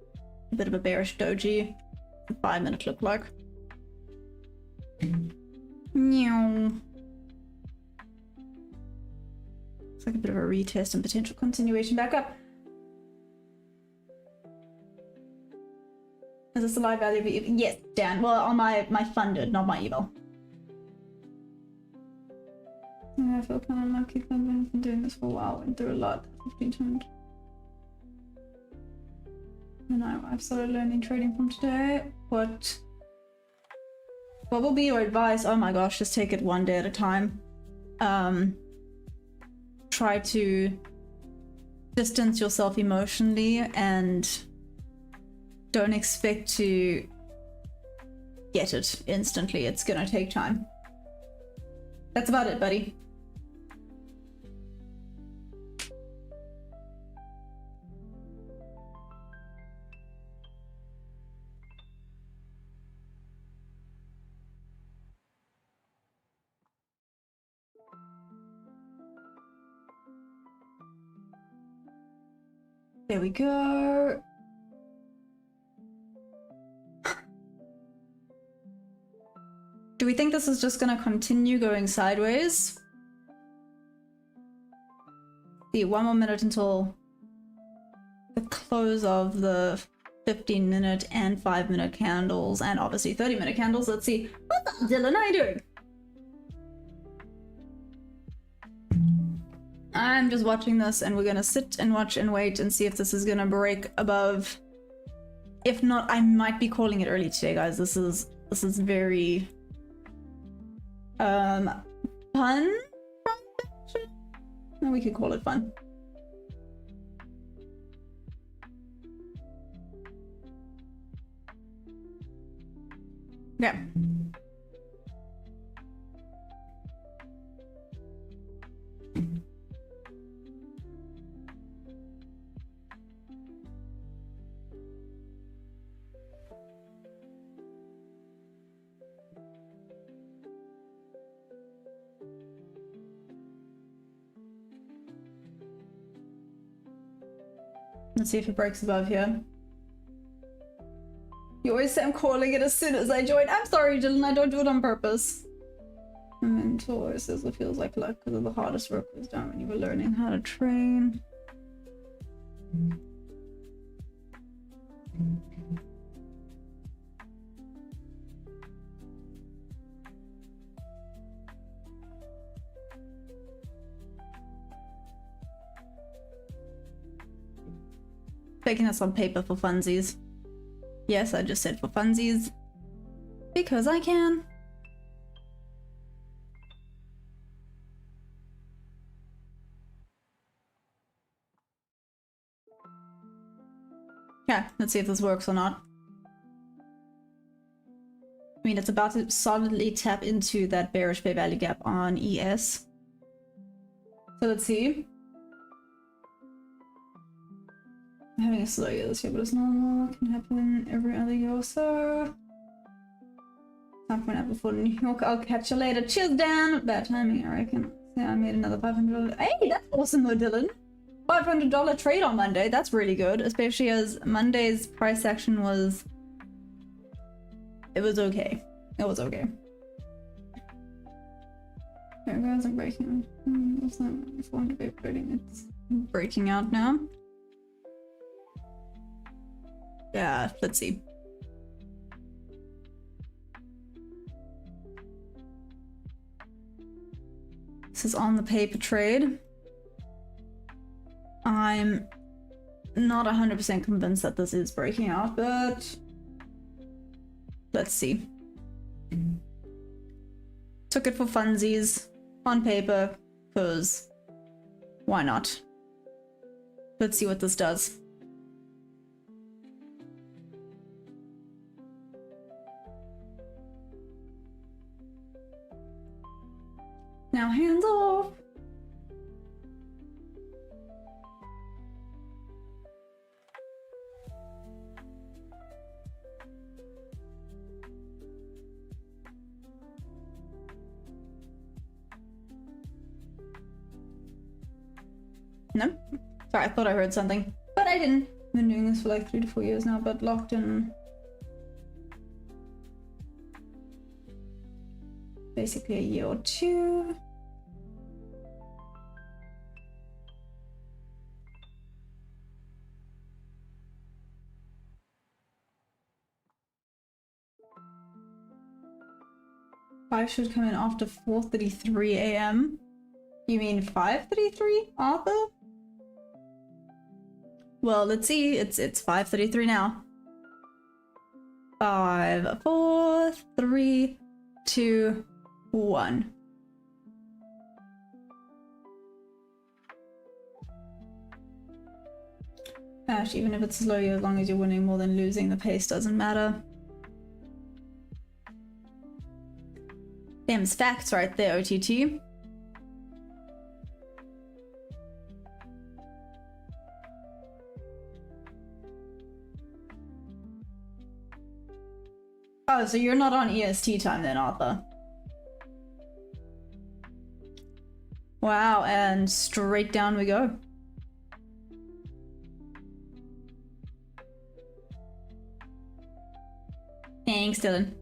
a bit of a bearish doji. 5-minute look like. Meow. Looks like a bit of a retest and potential continuation back up. Is this a live value of EVO? Yes, Dan. Well, on my funded, not my EVO. Yeah, I feel kind of lucky because I've been doing this for a while. Went through a lot. 15 times. And I've started learning trading from today. What will be your advice? Oh my gosh, just take it one day at a time. Try to distance yourself emotionally and don't expect to get it instantly. It's gonna take time. That's about it, buddy. There we go. Do we think this is just gonna continue going sideways? See, one more minute until the close of the 15-minute and 5-minute candles, and obviously 30-minute candles. Let's see. What's up, Dylan? How you doing? I'm just watching this, and we're gonna sit and watch and wait and see if this is gonna break above. If not, I might be calling it early today, guys. This is very fun. No, we could call it fun. Okay. Let's see if it breaks above here. You always say I'm calling it as soon as I join. I'm sorry, Dylan, I don't do it on purpose. My mentor says it feels like luck because the hardest work was done when you were learning how to train. Taking this on paper for funsies. Yes, I just said for funsies. Because I can. Yeah, let's see if this works or not. I mean, it's about to solidly tap into that bearish Bay Value gap on ES. So let's see. I'm having a slow year this year, but it's normal. It can happen every other year or so. Time for an app before New York. I'll catch you later. Cheers, Dan. Bad timing, I reckon. Yeah, I made another $500. Hey, that's awesome though, Dylan. $500 trade on Monday. That's really good, especially as Monday's price action was. It was okay. It was okay. Okay, guys, I'm breaking. What's that? 400 Bay trading. It's breaking out now. Yeah, let's see. This is on the paper trade. I'm not 100% convinced that this is breaking out, but let's see. Took it for funsies on paper, because why not? Let's see what this does. Now hands off. No? Sorry, I thought I heard something, but I didn't. I've been doing this for like 3 to 4 years now, but locked in basically a year or two. Five should come in after 4:33 a.m. You mean 5:33, Arthur? Well, let's see. It's 5:33 now. 5, 4, 3, 2, 1. Ash, even if it's slow, as long as you're winning more than losing, the pace doesn't matter. Them's facts right there, OTT. Oh, so you're not on EST time then, Arthur. Wow, and straight down we go. Thanks, Dylan.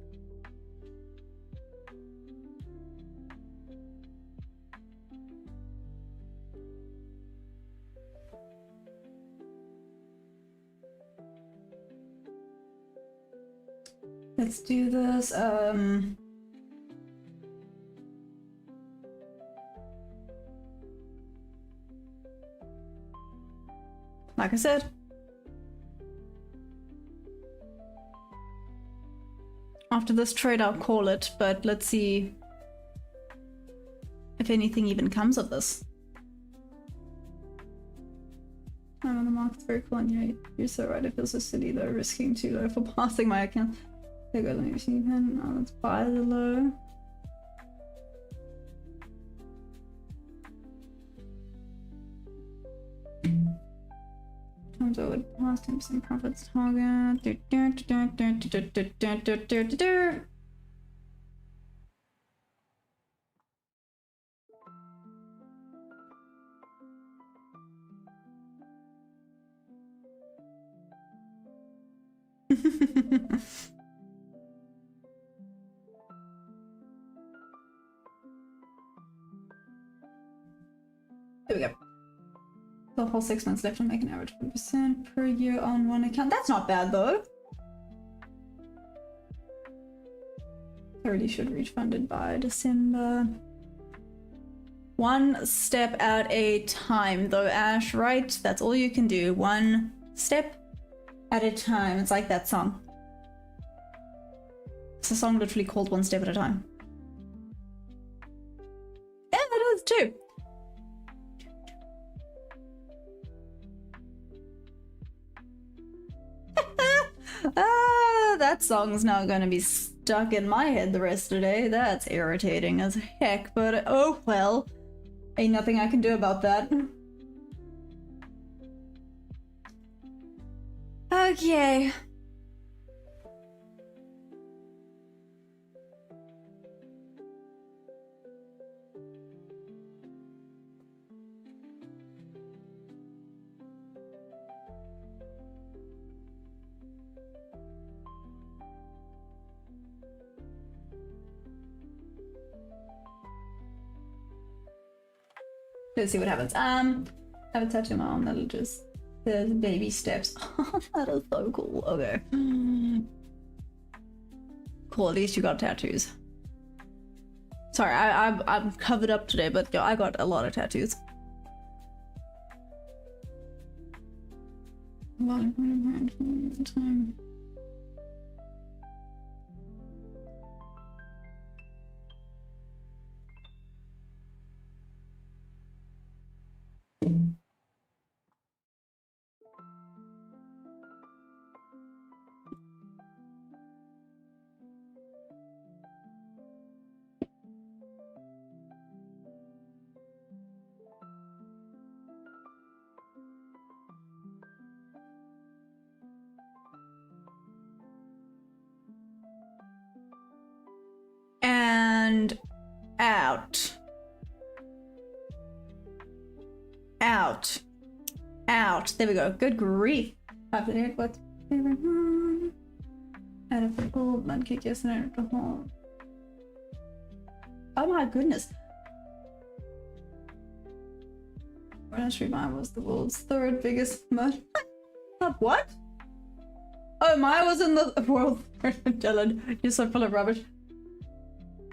Let's do this. Like I said, after this trade I'll call it, but let's see if anything even comes of this. I'm on the market's very cool, and yeah, you're so right. It feels so silly though, risking too low for passing my account. There goes my machine pen. Now let's buy the low. Times over past 10% profits target. There we go. the whole 6 months left, I'll make an average 1% per year on one account. That's not bad though. I really should refund it by December. One step at a time though, Ash, right? That's all you can do. One step at a time. It's like that song. It's a song literally called One Step at a Time. Yeah, it is too. That song's now gonna be stuck in my head the rest of the day. That's irritating as heck, but oh well. Ain't nothing I can do about that. Okay. Let's see what happens. I have a tattoo on my arm that'll just says baby steps. That is so cool. Okay. Cool, at least you got tattoos. Sorry, I'm covered up today, but yo, I got a lot of tattoos. And out. Out. Out. There we go. Good grief. I've been here. What's favorite? Out of the pool. Blood kicked yesterday at the home. Oh my goodness. Street Maya was the world's third biggest murder. What? Oh, Maya was in the world's third. Dylan, you're so full of rubbish.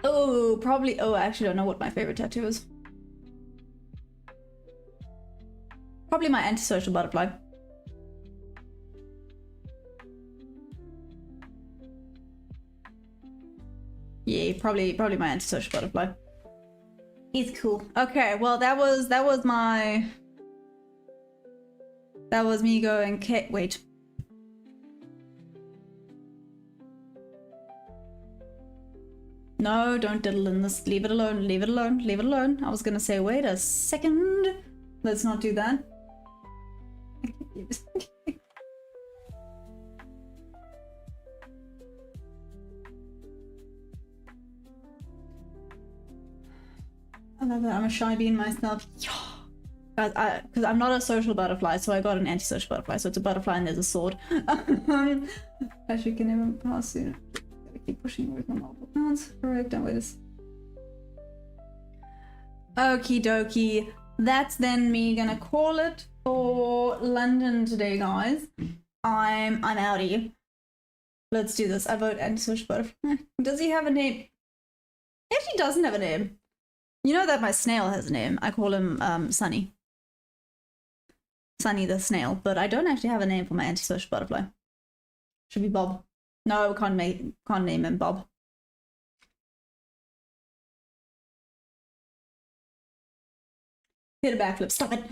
Oh, probably. Oh, I actually don't know what my favorite tattoo is. Probably my antisocial butterfly. Yeah, probably my antisocial butterfly. He's cool. Okay, well that was me going. Wait. No, don't diddle in this. Leave it alone. Leave it alone. Leave it alone. I was gonna say, wait a second. Let's not do that. I love that. I'm a shy bean myself. Guys, because I'm not a social butterfly, so I got an antisocial butterfly. So it's a butterfly and there's a sword. Actually, can never pass soon. Gotta keep pushing with my multiple pounds. Correct. Don't wait this. Okie dokie. That's then me gonna call it for London today, guys. I'm outie. Let's do this. I vote antisocial butterfly. Does he have a name? He actually doesn't have a name. You know that my snail has a name. I call him Sunny. Sunny the snail, but I don't actually have a name for my antisocial butterfly. Should be Bob. No, can't name him Bob. Hit a backflip. Stop it.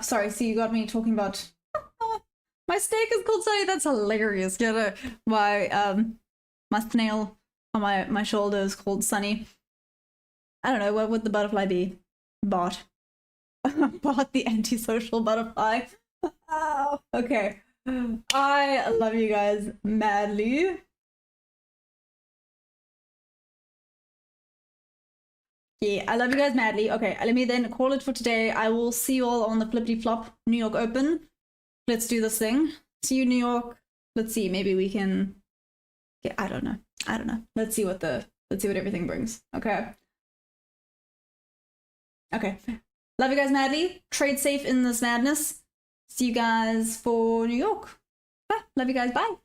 Sorry, so you got me talking about my steak is called Sunny. That's hilarious. You know, my snail on my shoulder is called Sunny. I don't know, what would the butterfly be? Bot. Bot the antisocial butterfly. Oh, okay. I love you guys madly. Yeah, I love you guys madly. Okay, let me then call it for today. I will see you all on the Flippity Flop New York Open. Let's do this thing. See you, New York. Let's see, maybe we can get, I don't know. Let's see what everything brings. Okay. Okay. Love you guys madly. Trade safe in this madness. See you guys for New York. Bye. Love you guys. Bye.